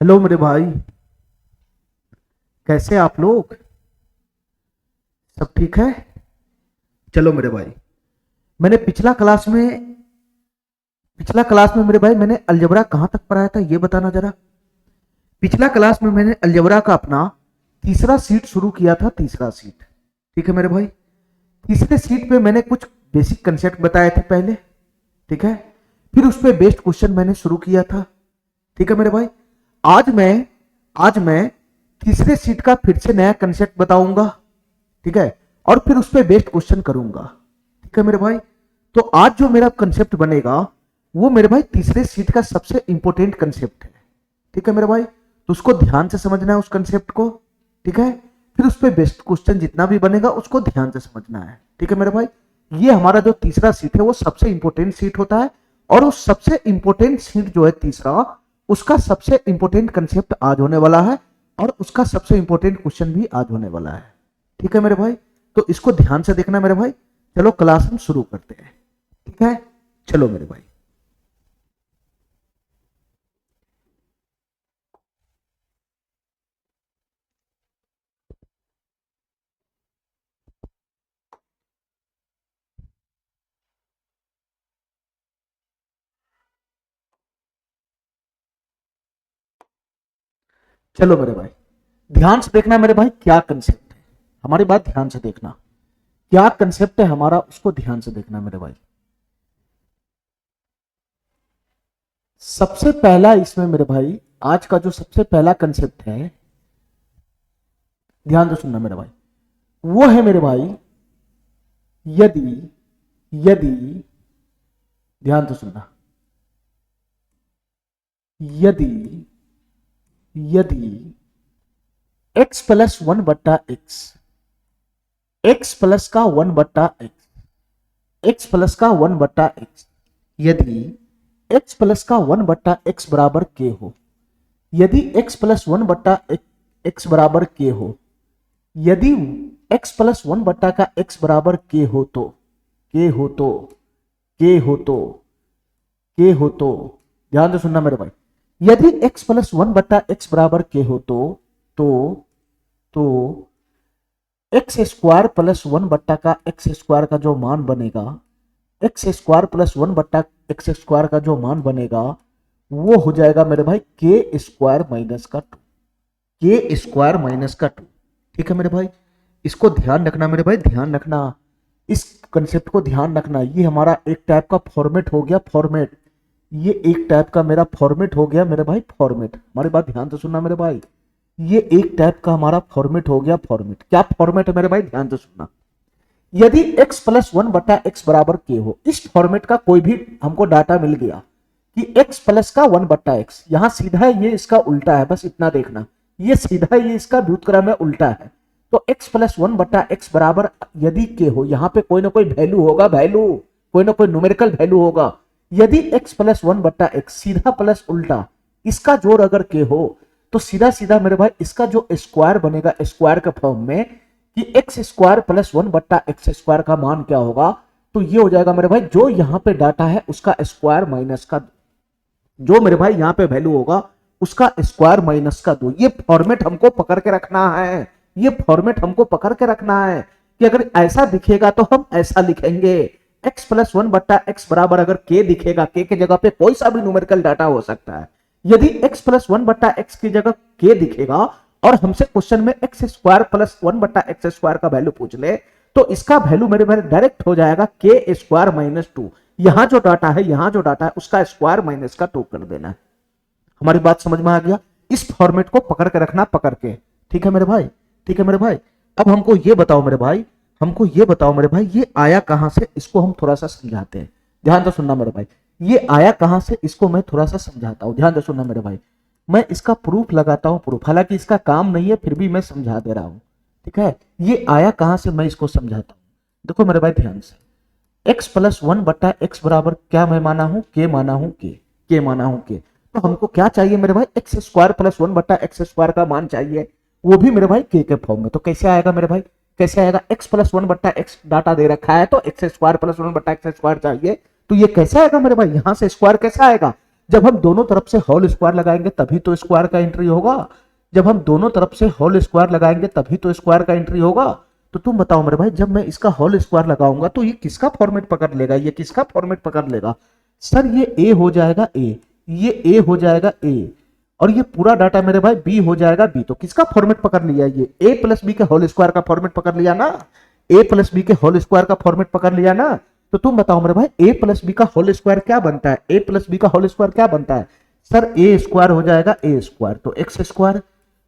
Hello मेरे भाई। कैसे आप लोग? सब ठीक है? चलो मेरे भाई, मैंने पिछला क्लास में मेरे भाई मैंने अलजबरा कहां तक पढ़ाया था ये बताना जरा। पिछला क्लास में मैंने अलजबरा का अपना तीसरा सीट शुरू किया था, तीसरा सीट। ठीक है मेरे भाई। तीसरे सीट पे मैंने कुछ बेसिक कंसेप्ट बताए थे पहले। ठीक है। फिर उस पे बेस्ड क्वेश्चन मैंने शुरू किया था। ठीक है मेरे भाई। आज मैं तीसरे सीट का फिर से नया कंसेप्ट बताऊंगा। ठीक है। और फिर उस पर बेस्ड क्वेश्चन करूंगा। ठीक है मेरे भाई। तो आज जो मेरा कंसेप्ट बनेगा वो मेरे भाई तीसरे सीट का सबसे इंपॉर्टेंट कंसेप्ट है। ठीक है मेरे भाई। तो उसको ध्यान से समझना है उस कंसेप्ट को। ठीक है। फिर उस पर बेस्ट क्वेश्चन जितना भी बनेगा उसको ध्यान से समझना है। ठीक है मेरे भाई। ये हमारा जो तीसरा सीट है वो सबसे इंपॉर्टेंट सीट होता है। और उस सबसे इंपॉर्टेंट सीट जो है तीसरा, उसका सबसे इंपॉर्टेंट कंसेप्ट आज होने वाला है। और उसका सबसे इंपॉर्टेंट क्वेश्चन भी आज होने वाला है। ठीक है मेरे भाई। तो इसको ध्यान से देखना मेरे भाई। चलो क्लास हम शुरू करते हैं। ठीक है। चलो मेरे भाई। चलो मेरे भाई, ध्यान से देखना मेरे भाई, क्या कंसेप्ट है हमारी बात ध्यान से देखना। क्या कंसेप्ट है हमारा उसको ध्यान से देखना मेरे भाई। सबसे पहला इसमें मेरे भाई, आज का जो सबसे पहला कंसेप्ट है, ध्यान से सुनना मेरे भाई। वो है मेरे भाई, यदि यदि ध्यान से सुनना। यदि यदि x plus 1/x, x plus का 1/x, x प्लस का 1/x, यदि x प्लस का 1/x बराबर k हो, यदि x प्लस 1/x बराबर k हो, यदि x प्लस 1 का x बराबर k हो तो, k हो तो, k हो तो, k हो तो, ध्यान से सुनना मेरे भाई। यदि x प्लस 1/x बराबर k हो तो एक्स स्क्वायर प्लस 1 का एक्स स्क्वायर का जो मान बनेगा, x square plus 1/x square का जो मान बनेगा वो हो जाएगा मेरे भाई के स्क्वायर माइनस का 2, के स्क्वायर माइनस का 2। ठीक है मेरे भाई। इसको ध्यान रखना मेरे भाई, ध्यान रखना, इस कंसेप्ट को ध्यान रखना। ये हमारा एक टाइप का फॉर्मेट हो गया, फॉर्मेट। ये एक टाइप का मेरा फॉर्मेट हो गया मेरे भाई, फॉर्मेट। हमारी बात ध्यान से सुनना मेरे भाई। ये एक टाइप का हमारा फॉर्मेट हो गया, फॉर्मेट। क्या फॉर्मेट है मेरे भाई, ध्यान से सुनना। यदि x प्लस 1/x बराबर k हो, इस फॉर्मेट का कोई भी हमको डाटा मिल गया कि x प्लस का 1/x, यहां सीधा ये इसका उल्टा है, बस इतना देखना, ये सीधा ये इसका व्युत्क्रम है, उल्टा है। तो x प्लस 1/x बराबर यदि k हो, यहां पे कोई ना कोई वैल्यू होगा, वैल्यू, कोई ना कोई न्यूमेरिकल वैल्यू होगा। यदि x प्लस 1/x सीधा प्लस उल्टा, इसका जोड़ अगर k हो, तो सीधा सीधा मेरे भाई इसका जो स्क्वायर बनेगा, स्क्वायर के फॉर्म में, कि x square plus 1/x square का मान क्या होगा, तो ये हो जाएगा मेरे भाई जो यहां पे डाटा है उसका स्क्वायर माइनस का, जो मेरे भाई यहां पे वैल्यू होगा उसका स्क्वायर माइनस का 2। ये फॉर्मेट हमको पकड़ के रखना है, ये फॉर्मेट हमको पकड़ के रखना है कि अगर ऐसा दिखेगा तो हम ऐसा लिखेंगे। x प्लस 1/x बराबर अगर k दिखेगा, k की जगह पे कोई सा भी न्यूमेरिकल डाटा हो सकता है। यदि x प्लस 1/x की जगह k दिखेगा और हमसे क्वेश्चन में x square plus 1/x square का वैल्यू पूछ ले, तो इसका वैल्यू मेरे मेरे डायरेक्ट हो जाएगा के स्क्वायर माइनस 2। यहां जो डाटा है, यहां जो डाटा है उसका स्क्वायर माइनस का 2 कर देना है। हमारी बात समझ में आ गया। इस फॉर्मेट को पकड़ के रखना, पकड़ के। ठीक है मेरे भाई, ठीक है मेरे भाई। अब हमको ये बताओ मेरे भाई, हमको ये बताओ मेरे भाई, ये आया कहां से, इसको हम थोड़ा सा समझाते हैं। ध्यान से सुनना मेरे भाई, ये आया कहां से इसको मैं थोड़ा सा समझाता हूं। ध्यान से सुनना मेरे भाई, मैं इसका प्रूफ लगाता हूं, प्रूफ, हालांकि इसका काम नहीं है फिर भी मैं समझा दे रहा हूं। ठीक है। ये आया कहां से मैं इसको समझाता हूं। देखो मेरे भाई ध्यान से, x प्लस 1/x बराबर क्या मैं माना हूं, के माना हूं, के माना हूं, के। तो हमको क्या चाहिए मेरे भाई, x square plus 1/x square का मान चाहिए, वो भी मेरे भाई के फॉर्म में। तो कैसे आएगा मेरे भाई, कैसे आएगा, x प्लस 1/x डाटा दे रखा है तो x square plus 1/x square चाहिए, तो ये कैसे आएगा मेरे भाई, यहां से स्क्वायर कैसे आएगा, जब हम दोनों तरफ से होल स्क्वायर लगाएंगे तभी तो स्क्वायर का एंट्री होगा। जब हम दोनों तरफ से होल स्क्वायर लगाएंगे तभी तो स्क्वायर का एंट्री होगा। तो तुम बताओ मेरे भाई, जब मैं इसका होल स्क्वायर लगाऊंगा तो ये किसका फॉर्मेट पकड़ लेगा, ये किसका फॉर्मेट पकड़ लेगा? सर ये ए हो जाएगा ए, ये ए हो जाएगा ए, और ये पूरा डाटा मेरे भाई बी हो जाएगा बी। तो किसका फॉर्मेट पकड़ लिया? ये ए प्लस बी के होल स्क्वायर का फॉर्मेट पकड़ लिया ना, ए प्लस बी के होल स्क्वायर का फॉर्मेट पकड़ लिया ना। तो तुम बताओ मेरे भाई, ए प्लस बी का होल स्क्वायर क्या बनता है? ए प्लस बी का होल स्क्वायर क्या बनता है? सर ए स्क्वायर हो जाएगा ए स्क्वायर, तो एक्स स्क्वायर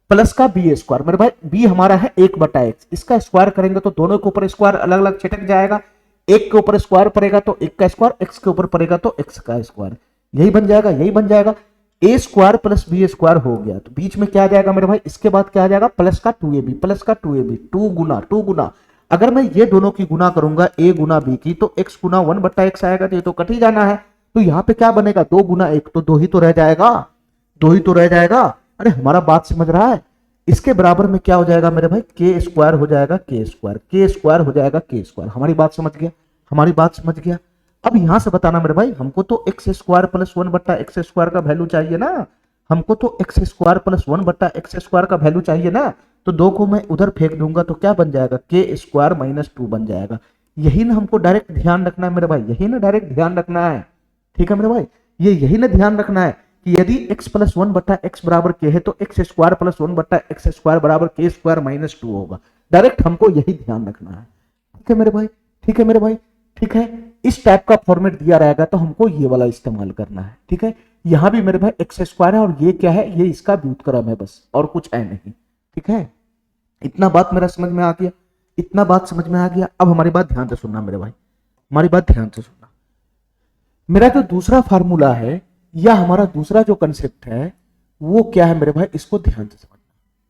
प्लस का बी स्क्वायर। मेरे भाई बी हमारा है 1/x, इसका स्क्वायर करेंगे तो दोनों के ऊपर स्क्वायर अलग अलग छिटक जाएगा। एक के ऊपर स्क्वायर पड़ेगा तो एक का स्क्वायर, एक्स के ऊपर पड़ेगा तो एक्स का स्क्वायर, यही बन जाएगा, यही बन जाएगा। ए स्क्वायर प्लस बी स्क्वायर हो गया, तो बीच में क्या आ जाएगा मेरे भाई? इसके बाद क्या आ जाएगा? प्लस का 2ab, प्लस का 2ab, 2 गुना। अगर मैं ये दोनों की गुना करूंगा ए गुना बी की, तो x गुना 1/x आएगा, तो ये तो कट ही जाना है। तो यहाँ पे क्या बनेगा? 2 गुना 1, तो 2 ही तो रह जाएगा, 2 ही तो रह जाएगा। अरे हमारा बात समझ रहा है? इसके बराबर में क्या हो जाएगा मेरे भाई? के स्क्वायर हो जाएगा के स्क्वायर, के स्क्वायर हो जाएगा के स्क्वायर। हमारी बात समझ गया? हमारी बात समझ गया? अब यहां से बताना मेरे भाई, हमको तो x square plus 1/x square का वैल्यू चाहिए ना, हमको तो x square plus 1/x square का वैल्यू चाहिए ना। तो 2 को मैं उधर फेंक दूंगा तो क्या बन जाएगा? के स्क्वायर माइनस 2 बन जाएगा। यही ना हमको डायरेक्ट ध्यान रखना है मेरे भाई, यही ना डायरेक्ट ध्यान रखना है। ठीक है मेरे भाई, ये यही ना ध्यान रखना है कि यदि x प्लस 1/x बराबर के है तो x square plus 1/x square बराबर के स्क्वायर माइनस 2 होगा। डायरेक्ट हमको यही ध्यान रखना है। ठीक है मेरे भाई, ठीक है मेरे भाई, ठीक है। इस टाइप का फॉर्मेट दिया रहेगा तो हमको ये वाला इस्तेमाल करना है। ठीक है, यहां भी मेरे भाई एक्स स्क्वायर है और ये क्या है? ये इसका व्युत्क्रम है, बस और कुछ है नहीं। ठीक है, इतना बात मेरा समझ में आ गया, इतना बात समझ में आ गया। अब हमारी बात ध्यान से सुनना मेरे भाई, हमारी बात ध्यान से सुनना। मेरा जो दूसरा फार्मूला है या हमारा दूसरा जो कंसेप्ट है वो क्या है मेरे भाई? इसको ध्यान से समझना,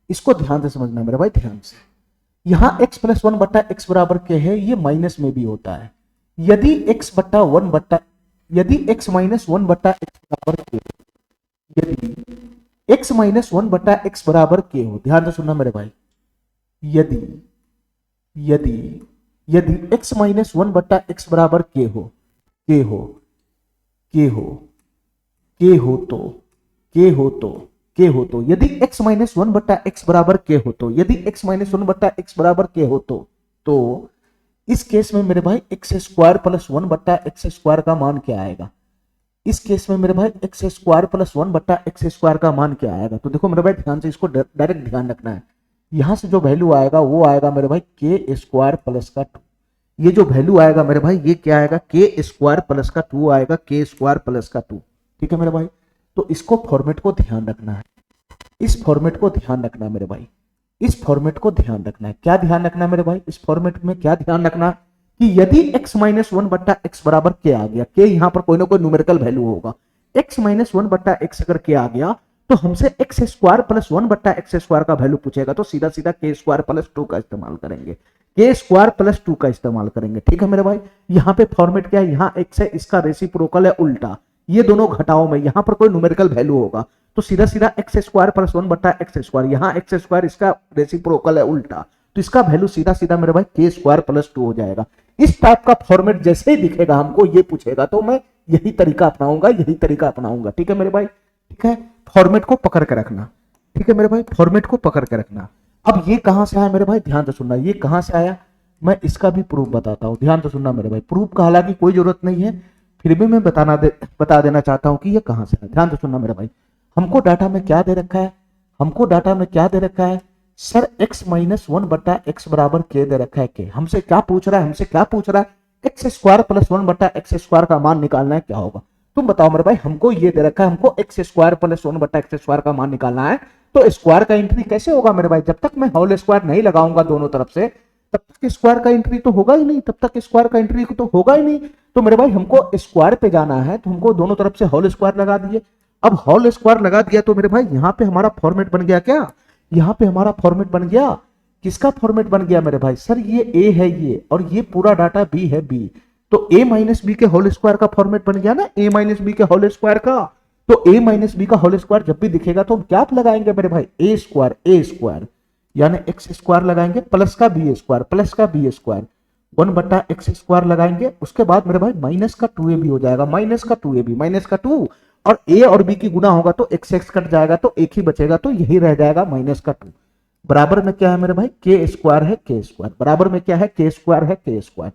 इसको ध्यान से समझना मेरे भाई, ध्यान से। यहां x प्लस 1/x बराबर के है, ये माइनस में भी होता है। यदि x बट्टा 1 यदि x माइनस 1/x बराबर के, यदि x माइनस 1/x बराबर के हो, ध्यान से सुनना मेरे भाई, यदि यदि यदि x माइनस 1/x बराबर के हो, के हो, के हो, के हो तो, के हो तो, के हो तो, यदि x माइनस 1/x बराबर के हो तो, यदि x माइनस 1/x बराबर के हो तो इस केस में मेरे भाई x square plus 1/x square का मान क्या आएगा? इस केस में मेरे भाई x square plus 1/x square का मान क्या आएगा? तो देखो मेरे भाई ध्यान से, इसको डायरेक्ट ध्यान रखना है। यहां से जो वैल्यू आएगा वो आएगा मेरे भाई के स्क्वायर प्लस का 2। ये जो वैल्यू आएगा मेरे भाई ये क्या आएगा? के स्क्वायर प्लस का 2 आएगा, के स्क्वायर प्लस का 2। ठीक है मेरे भाई, तो इसको फॉर्मेट को ध्यान रखना है, इस फॉर्मेट को ध्यान रखना मेरे भाई, इस फॉर्मेट को ध्यान रखना है। क्या ध्यान रखना मेरे भाई? इस फॉर्मेट में क्या ध्यान रखना कि यदि x माइनस 1/x बराबर के आ गया, के यहां पर कोई ना कोई न्यूमेरिकल वैल्यू होगा, x माइनस 1/x अगर के आ गया तो हमसे x square plus 1/x square का वैल्यू पूछेगा, तो सीधा सीधा के स्क्वायर प्लस 2 का इस्तेमाल करेंगे, के स्क्वायर प्लस 2 का इस्तेमाल करेंगे। ठीक है मेरे भाई, यहां पे फॉर्मेट क्या है? यहां x है, इसका रेसिप्रोकल है उल्टा, ये दोनों घटाओ में यहां पर कोई न्यूमेरिकल वैल्यू होगा तो सीधा सीधा x square plus 1/x square, यहां एक्स स्क्वायर इसका रेसिप्रोकल है उल्टा, तो इसका वैल्यू सीधा सीधा मेरे भाई के स्क्वायर प्लस 2 हो जाएगा। इस टाइप का फॉर्मेट जैसे ही दिखेगा हमको ये पूछेगा तो मैं यही तरीका अपनाऊंगा, यही तरीका अपनाऊंगा। ठीक है मेरे भाई, ठीक है, फॉर्मेट को पकड़ के रखना। ठीक है मेरे भाई, फॉर्मेट को पकड़ के रखना। अब ये कहां से आया मेरे भाई? ध्यान से सुनना, ये कहां से आया मैं इसका भी प्रूफ बताता हूं, ध्यान से सुनना मेरे भाई। प्रूफ का हालांकि कोई जरूरत नहीं है, फिर भी मैं बता देना चाहता हूं कि ये कहां से आया। ध्यान से सुनना मेरे भाई, हमको डाटा में क्या दे रखा है? हमको डाटा में क्या दे रखा है? सर x माइनस 1/x बराबर के दे रखा है के। हमसे क्या पूछ रहा है? हमसे क्या पूछ रहा है? X square plus 1/x square का मान निकालना है, क्या होगा? तुम बताओ मेरे भाई, हमको ये दे रखा है, हमको x square plus 1/x square का मान निकालना है, तो स्क्वायर का एंट्री कैसे होगा मेरे भाई? जब तक मैं होल स्क्वायर नहीं लगाऊंगा दोनों तरफ से तब तक स्क्वायर का एंट्री तो होगा ही नहीं, तब तक स्क्वायर का एंट्री तो होगा ही नहीं। तो मेरे भाई हमको स्क्वायर पे जाना है तो हमको दोनों तरफ से होल स्क्वायर लगा दिए। अब होल स्क्वायर लगा दिया तो मेरे भाई यहां पे हमारा फॉर्मेट बन गया क्या? यहां पे हमारा फॉर्मेट बन गया, किसका फॉर्मेट बन गया मेरे भाई? सर ये a है ये, और ये पूरा डाटा b है b, तो a माइनस बी के होल स्क्वायर का फॉर्मेट बन गया ना, a माइनस बी के होल स्क्वायर का। तो a माइनस बी का होल स्क्वायर जब भी दिखेगा तो हम क्या लगाएंगे मेरे भाई? a स्क्वायर यानी एक्स स्क्वायर लगाएंगे प्लस का बी स्क्वायर, प्लस का बी स्क्वायर 1/x स्क्वायर लगाएंगे। उसके बाद मेरे भाई माइनस का 2ab हो जाएगा, माइनस का 2ab, माइनस का 2 और ए और बी की गुना होगा तो एक्स एक्स कट जाएगा तो एक ही बचेगा, तो यही रह जाएगा माइनस का 2। बराबर में क्या है मेरे भाई, के स्क्वायर है के स्क्वायर, बराबर में क्या है, के स्क्वायर है के स्क्वायर।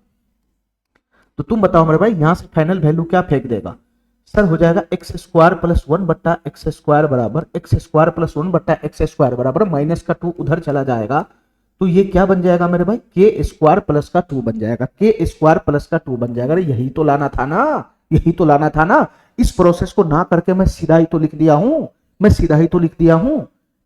तो तुम बताओ मेरे भाई यहां से फाइनल वैल्यू क्या फेंक देगा सर, हो जाएगा एक्स स्क्वायर प्लस 1 बट्टा एक्स स्क्वायर बराबर एक्स स्क्वायर प्लस 1 बट्टा एक्स स्क्वायर बराबर माइनस का 2 उधर चला जाएगा, तो ये क्या बन जाएगा मेरे भाई, के स्क्वायर प्लस का 2 बन जाएगा, के स्क्वायर प्लस का 2 बन जाएगा। यही तो लाना था ना, यही तो लाना था ना। इस प्रोसेस को ना करके मैं सीधा ही तो लिख दिया हूं, मैं सीधा ही तो लिख दिया हूं।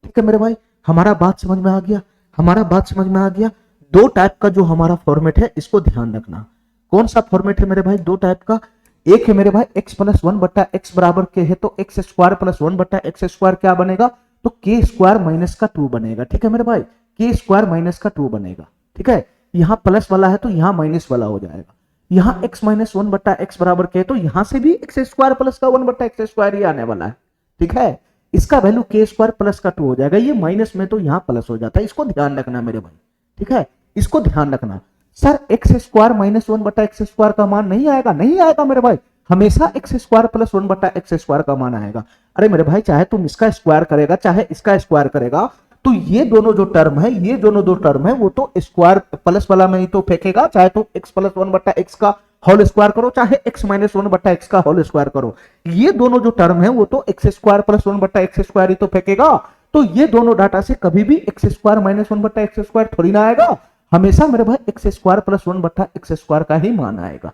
ठीक है मेरे भाई, हमारा बात समझ में आ गया, हमारा बात समझ में आ गया। दो टाइप का जो हमारा फॉर्मेट है इसको ध्यान रखना। कौन सा फॉर्मेट है मेरे भाई, दो टाइप का। एक है मेरे भाई एक्स प्लस 1 बट्टा एक्स बराबर के है, तो एक्स स्क्वायर प्लस 1 बट्टा एक्स स्क्वायर क्या बनेगा, तो के स्क्वायर माइनस का 2 बनेगा। ठीक है मेरे भाई, के स्क्वायर माइनस का 2 बनेगा। ठीक है, यहां प्लस वाला है तो यहां माइनस वाला हो जाएगा। यहां एक्स माइनस 1 बट्टा एक्स बराबर के है, तो यहां से भी एक्स स्क्वायर प्लस का 1 बट्टा एक्स स्क्वायर ही आने वाला है। ठीक है, इसका वैल्यू के स्क्वायर प्लस का 2 हो जाएगा। ये माइनस में तो यहां प्लस हो जाता है, इसको ध्यान रखना मेरे भाई। ठीक है, इसको ध्यान रखना। सर एक्स स्क्वायर माइनस 1 बटा एक्स स्क्वायर का मान नहीं आएगा, नहीं आएगा मेरे भाई, हमेशा एक्स स्क्वायर प्लस 1 बटा एक्स स्क्वायर का मान आएगा। अरे मेरे भाई चाहे तुम इसका स्क्वायर करेगा चाहे इसका स्क्वायर करेगा, तो ये दोनों जो टर्म है, ये दोनों दो टर्म है वो तो स्क्वायर प्लस वाला में ही तो फेंकेगा। चाहे तो एक्स प्लस 1 बटा एक्स का होल स्क्वायर करो चाहे एक्स माइनस 1 बटा एक्स का होल स्क्वायर करो, ये दोनों जो टर्म है वो तो एक्स स्क्वायर प्लस 1 बटा एक्स स्क्वायर ही तो फेंकेगा। तो ये दोनों डाटा से कभी भी एक्स स्क्वायर माइनस 1 बटा एक्स स्क्वायर थोड़ी ना आएगा, हमेशा मेरे भाई एक्स स्क्वायर प्लस 1 बटा एक्स स्क्वायर का ही मान आएगा।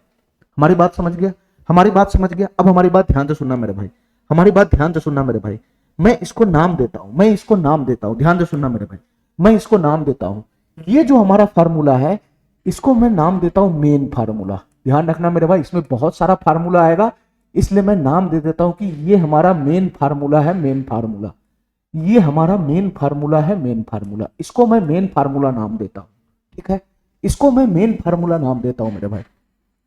हमारी बात समझ गया, हमारी बात समझ गया। अब हमारी बात ध्यान से सुनना मेरे भाई, हमारी बात ध्यान से सुनना मेरे भाई। मैं इसको नाम देता हूं, मैं इसको नाम देता हूं, ध्यान से सुनना मेरे भाई, मैं इसको नाम देता हूं। ये जो हमारा फार्मूला है इसको मैं नाम देता हूं मेन फार्मूला। ध्यान रखना मेरे भाई, इसमें बहुत सारा फार्मूला आएगा, इसलिए मैं नाम दे देता हूं कि ये हमारा मेन फार्मूला है, मेन फार्मूला। ये हमारा मेन फार्मूला है, मेन फार्मूला। इसको मैं मेन फार्मूला नाम देता हूं। ठीक है, इसको मैं मेन फार्मूला नाम देता हूं मेरे भाई।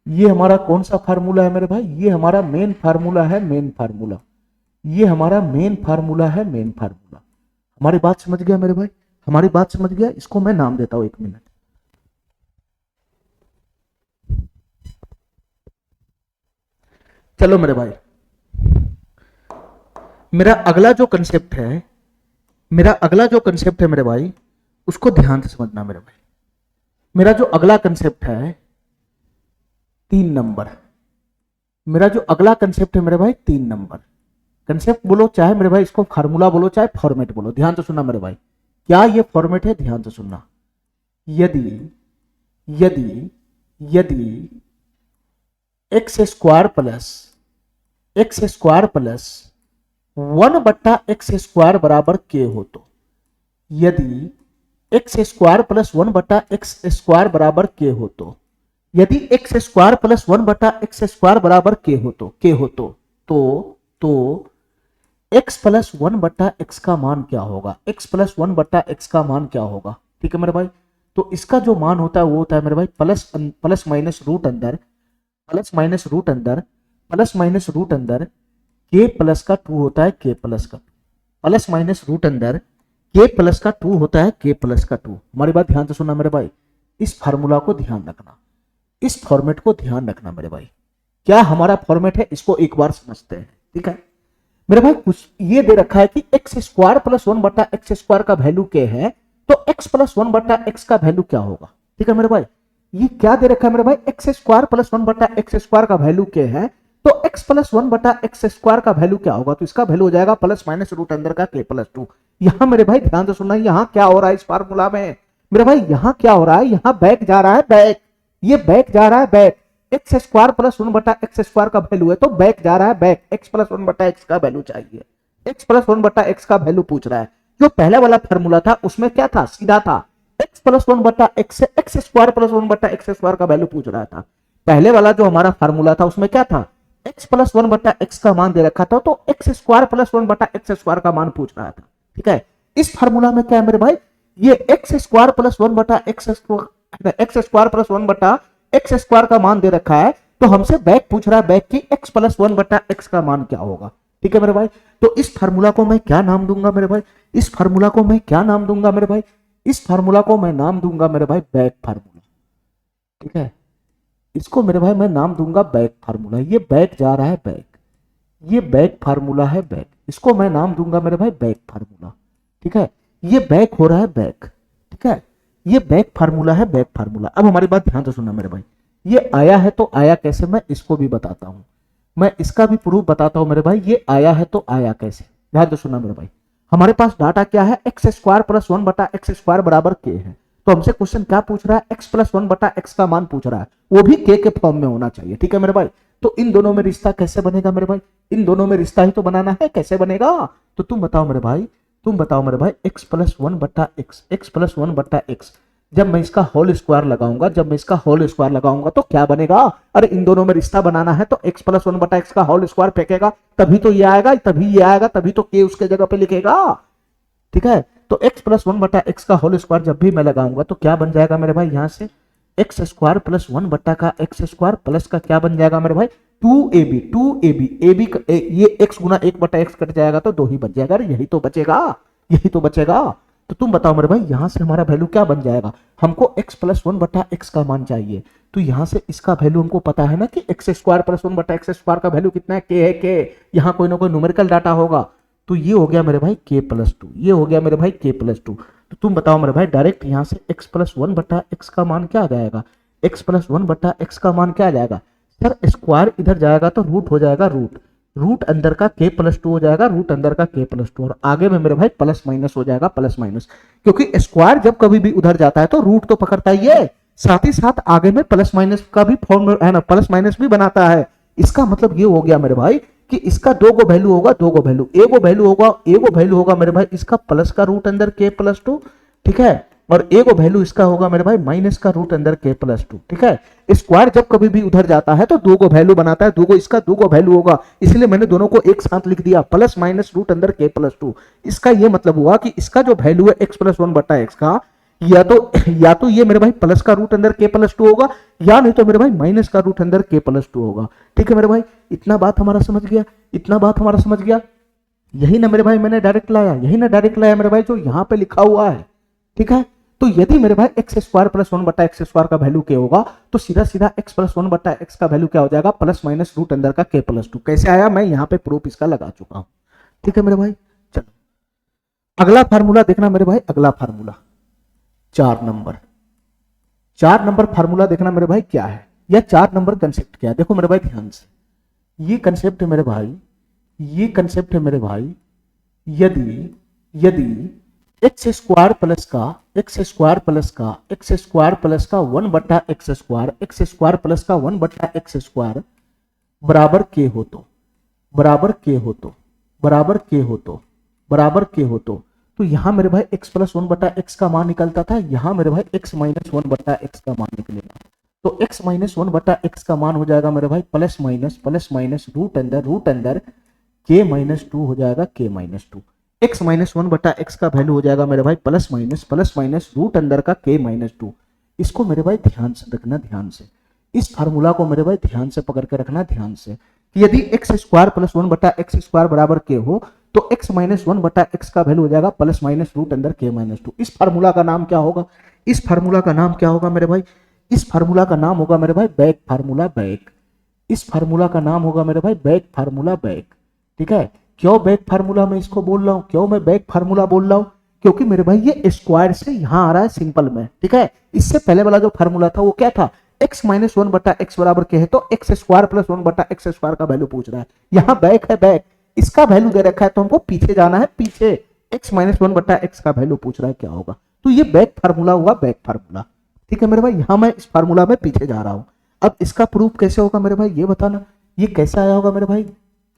ये हमारा कौन सा फार्मूला है मेरे भाई, ये हमारा मेन फार्मूला है, मेन फार्मूला। ये हमारा मेन फार्मूला है, मेन फार्मूला। हमारी बात समझ गया मेरे भाई, हमारी बात समझ गया। इसको मैं नाम देता हूं, एक मिनट। चलो मेरे भाई, मेरा अगला जो कंसेप्ट है, मेरा अगला जो कंसेप्ट है मेरे भाई, उसको ध्यान से समझना मेरे भाई। मेरा जो अगला कंसेप्ट है 3 नंबर, मेरा जो अगला कंसेप्ट है मेरे भाई 3 नंबर। कंसेप्ट बोलो चाहे मेरे भाई इसको फार्मूला बोलो चाहे फॉर्मेट बोलो, ध्यान से सुनना मेरे भाई। क्या ये फॉर्मेट है, ध्यान से सुनना। यदि यदि यदि एक्स स्क्वायर प्लस 1 बट्टा एक्स स्क्वायर बराबर के हो, तो यदि एक्स स्क्वायर प्लस 1 बटा एक्स स्क्वायर बराबर के हो, तो यदि एक्स स्क्वायर प्लस 1 बटा एक्स स्क्वायर बराबर के हो तो एक्स प्लस 1 बटा एक्स का मान क्या होगा, एक्स प्लस 1 बटा एक्स का मान क्या होगा। ठीक है मेरे भाई, तो इसका जो मान होता है वो होता है मेरे भाई प्लस माइनस रूट अंदर, प्लस माइनस रूट अंदर, प्लस माइनस रूट अंदर के प्लस का 2 होता है, के प्लस का प्लस माइनस रूट अंदर के प्लस का 2 होता है, के प्लस का 2। हमारी बात ध्यान से सुनना मेरे भाई, इस फार्मूला को ध्यान रखना, इस फॉर्मेट को ध्यान रखना मेरे भाई। क्या हमारा फॉर्मेट है इसको एक बार समझते हैं। ठीक है मेरे भाई, कुछ ये दे रखा है कि एक्स स्क्वायर प्लस 1 बटा एक्स स्क्वायर का वैल्यू क्या है, तो एक्स प्लस 1 बटा एक्स का वैल्यू क्या होगा। ठीक है मेरे भाई, ये क्या दे रखा है मेरे भाई, एक्स स्क्वायर प्लस 1 बटा एक्स स्क्वायर का वैल्यू क्या है, तो एक्स प्लस 1 बटा एक्स स्क्वायर का वैल्यू क्या होगा, तो इसका वैल्यू हो जाएगा प्लस माइनस रूट अंदर का के प्लस 2। यहां मेरे भाई ध्यान से सुनना, यहां क्या हो रहा है इस फार्मूला में मेरे भाई, यहां क्या हो रहा है, यहां बैक जा रहा है, बैक, ये बैक जा रहा है, बैक। एक्स स्क्वायर प्लस 1 बटा एक्स स्क्वायर का वैल्यू है तो बैक जा रहा है, बैक। एक्स प्लस 1 बटा एक्स का वैल्यू चाहिए, एक्स प्लस 1 बटा एक्स का वैल्यू पूछ रहा है। जो पहले वाला फार्मूला था उसमें क्या था, सीधा था, एक्स प्लस 1 बटा एक्स से एक्स स्क्वायर प्लस 1 बटा एक्स स्क्वायर का वैल्यू पूछ रहा था। पहले वाला जो हमारा फार्मूला था उसमें क्या था, एक्स प्लस 1 बटा एक्स का मान दे रखा था, तो एक्स स्क्वायर प्लस 1 बटा एक्स स्क्वायर का मान पूछ रहा था। ठीक है, इस फार्मूला में क्या है मेरे भाई, ये एक्स स्क्वायर प्लस 1 बटा एक्स स्क्वायर प्लस 1 बटा एक्स स्क्वायर का मान दे रखा है, तो हमसे बैक पूछ रहा है, बैक की एक्स प्लस 1 बटा एक्स का मान क्या होगा। ठीक है मेरे भाई, तो इस फार्मूला को मैं क्या नाम दूंगा मेरे भाई, इस फार्मूला को मैं क्या नाम दूंगा मेरे भाई, इस फार्मूला को मैं नाम दूंगा मेरे भाई बैक फार्मूला। ठीक है, इसको मेरे भाई मैं नाम दूंगा बैक फार्मूला। ये बैक जा रहा है, बैक, ये बैक फार्मूला है, बैक, इसको मैं नाम दूंगा मेरे भाई बैक फार्मूला, ठीक है। ये बैक हो रहा है बैक, ठीक है, ये बैक फार्मूला है, बैक फार्मूला। अब हमारी बात ध्यान से सुनना मेरे भाई, ये आया है तो आया कैसे, मैं इसको भी बताता हूं, मैं इसका भी प्रूफ बताता हूं मेरे भाई। ये आया है तो आया कैसे, ध्यान से सुनना मेरे भाई। हमारे पास डाटा क्या है, एक्स स्क्वायर प्लस 1 बटा एक्स स्क्वायर बराबर के है। तो हमसे क्वेश्चन क्या पूछ रहा है, एक्स प्लस 1 बटा एक्स का मान पूछ रहा है, वो भी के फॉर्म में होना चाहिए, ठीक है मेरे भाई। तो इन दोनों में रिश्ता कैसे बनेगा मेरे भाई, इन दोनों में रिश्ता ही तो बनाना है, कैसे बनेगा। तो तुम बताओ मेरे भाई, तुम बताओ मेरे भाई, एक्स प्लस 1 बटा एक्स, एक्स प्लस 1 बटा एक्स, जब मैं इसका होल स्क्वायर लगाऊंगा, जब मैं इसका होल स्क्वायर लगाऊंगा तो क्या बनेगा। अरे इन दोनों में रिश्ता बनाना है तो एक्स प्लस 1 बटा एक्स का होल स्क्वायर फेंकेगा, तभी तो ये आएगा, तभी ये आएगा, तभी तो के उसके जगह पे लिखेगा, ठीक है। तो एक्स प्लस 1 बटा एक्स का होल स्क्वायर जब भी मैं लगाऊंगा तो क्या बन जाएगा मेरे भाई, यहां से एक्स स्क्वायर प्लस 1 बटा का एक्स स्क्वायर प्लस का क्या बन जाएगा मेरे भाई, 2ab, 2ab, ab ये x गुना 1 बटा एक्स कट जाएगा तो 2 ही बच जाएगा। अरे यही तो बचेगा, यही तो बचेगा। तो तुम बताओ मेरे भाई, यहां से हमारा वैल्यू क्या बन जाएगा, हमको x प्लस 1 बटा एक्स का मान चाहिए, तो यहां से इसका वैल्यू हमको पता है ना कि एक्स स्क्वायर प्लस 1 बटा एक्स स्क्वायर का वैल्यू कितना है, के है, के। यहां कोई ना कोई न्यूमेरिकल डाटा होगा, तो ये हो गया मेरे भाई के प्लस 2, ये हो गया मेरे भाई के प्लस 2। तो तुम बताओ मेरे भाई, डायरेक्ट यहां से x प्लस 1 बटा एक्स का मान क्या आ जाएगा, x प्लस 1 बटा एक्स का मान क्या आ जाएगा सर, स्क्वायर इधर जाएगा तो रूट हो जाएगा, रूट, रूट अंदर का के प्लस 2 हो जाएगा, रूट अंदर का के प्लस 2, और आगे में मेरे भाई प्लस माइनस हो जाएगा, प्लस माइनस, क्योंकि स्क्वायर जब कभी भी उधर जाता है तो रूट तो पकड़ता ही है, साथ ही साथ आगे में प्लस माइनस का भी फॉर्म है ना, प्लस माइनस भी बनाता है। इसका मतलब ये हो गया मेरे भाई कि इसका दो गो वैल्यू होगा, दो गो वैल्यू, एगो वैल्यू होगा, एगो वैल्यू होगा मेरे भाई इसका प्लस का रूट अंदर के प्लस 2, ठीक है, और एगो वैल्यू इसका होगा मेरे भाई माइनस का रूट अंदर के प्लस 2, ठीक है। स्क्वायर जब कभी भी उधर जाता है तो दो गो वैल्यू बनाता है, दो गो इसका दो गो वैल्यू होगा, इसलिए मैंने दोनों को एक साथ लिख दिया, प्लस माइनस रूट अंदर के प्लस 2। इसका ये मतलब हुआ कि इसका जो वैल्यू है एक्स प्लस 1 बटा एक्स का, या तो ये मेरे भाई प्लस का रूट अंदर के प्लस 2 होगा, या नहीं तो मेरे भाई माइनस का रूट अंदर के प्लस 2 होगा, ठीक है मेरे भाई। इतना बात हमारा समझ गया, इतना बात हमारा समझ गया। यही ना मेरे भाई मैंने डायरेक्ट लाया, यही ना डायरेक्ट लाया मेरे भाई जो यहां पे लिखा हुआ है, ठीक है। तो यदि मेरे भाई एक्स स्क्वायर प्लस 1 बटा एक्स स्क्वायर का वैल्यू के होगा तो सीधा सीधा एक्स प्लस 1 बटा एक्स का वैल्यू क्या हो जाएगा, प्लस माइनस रूट अंदर का के प्लस 2। कैसे आया, मैं यहां पे प्रूफ इसका लगा चुका हूं, ठीक है मेरे भाई। चलो अगला फार्मूला देखना मेरे भाई, अगला फार्मूला 4 नंबर, 4 नंबर फार्मूला देखना मेरे भाई क्या है, या 4 नंबर कंसेप्ट क्या है। देखो मेरे भाई ध्यान से, ये कंसेप्ट है मेरे भाई, ये कंसेप्ट है मेरे भाई, यदि यदि एक्स स्क्वायर प्लस का, एक्स स्क्वायर प्लस का, एक्स स्क्वायर प्लस का 1 बटा x square, x square plus का 1 बटा एक्स स्क्वायर बराबर के हो तो, बराबर के हो तो, बराबर के हो तो, बराबर के हो तो यहां मेरे भाई x प्लस 1 बटा एक्स का मान निकलता था, यहां मेरे भाई x माइनस 1 बटा एक्स का मान निकलेगा। तो x माइनस 1 बटा एक्स का मान हो जाएगा मेरे भाई प्लस माइनस रूट अंदर k माइनस 2 हो जाएगा, k माइनस 2। x माइनस 1 बटा एक्स का वैल्यू हो जाएगा मेरे भाई प्लस माइनस रूट अंदर का k माइनस 2। इसको मेरे भाई ध्यान से रखना, ध्यान से, इस फार्मूला को मेरे भाई ध्यान से पकड़ के रखना, ध्यान से, कि यदि एक्स स्क्वायर प्लस 1 बटा एक्स स्क्वायर बराबर के हो तो x माइनस 1 बटा एक्स का वैल्यू हो जाएगा प्लस माइनस रूट अंदर के माइनस 2। इस फार्मूला का नाम क्या होगा, इस फार्मूला का नाम क्या होगा मेरे भाई, इस फार्मूला का नाम होगा मेरे भाई बैक फार्मूला, बैक। इस फार्मूला का नाम होगा मेरे भाई बैक फार्मूला, बैक, ठीक है। क्यों बैक फार्मूला मैं इसको बोल रहा हूं, क्यों मैं बैक फार्मूला बोल रहा हूं, क्योंकि मेरे भाई ये स्क्वायर से यहां आ रहा है सिंपल में, ठीक है। इससे पहले वाला जो फार्मूला था वो क्या था, x माइनस 1 बटा एक्स बराबर के है तो एक्स स्क्वायर प्लस 1 बटा एक्स स्क्वायर का वैल्यू पूछ रहा है, यहाँ बैक है, बैक, इसका वैल्यू दे रखा है तो हमको पीछे जाना है, पीछे x माइनस 1 बटा एक्स का वैल्यू पूछ रहा है क्या होगा, तो ये बैक फार्मूला हुआ, बैक फार्मूला, ठीक है मेरे भाई। यहां मैं इस फार्मूला में पीछे जा रहा हूं। अब इसका प्रूफ कैसे होगा मेरे भाई, ये बताना, ये कैसे आया होगा मेरे भाई,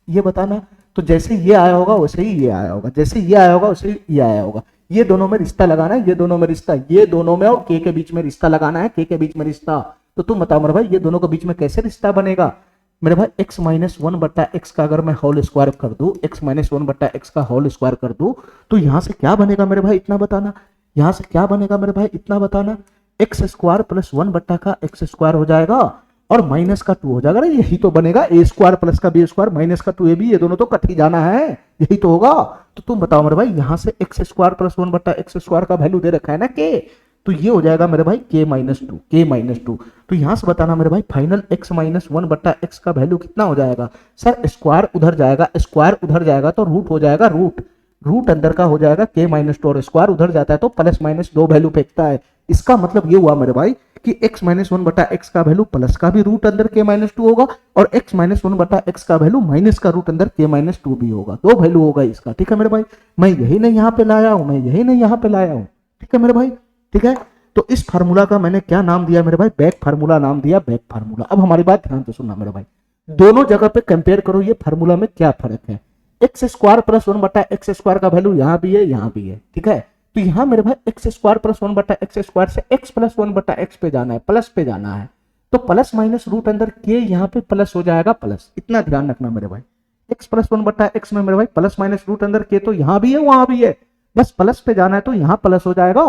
ये बताना। तो जैसे ये आया होगा वैसे ही ये आया होगा, जैसे ये आया होगा वैसे ही ये आया होगा। ये दोनों में रिश्ता लगाना है, ये दोनों में रिश्ता, ये दोनों में और के बीच में रिश्ता लगाना है, के बीच में रिश्ता। तो तुम बताओ मेरे भाई ये दोनों के बीच में कैसे रिश्ता बनेगा मेरे भाई, x माइनस 1 बटा एक्स का अगर मैं होल स्क्वायर कर दूं, x माइनस 1 बटा एक्स का होल स्क्वायर कर दूं तो यहां से क्या बनेगा मेरे भाई, इतना बताना, यहां से क्या बनेगा मेरे भाई, इतना बताना, एक्स स्क्वायर प्लस 1 बटा का एक्स स्क्वायर हो जाएगा और माइनस का 2 हो जाएगा। यही तो बनेगा, ए स्क्वायर प्लस का बी स्क्वायर माइनस का 2ab, ये दोनों तो कट ही जाना है, यही तो होगा। तो तुम बताओ मेरे भाई, यहां से एक्स स्क्वायर प्लस 1 बटा एक्स स्क्वायर का वैल्यू दे रखा है ना के, तो ये हो जाएगा मेरे भाई k-2 तो यहां से बताना मेरे भाई फाइनल x माइनस 1 बट्टा एक्स का वैल्यू कितना हो जाएगा। सर स्क्वायर उधर जाएगा तो रूट हो जाएगा, रूट अंदर का हो जाएगा k-2 और स्क्वायर उधर जाता है तो प्लस माइनस 2 वैल्यू फेंकता है। इसका मतलब ये हुआ मेरे भाई कि x माइनस 1 बटा एक्स का वैल्यू प्लस का भी रूट अंदर k-2 होगा और x माइनस 1 बटा एक्स का वैल्यू माइनस का रूट अंदर k-2 भी होगा, दो वैल्यू होगा इसका। ठीक है मेरे भाई, मैं यही नहीं यहाँ पे लाया हूँ, ठीक है मेरे भाई, ठीक है। तो इस फार्मूला का मैंने क्या नाम दिया मेरे भाई, बैक फार्मूला नाम दिया, बैक फार्मूला। अब हमारी बात ध्यान से सुनना मेरे भाई, दोनों जगह पे कंपेयर करो ये फार्मूला में क्या फर्क है। एक्स स्क्वायर प्लस 1 बटा एक्स स्क्वायर का वैल्यू यहाँ भी है, ठीक है। तो यहाँ मेरे भाई एक्स स्क्वायर प्लस 1 बटा एक्स स्क्वायर से एक्स प्लस 1 बटा एक्स पे जाना है, प्लस पे जाना है, तो प्लस माइनस रूट अंदर के यहाँ पे प्लस हो जाएगा प्लस, इतना ध्यान रखना मेरे भाई। एक्स प्लस 1 बटा एक्स में मेरे भाई प्लस माइनस रूट अंदर के तो यहाँ भी है वहां भी है, बस प्लस पे जाना है तो यहाँ प्लस हो जाएगा,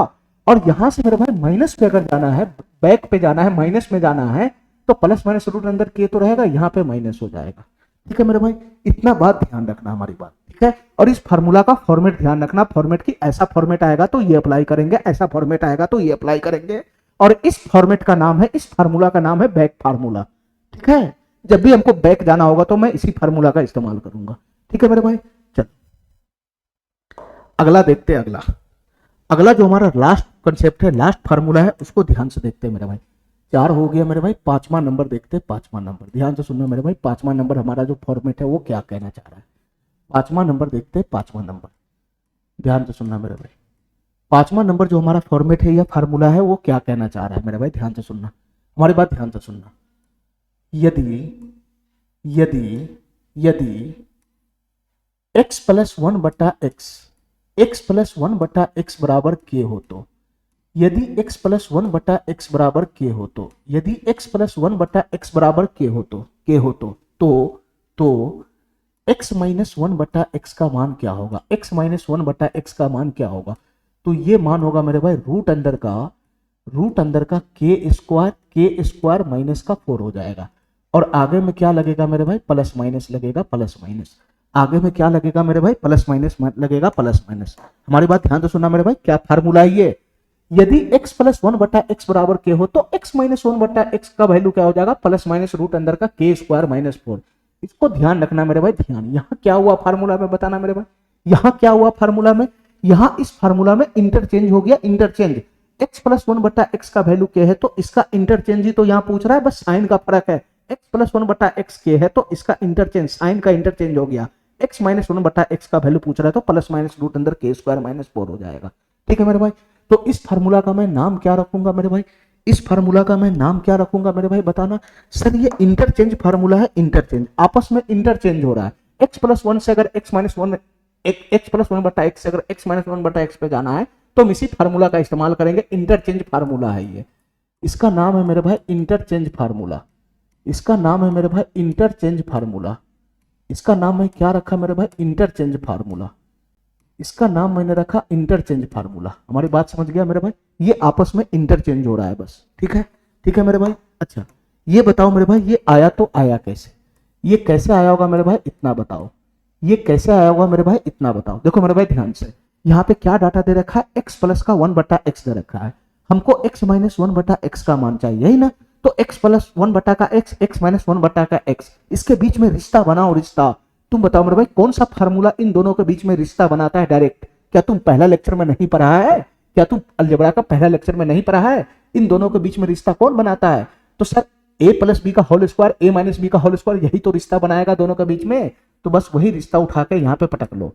और यहां से मेरे भाई माइनस पे अगर जाना है, बैक पे जाना है, माइनस में जाना है तो प्लस माइनस रूट अंदर के तो रहेगा, यहाँ पे माइनस हो जाएगा। ठीक है मेरे भाई, इतना बात ध्यान रखना हमारी बात, ठीक है। और इस फार्मूला का फॉर्मेट ध्यान रखना, फॉर्मेट की ऐसा फॉर्मेट आएगा तो ये अप्लाई करेंगे, ऐसा फॉर्मेट आएगा तो ये अप्लाई करेंगे, और इस फॉर्मेट का नाम है, इस फार्मूला का नाम है बैक फार्मूला। ठीक है, जब भी हमको बैक जाना होगा तो मैं इसी फार्मूला का इस्तेमाल करूंगा। ठीक है मेरे भाई, चल अगला देखते हैं। अगला जो हमारा लास्ट कंसेप्ट है, लास्ट फार्मूला है, उसको ध्यान से देखते हैं मेरे भाई। 4 हो गया मेरे भाई, 5वां नंबर देखते हैं। 5वां नंबर ध्यान से सुनना मेरे भाई, 5वां नंबर हमारा जो फॉर्मेट है वो क्या कहना चाह रहा है। 5वां नंबर देखते हैं, 5वां नंबर ध्यान से सुनना मेरे भाई। 5वां नंबर जो हमारा फॉर्मेट है या फार्मूला है वो क्या कहना चाह रहा है मेरे भाई, ध्यान से सुनना, हमारी बात ध्यान से सुनना। यदि x प्लस 1 बटा एक्स बराबर के हो तो, यदि x प्लस 1 बटा एक्स बराबर के हो तो, यदि x प्लस 1 बटा एक्स बराबर के हो तो x माइनस 1 बटा एक्स का मान क्या होगा, x माइनस 1 बटा एक्स का मान क्या होगा। तो ये मान होगा मेरे भाई रूट अंदर का के स्क्वायर माइनस का 4 हो जाएगा, और आगे में क्या लगेगा मेरे भाई, प्लस माइनस लगेगा, प्लस माइनस आगे में क्या लगेगा मेरे भाई, प्लस माइनस लगेगा, प्लस माइनस। हमारी बात ध्यान से सुनना मेरे भाई, क्या फार्मूला है ये, यदि x प्लस 1 बटा एक्स बराबर के हो तो x माइनस 1 बटा एक्स का वैल्यू क्या हो जाएगा, प्लस माइनस रूट अंदर का के स्क्वायर माइनस 4। इसको ध्यान रखना मेरे भाई, ध्यान। यहाँ क्या हुआ फार्मूला में बताना मेरे भाई, यहाँ क्या हुआ फार्मूला में, यहाँ इस फार्मूला में इंटरचेंज हो गया, इंटरचेंज। x प्लस 1 बटा एक्स का वैल्यू के है तो इसका इंटरचेंज ही तो यहाँ पूछ रहा है, बस साइन का फर्क है। x प्लस 1 बटा एक्स के है तो इसका इंटरचेंज, साइन का इंटरचेंज हो गया। x माइनस 1 बटा एक्स का वैल्यू पूछ रहा है तो प्लस माइनस रूट अंदर के स्क्वायर माइनस 4 हो जाएगा। ठीक है मेरे भाई, तो इस फार्मूला का मैं नाम क्या रखूंगा मेरे भाई, इस फार्मूला का मैं नाम क्या रखूंगा मेरे भाई बताना। सर ये इंटरचेंज फार्मूला है, इंटरचेंज, आपस में इंटरचेंज हो रहा है। x प्लस 1 से अगर x माइनस 1 x प्लस 1 बटा एक्स से अगर x माइनस 1 बटा एक्स पे जाना है तो हम इसी फार्मूला का इस्तेमाल करेंगे, इंटरचेंज फार्मूला है ये। इसका नाम है मेरे भाई इंटरचेंज फार्मूला, इसका नाम है मेरे भाई इंटरचेंज फार्मूला, इसका नाम मैं क्या रखा मेरे भाई, इंटरचेंज फार्मूला, इसका नाम मैंने रखा इंटरचेंज फार्मूला। हमारी बात समझ गया मेरे भाई, ये आपस में इंटरचेंज हो रहा है बस। ठीक है मेरे भाई। अच्छा ये बताओ मेरे भाई, ये आया तो आया कैसे, ये कैसे आया होगा मेरे भाई इतना बताओ, ये कैसे आया होगा मेरे भाई इतना बताओ। देखो मेरे भाई ध्यान से, यहाँ पे क्या डाटा दे रखा है, x प्लस का 1 बटा एक्स दे रखा है, हमको x माइनस 1 बटा एक्स का मान चाहिए, यही ना। तो x प्लस 1 बटा का x माइनस 1 बटा का x, इसके बीच में रिश्ता बनाओ, रिश्ता। तुम बताओ मेरे भाई कौन सा फार्मूला इन दोनों के बीच में रिश्ता बनाता है डायरेक्ट। क्या तुम पहला लेक्चर में नहीं पढ़ा है, क्या तुम अलजेब्रा का पहला लेक्चर में नहीं पढ़ा है, इन दोनों के बीच में रिश्ता कौन बनाता है। तो सर a प्लस बी का whole square, a minus b का होल स्क्वायर, यही तो रिश्ता बनाएगा दोनों के बीच में। तो बस वही रिश्ता उठा के यहाँ पे पटक लो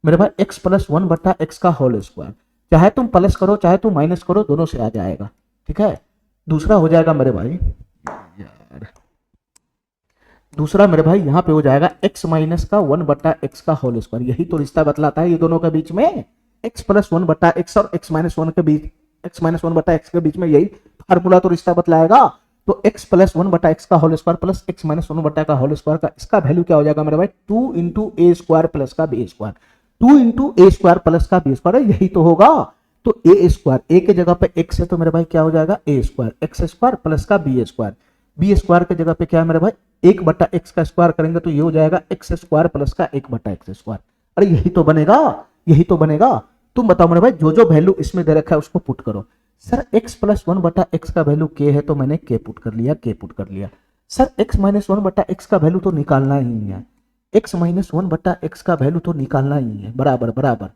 मेरे भाई, x प्लस 1 बटा एक्स का होल स्क्वायर, चाहे तुम प्लस करो चाहे तुम माइनस करो, दोनों से आ जाएगा। ठीक है, दूसरा हो जाएगा मेरे भाई यार, दूसरा मेरे भाई यहाँ पे हो जाएगा x माइनस का 1 बटा एक्स का होल स्क्वायर, यही तो रिश्ता बतलाता है ये दोनों के बीच में। x प्लस 1 बटा एक्स और x माइनस 1 के बीच, x माइनस 1 बटा एक्स के बीच में यही फार्मूला तो रिश्ता बतलाएगा। तो x प्लस 1 बटा एक्स का whole square plus x minus 1 बटा का होल स्क्वायर का, इसका वैल्यू क्या हो जाएगा मेरे भाई, 2 इंटू ए स्क्वायर प्लस का बी स्क्वायर, 2 इंटू ए स्क्वायर प्लस का बी स्क्वायर, यही तो होगा। तो ए स्क्वायर, ए के जगह पे x है तो मेरे भाई क्या हो जाएगा ए स्क्वायर, एक्स स्क्वायर प्लस का बी स्क्वायर, बी स्क्वायर के जगह पे क्या है मेरे भाई 1 बटा एक्स का स्क्वायर करेंगे तो ये हो जाएगा एक्स स्क्वायर प्लस का 1 बटा एक्स स्क्वायर। अरे यही तो बनेगा, यही तो बनेगा। तुम बताओ मेरे भाई, जो जो वैल्यू इसमें दे रखा है उसको पुट करो। सर x प्लस वन बटा एक्स का वैल्यू k है तो मैंने k पुट कर लिया, k पुट कर लिया। सर x माइनस वन बटा एक्स का वैल्यू तो निकालना ही है, x माइनस वन बटा एक्स का वैल्यू तो निकालना ही है, बराबर बराबर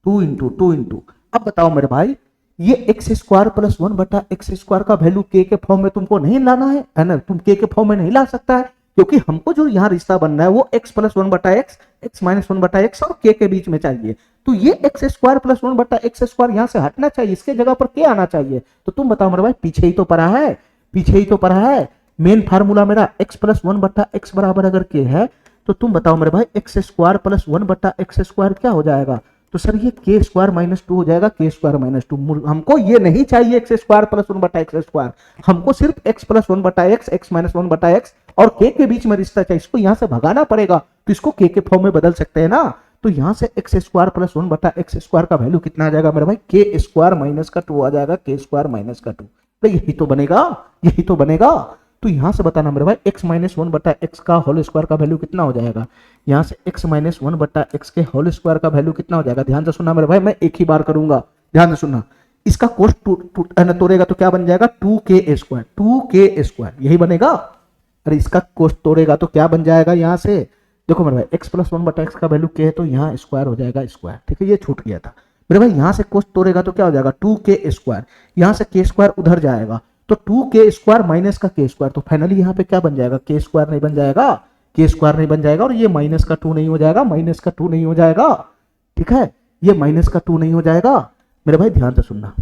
2 इंटू। अब बताओ मेरे भाई, ये एक्स स्क्वायर प्लस वन बटा एक्स स्क्वायर का वैल्यू के फॉर्म में तुमको नहीं लाना है ना, तुम के फॉर्म में नहीं ला सकता है, क्योंकि हमको जो यहाँ रिश्ता बन रहा है वो एक्स प्लस वन बटा एक्स, एक्स माइनस वन बटा एक्स और के बीच में चाहिए। तो ये एक्स स्क्वायर प्लस वन बटा एक्स स्क्वायर यहाँ से हटना चाहिए, इसके जगह पर के आना चाहिए। तो तुम बताओ मेरे भाई, पीछे ही तो पढ़ा है, पीछे ही तो पढ़ा है। मेन फार्मूला मेरा एक्स प्लस वन बटा एक्स बराबर अगर के है तो तुम बताओ मेरे भाई, एक्स स्क्वायर प्लस वन बटा एक्स स्क्वायर क्या हो जाएगा? तो सर ये के स्क्वायर माइनस टू हो जाएगा, के स्क्वायर माइनस टू। हमको ये नहीं चाहिए एक्स स्क्वायर प्लस वन बटा एक्स स्क्वायर, हमको सिर्फ एक्स प्लस वन बटा एक्स, एक्स माइनस वन बटा एक्स और के बीच में रिश्ता चाहिए। इसको यहाँ से भगाना पड़ेगा, तो इसको के फॉर्म में बदल सकते हैं ना। तो यहाँ से एक्स स्क्वायर प्लस वन बटा एक्स स्क्वायर का वैल्यू कितना आ जाएगा मेरे भाई? के स्क्वायर माइनस का टू आ जाएगा, के स्क्वायर माइनस का टू। तो यही तो बनेगा, यही तो बनेगा। तो यहां से बताना मेरे भाई, x माइनस वन बटा एक्स का होल स्क्वायर का वैल्यू कितना हो जाएगा? यहां से x माइनस वन बटा एक्स के होल स्क्वायर का वैल्यू कितना हो जाएगा? ध्यान से सुनना मेरे भाई, मैं एक ही बार करूंगा, ध्यान से सुनना। इसका कोस तोड़ेगा तो क्या बन जाएगा? 2k स्क्वायर, 2k स्क्वायर यही बनेगा। अरे इसका कोस तोड़ेगा तो क्या बन जाएगा? यहां से देखो मेरे भाई, x प्लस वन बटा एक्स का वैल्यू k है तो यहाँ स्क्वायर हो जाएगा स्क्वायर, ठीक है, ये छूट गया था मेरे भाई। यहां से कोस तोड़ेगा तो क्या हो जाएगा? 2k स्क्वायर, यहां से k स्क्वायर उधर जाएगा तो 2k स्क्वायर माइनस का k स्क्वायर, तो फाइनली यहाँ पे क्या बन जाएगा? k स्क्वायर नहीं बन जाएगा, k स्क्वायर नहीं बन जाएगा, और ये माइनस का 2 नहीं हो जाएगा, माइनस का 2 नहीं हो जाएगा, ठीक है, ये माइनस का 2 नहीं हो जाएगा। मेरे भाई ध्यान से सुनना,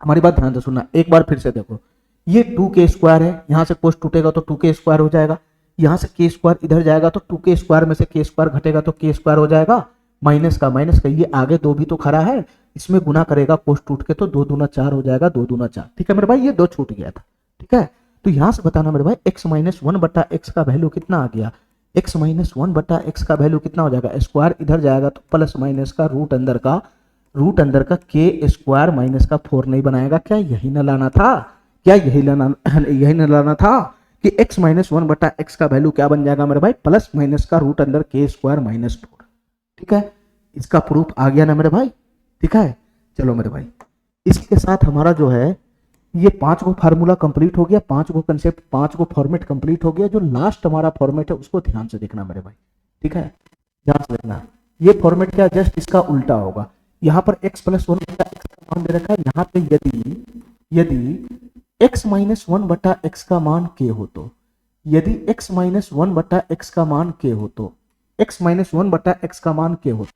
हमारी बात ध्यान से सुनना, एक बार फिर से देखो, ये 2k स्क्वायर है, यहाँ से कोस टूटेगा तो 2k स्क्वायर हो जाएगा, यहाँ से k स्क्वायर इधर जाएगा तो 2k स्क्वायर में से k स्क्वायर घटेगा तो k स्क्वायर हो जाएगा, माइनस का ये आगे दो भी तो खड़ा है, इसमें गुना करेगा कोस टूट के तो 2 दूना 4 हो जाएगा, 2 दूना 4, ठीक है मेरे भाई, ये 2 छूट गया था, ठीक है। तो यहां से बताना मेरे भाई, x माइनस वन बटा एक्स का वैल्यू कितना आ गया? x माइनस वन बटा एक्स का वैल्यू कितना हो जाएगा? स्क्वायर इधर जाएगा तो प्लस माइनस का रूट अंदर का के स्क्वायर माइनस का 4 नहीं बनाएगा क्या? यही ना लाना था, क्या यही ना लाना था कि x माइनस वन बटा एक्स का वैल्यू क्या बन जाएगा मेरे भाई? प्लस माइनस का रूट अंदर के स्क्वायर माइनस 4, ठीक है। इसका प्रूफ आ गया ना मेरे भाई, ठीक है। चलो मेरे भाई, इसके साथ हमारा जो है ये 5 गो फार्मूला कंप्लीट हो गया, 5 गो कंसेप्ट, 5 गो फॉर्मेट कंप्लीट हो गया। जो लास्ट हमारा फॉर्मेट है उसको ध्यान से देखना मेरे भाई, ठीक है, ध्यान से देखना। ये फॉर्मेट क्या, जस्ट इसका उल्टा होगा। यहाँ पर x प्लस वन बटा एक्स का मान दे रखा है, यहाँ पे यदि x माइनस वन बटा एक्स का मान k हो तो, यदि x माइनस वन बटा एक्स का मान k हो तो, x माइनस वन बटा एक्स का मान k हो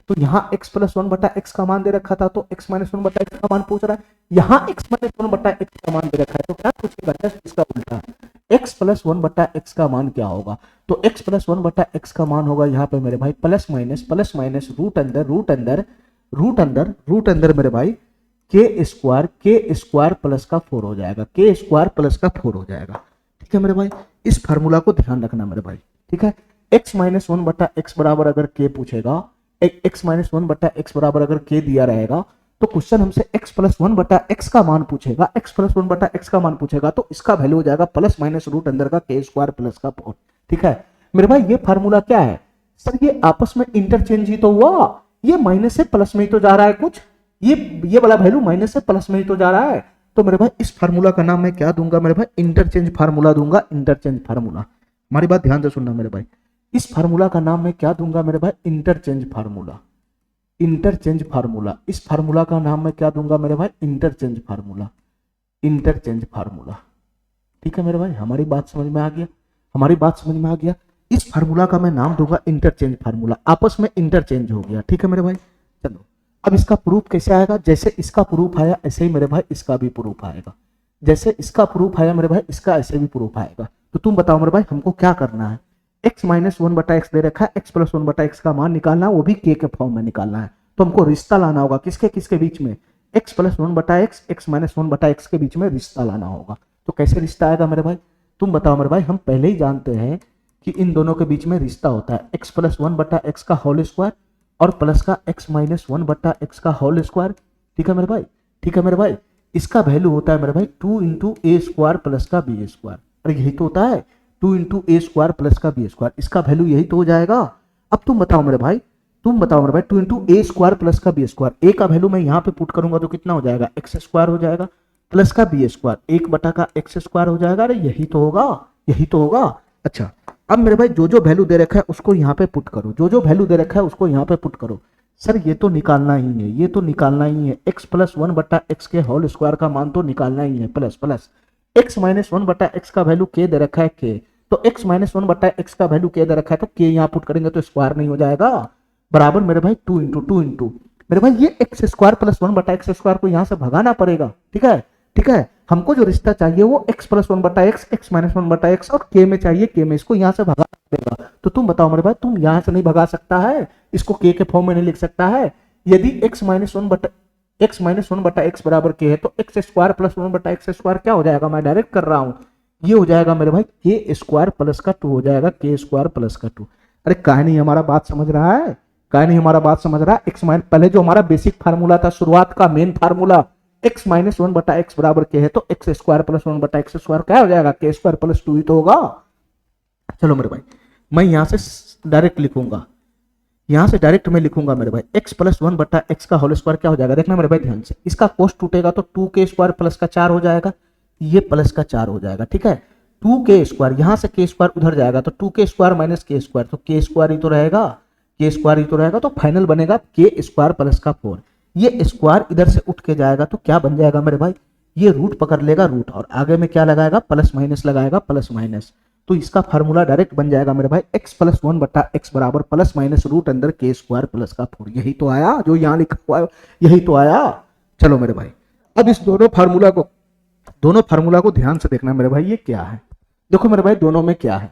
तो यहाँ x प्लस वन बटा एक्स का मान दे रखा था तो x माइनस वन बटा एक्स का मान पूछ रहा है, यहाँ x माइनस वन बटा एक्स का मान दे रखा है तो क्या पूछेगा? जस्ट इसका उल्टा, x प्लस वन बटा एक्स का मान क्या होगा? तो x प्लस वन बटा एक्स का मान होगा यहाँ पे मेरे भाई प्लस माइनस रूट अंदर मेरे भाई के स्क्वायर प्लस का 4 हो जाएगा, के स्क्वायर प्लस का 4 हो जाएगा, ठीक है मेरे भाई। इस फार्मूला को ध्यान रखना मेरे भाई, ठीक है। x माइनस वन बटा एक्स बराबर अगर k पूछेगा, x माइनस वन बटा एक्स बराबर अगर k दिया रहेगा तो क्वेश्चन हमसे x प्लस वन बटा एक्स का मान पूछेगा, x प्लस वन बटा एक्स का मान पूछेगा तो इसका वैल्यू हो जाएगा प्लस माइनस रूट अंदर का के स्क्वायर प्लस का 4, ठीक है मेरे भाई। ये फार्मूला क्या है सर? ये आपस में इंटरचेंज ही तो हुआ, ये माइनस से प्लस में ही तो जा रहा है कुछ, ये वाला वैल्यू माइनस से प्लस में ही तो जा रहा है। तो मेरे भाई इस फार्मूला का नाम मैं क्या दूंगा मेरे भाई? इंटरचेंज फार्मूला दूंगा, इंटरचेंज फार्मूला। हमारी बात ध्यान से सुनना मेरे भाई, इस फार्मूला का नाम मैं क्या दूंगा मेरे भाई? Interchange formula, interchange formula. इस फार्मूला का नाम मैं क्या दूंगा मेरे भाई? इंटरचेंज फार्मूला, इंटरचेंज फार्मूला, ठीक है मेरे भाई। हमारी बात समझ में आ गया, हमारी बात समझ में आ गया। इस फार्मूला का मैं नाम दूंगा इंटरचेंज फार्मूला, आपस में इंटरचेंज हो गया, ठीक है मेरे भाई। चलो अब इसका प्रूफ कैसे आएगा? जैसे इसका प्रूफ आया ऐसे ही मेरे भाई इसका भी प्रूफ आएगा, जैसे इसका प्रूफ आया मेरे भाई इसका ऐसे भी प्रूफ आएगा। तो तुम बताओ मेरे भाई हमको क्या करना है? x माइनस वन बटा एक्स दे रखा है, x प्लस वन बटा एक्स का मान निकालना है, वो भी k के फॉर्म में निकालना है। तो हमको रिश्ता लाना होगा, किसके किसके बीच में? x प्लस वन बटा एक्स, x माइनस वन बटा एक्स के बीच में रिश्ता लाना होगा। तो कैसे रिश्ता आएगा मेरे भाई? तुम बताओ मेरे भाई, हम पहले ही जानते हैं कि इन दोनों के बीच में रिश्ता होता है x प्लस वन बटा एक्स का होल स्क्वायर और प्लस का x माइनस वन बटा एक्स का होल स्क्वायर, ठीक है मेरे भाई, ठीक है मेरे भाई। इसका वैल्यू होता है मेरे भाई 2 इंटू ए स्क्वायर प्लस का बी स्क्वायर, अरे यही तो होता है 2 इंटू ए स्क्वायर प्लस का बी स्क्वायर, इसका वैल्यू यही तो हो जाएगा। अब तुम बताओ मेरे भाई तुम बताओ मेरे भाई, 2 इंटू ए स्क्वायर प्लस का बी स्क्वायर, ए का वैल्यू मैं यहाँ पे पुट करूंगा तो कितना हो जाएगा, एक्स स्क्वायर हो जाएगा, प्लस का बी स्क्वायर, एक बटा का एक्स स्क्वायर हो जाएगा। अरे यही तो होगा, यही तो होगा। अच्छा, अब मेरे भाई जो जो वैल्यू दे रखा है उसको यहाँ पे पुट करो, जो जो वैल्यू दे रखा है उसको यहाँ पे पुट करो। सर ये तो निकालना ही है, ये तो निकालना ही है, एक्स प्लस वन बटा एक्स के होल स्क्वायर का मान तो निकालना ही है, plus plus x minus one बटा एक्स का वैल्यू के दे रखा है के, तो एक्स माइनस वन बटा एक्स का वैल्यू के दे रखा है तो के यहाँ पुट करेंगे तो स्क्वायर नहीं हो जाएगा, बराबर मेरे भाई टू इंटू मेरे भाई ये एक्स स्क्वायर प्लस वन बटा एक्स स्क्वायर को यहाँ से भगाना पड़ेगा। ठीक है, ठीक है, हमको जो रिश्ता चाहिए वो एक्स प्लस वन बटा एक्स, एक्स माइनस वन बटा एक्स और के में चाहिए, के में, इसको यहाँ से भगाना पड़ेगा। तो तुम बताओ मेरे भाई, तुम यहाँ से नहीं भगा सकता है, इसको के फॉर्म में नहीं लिख सकता है। यदि एक्स माइनस वन बटा एक्स बराबर के है तो एक्स स्क्वायर प्लस वन बटा एक्स स्क्वायर क्या हो जाएगा, मैं डायरेक्ट कर रहा हूं, ये हो जाएगा मेरे भाई के स्क्वायर प्लस का टू हो जाएगा, के स्क्वायर प्लस का टू। अरे काहे नहीं हमारा बात समझ रहा है, काहे नहीं हमारा बात समझ रहा है। एक्स माइनस, पहले जो हमारा बेसिक फार्मूला था, शुरुआत का main formula, x minus one बटा एक्स बराबर के है तो एक्स स्क्वायर प्लस वन बटा एक्स स्क्वायर क्या हो जाएगा, के स्क्वायर प्लस टू ही तो होगा। चलो मेरे भाई, मैं यहां से डायरेक्ट लिखूंगा, यहां से डायरेक्ट मैं लिखूंगा मेरे भाई x प्लस वन बटा एक्स का होल स्क्वायर क्या हो जाएगा, देखना मेरे भाई ध्यान से, इसका कोस टूटेगा तो 2k स्क्वायर प्लस का 4 हो जाएगा, ये प्लस का 4 हो जाएगा। ठीक है, 2k स्क्वायर, यहां से k स्क्वायर उधर जाएगा तो 2k स्क्वायर माइनस के स्क्वायर, तो k स्क्वायर ही तो रहेगा, k स्क्वायर ही तो रहेगा, तो फाइनल बनेगा k स्क्वायर प्लस का 4। ये स्क्वायर इधर से उठ के जाएगा तो क्या बन जाएगा मेरे भाई, ये रूट पकड़ लेगा रूट, और आगे में क्या लगाएगा, प्लस माइनस लगाएगा, प्लस माइनस, तो इसका फार्मूला डायरेक्ट बन जाएगा मेरे भाई x प्लस वन बटा एक्स बराबर प्लस माइनस रूट अंदर के स्क्वायर प्लस का 4। यही तो आया जो यहाँ लिखा हुआ है, यही तो आया। चलो मेरे भाई, अब इस दोनों फार्मूला को ध्यान से देखना मेरे भाई, ये क्या है, देखो मेरे भाई दोनों में क्या है,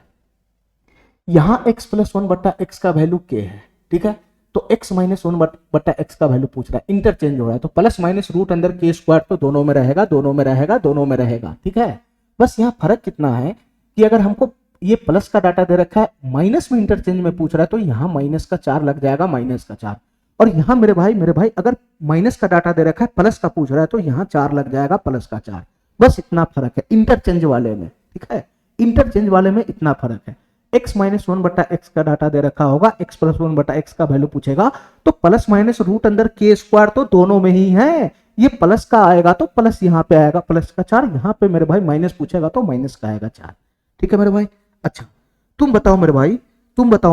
यहाँ x प्लस वन बटा एक्स का वैल्यू के है, ठीक है, तो x माइनस वन बटा एक्स का वैल्यू पूछ रहा है, इंटरचेंज हो रहा है, तो प्लस माइनस रूट अंदर के स्क्वायर तो दोनों में रहेगा, दोनों में रहेगा, दोनों में रहेगा। ठीक है, बस यहाँ फर्क कितना है कि अगर हमको ये प्लस का डाटा दे रखा है, माइनस में इंटरचेंज में पूछ रहा है तो यहाँ माइनस का 4 लग जाएगा, माइनस का 4, और यहाँ मेरे भाई अगर माइनस का डाटा दे रखा है, प्लस का पूछ रहा है तो यहाँ 4 लग जाएगा, प्लस का 4। बस इतना फर्क है इंटरचेंज वाले में। ठीक है, इंटरचेंज वाले में इतना फर्क है, एक्स माइनस वन बटा एक्स का डाटा दे रखा होगा, एक्स प्लस वन बटा एक्स का वैल्यू पूछेगा तो प्लस माइनस रूट अंदर के स्क्वायर तो दोनों में ही है, ये प्लस का आएगा तो प्लस यहाँ पे आएगा, प्लस का 4, यहाँ पे मेरे भाई माइनस पूछेगा तो माइनस का आएगा 4। ठीक है मेरे भाई, अच्छा तुम बताओ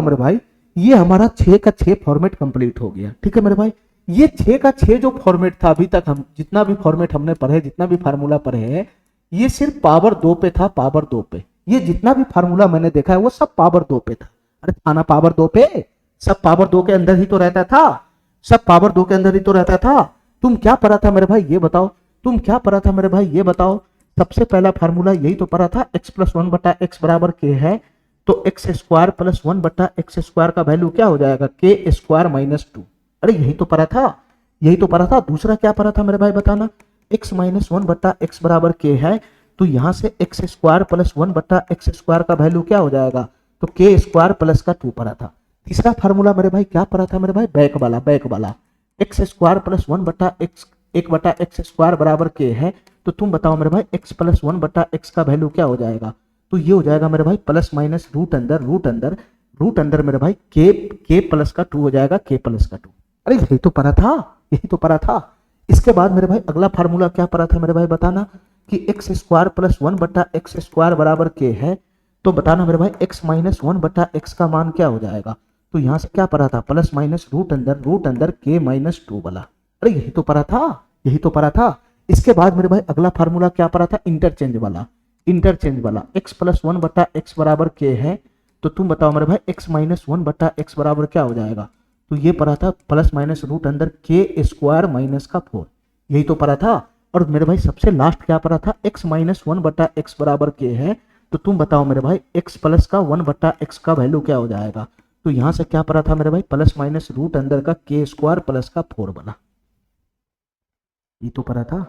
मेरे भाई, ये हमारा 6 का 6 फॉर्मेट कंप्लीट हो गया। ठीक है मेरे भाई, ये 6 का 6 जो फॉर्मेट था अभी तक, हम जितना भी फॉर्मेट हमने पढ़े, जितना भी फार्मूला पढ़े हैं, ये सिर्फ पावर 2 पे था, पावर 2 पे, ये जितना भी फार्मूला मैंने देखा है वो सब पावर 2 पे था। अरे था ना पावर 2 पे, सब पावर 2 के अंदर ही तो रहता था, सब पावर 2 के अंदर ही तो रहता था। तुम क्या पढ़ा था मेरे भाई ये बताओ, तुम क्या पढ़ा था मेरे भाई ये बताओ, सबसे पहला फार्मूला यही तो पढ़ा था, x प्लस वन बटा एक्स बराबर के है तो एक्स स्क्वायर प्लस वन बटा एक्स स्क्वायर का वैल्यू क्या हो जाएगा, के स्क्वायर माइनस 2। अरे यही तो पढ़ा था, यही तो पढ़ा था। दूसरा क्या पढ़ा था मेरे भाई बताना, x माइनस वन बटा एक्स बराबर के है तो यहां से एक्स स्क्वायर प्लस वन बटा एक्स स्क्वायर का वैल्यू क्या हो जाएगा, तो के स्क्वायर प्लस का 2 पढ़ा था। तीसरा फार्मूला मेरे भाई क्या पढ़ा था मेरे भाई, बैक वाला एक्स स्क्वायर प्लस वन बटा एक्स एक बटा एक्स स्क्वायर बराबर के है तो तुम बताओ मेरे भाई x प्लस वन बटा एक्स का वैल्यू क्या हो जाएगा, तो ये हो जाएगा मेरे भाई प्लस माइनस रूट अंदर मेरे भाई के प्लस का 2 हो जाएगा, के प्लस का 2। अरे यही तो पढ़ा था, यही तो पढ़ा था। इसके बाद मेरे भाई अगला फार्मूला क्या पढ़ा था मेरे भाई बताना, कि एक्स स्क्वायर प्लस वन बटा एक्स स्क्वायर बराबर के है तो बताना मेरे भाई x माइनस वन बटा एक्स का मान क्या हो जाएगा, तो यहां से क्या पढ़ा था, प्लस माइनस रूट अंदर के माइनस 2 वाला। अरे यही तो पढ़ा था, यही तो पढ़ा था। इसके बाद मेरे भाई अगला फार्मूला क्या पढ़ा था, इंटरचेंज वाला x प्लस वन बटा एक्स बराबर के है तो तुम बताओ मेरे भाई x माइनस वन बटा एक्स बराबर क्या हो जाएगा, तो ये पढ़ा था प्लस माइनस रूट अंदर के स्क्वायर माइनस का 4, यही तो पढ़ा था। और मेरे भाई सबसे लास्ट क्या पढ़ा था, x माइनस वन बटा एक्स बराबर के है तो तुम बताओ मेरे भाई x प्लस का वन बटा एक्स का वैल्यू क्या हो जाएगा, तो यहां से क्या पढ़ा था मेरे भाई, प्लस माइनस रूट अंदर का के स्क्वायर प्लस का 4 बना, ये तो पढ़ा था।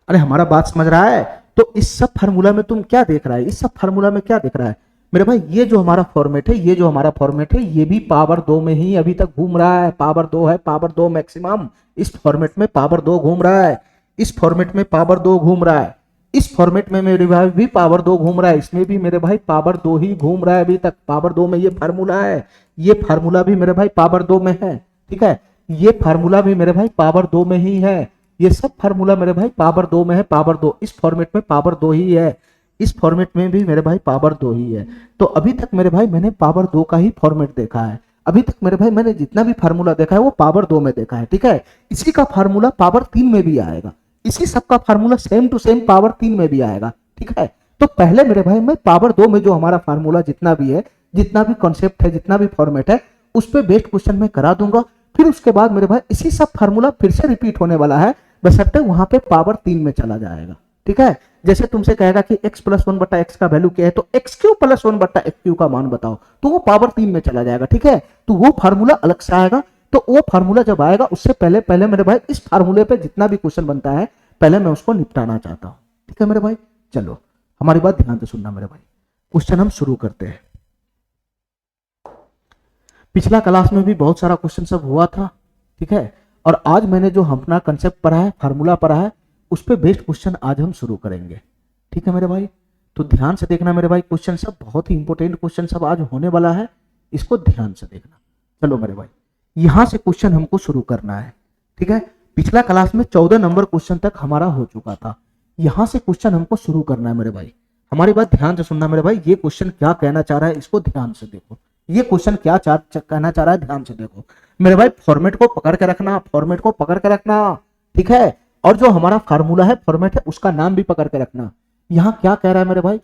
अरे हमारा बात समझ रहा है, तो इस सब फार्मूला में तुम क्या देख रहा है, इस सब फार्मूला में क्या देख रहा है मेरे भाई, ये जो हमारा फॉर्मेट है, ये जो हमारा फॉर्मेट है, ये भी पावर 2 में ही अभी तक घूम रहा है, पावर 2 है, पावर 2 मैक्सिमम, इस फॉर्मेट में पावर 2 घूम रहा है, इस फॉर्मेट में पावर 2 घूम रहा है, इस फॉर्मेट में मेरे भाई भी पावर 2 घूम रहा है, इसमें भी मेरे भाई पावर 2 ही घूम रहा है अभी तक। पावर 2 में ये फार्मूला है, ये फार्मूला भी मेरे भाई पावर 2 में है, ठीक है। ये फार्मूला भी मेरे भाई पावर 2 में ही है, ये सब फार्मूला मेरे भाई पावर 2 में है। पावर 2 इस फॉर्मेट में पावर 2 ही है, इस फॉर्मेट में भी मेरे भाई पावर 2 ही है। तो अभी तक मेरे भाई मैंने पावर 2 का ही फॉर्मेट देखा है, अभी तक मेरे भाई मैंने जितना भी फार्मूला देखा है वो पावर 2 में देखा है, ठीक है। इसी का फार्मूला पावर 3 में भी आएगा, इसी सब का formula same to same power 3 में भी आएगा, ठीक है। तो पहले मेरे भाई मैं पावर 2 में जो हमारा फार्मूला जितना भी है, जितना भी कॉन्सेप्ट है, जितना भी फॉर्मेट है, उस पर बेस्ड क्वेश्चन में करा दूंगा। फिर उसके बाद मेरे भाई इसी सब फार्मूला फिर से रिपीट होने वाला है, बशर्ते वहां पे पावर 3 में चला जाएगा, ठीक है। जैसे तुमसे कहेगा कि x प्लस 1 बटा एक्स का वैल्यू क्या है, तो एक्स क्यू प्लस 1 बटा एक्स क्यू का मान बताओ, तो वो पावर 3 में चला जाएगा, ठीक है। तो वो फार्मूला अलग से आएगा। तो वो फार्मूला जब आएगा उससे पहले पहले मेरे भाई इस फार्मूले पे जितना भी क्वेश्चन बनता है पहले मैं उसको निपटाना चाहता हूं, ठीक है मेरे भाई। चलो हमारी बात ध्यान से सुनना मेरे भाई, क्वेश्चन हम शुरू करते हैं। पिछला क्लास में भी बहुत सारा क्वेश्चन सब हुआ था, ठीक है। और आज मैंने जो अपना कंसेप्ट पढ़ा है, फार्मूला पढ़ा है, उस पे बेस्ड क्वेश्चन आज हम शुरू करेंगे, ठीक है मेरे भाई। तो ध्यान से देखना मेरे भाई, क्वेश्चन सब बहुत ही इंपॉर्टेंट क्वेश्चन सब आज होने वाला है, इसको ध्यान से देखना। चलो मेरे भाई यहां से क्वेश्चन हमको शुरू करना है, ठीक है। पिछला क्लास में 14 नंबर क्वेश्चन तक हमारा हो चुका था, यहां से क्वेश्चन हमको शुरू करना है मेरे भाई। हमारी बात ध्यान से सुनना मेरे भाई, ये क्वेश्चन क्या कहना चाह रहा है इसको ध्यान से देखो, ये क्वेश्चन क्या कहना चाह रहा है ध्यान से देखो मेरे भाई। फॉर्मेट को पकड़ के रखना, फॉर्मेट को पकड़ के रखना, ठीक है। और जो हमारा फार्मूला है, फॉर्मेट है, उसका नाम भी पकड़ के रखना। यहां क्या कह रहा है मेरे भाई,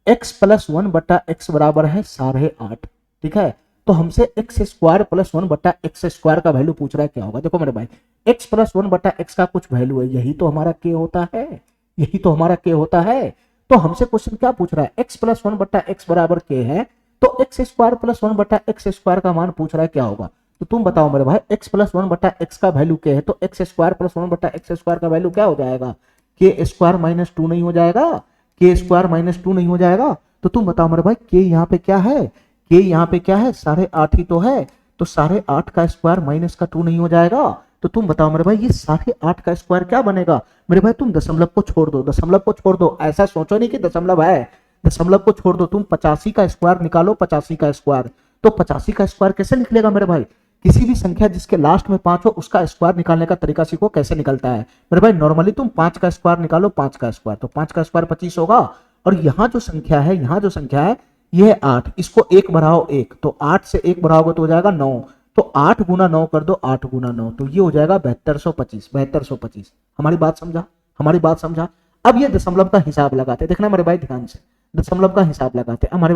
x प्लस 1 बटा एक्स बराबर है 8.5, ठीक है। तो हमसे एक्स स्क्वायर प्लस 1 बटा एक्स स्क्वायर का वैल्यू पूछ रहा है, क्या होगा। देखो मेरे भाई x प्लस 1 बटा एक्स का कुछ वैल्यू है, यही तो हमारा k होता है, यही तो हमारा k होता है। तो हमसे क्वेश्चन क्या पूछ रहा है, x प्लस 1 बटा एक्स बराबर k है, तो एक्स स्क्वायर प्लस 1 बटा एक्स स्क्वायर का मान पूछ रहा है, क्या होगा। तो तुम बताओ मेरे भाई, x प्लस 1 बटा एक्स का वैल्यू क्या है, तो एक्स स्क्वायर प्लस 1 बटा एक्स स्क्वायर का वैल्यू क्या हो जाएगा, k स्क्वायर माइनस 2 नहीं हो जाएगा, k स्क्वायर माइनस 2 नहीं हो जाएगा। तो तुम बताओ मेरे भाई k यहाँ पे क्या है, k यहाँ पे क्या है, 8.5 ही तो है। तो 8.5 का स्क्वायर माइनस का 2 नहीं हो जाएगा। तो तुम बताओ मेरे भाई ये 8.5 का स्क्वायर क्या बनेगा। मेरे भाई तुम दशमलव को छोड़ दो, दशमलव को छोड़ दो, ऐसा सोचो नहीं कि दशमलव है, दशमलव को छोड़ दो, तुम 85 का स्क्वायर निकालो, 85 का स्क्वायर। तो 85 का स्क्वायर कैसे निकलेगा मेरे भाई, किसी भी संख्या जिसके लास्ट में 5 हो उसका स्क्वायर निकालने का तरीका सीखो कैसे निकलता है मेरे भाई। नॉर्मली तुम 5 का स्क्वायर निकालो, 5 का स्क्वायर, तो 5 का स्क्वायर 25 होगा। और यहाँ जो संख्या है, यहाँ जो संख्या है ये है 8, इसको 1 बढ़ाओ 1, तो 8 से 1 बढ़ाओगे तो हो जाएगा 9, तो 8 गुना 9 कर दो, 8 गुना 9, तो ये हो जाएगा 7225, 7225। हमारी बात समझा, हमारी बात समझा। अब ये दशमलव का हिसाब लगाते, देखना मेरे भाई ध्यान से, दशमलव का हिसाब लगाते, हमारी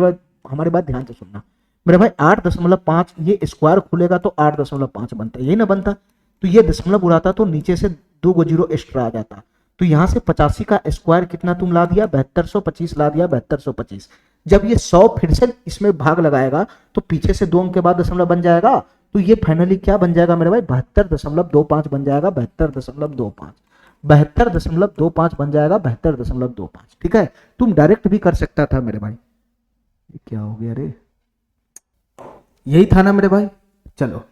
बात ध्यान से सुनना मेरे भाई। 8.5 ये स्क्वायर खुलेगा तो 8.5 बनता, यही ना बनता। तो ये दशमलव उड़ाता तो नीचे से 2 जीरो एक्स्ट्रा आ जाता। तो यहां से 85 का स्क्वायर कितना तुम ला दिया, 7225 ला दिया, 7225। जब ये 100 फिर से इसमें भाग लगाएगा तो पीछे से 2 अंक के बाद दशमलव बन जाएगा। तो ये फाइनली क्या बन जाएगा मेरे भाई, 72.25 बन जाएगा, 72.25, 72.25 बन जाएगा, 72.25, ठीक है। तुम डायरेक्ट भी कर सकता था मेरे भाई, क्या हो गया रे, यही था ना मेरे भाई। चलो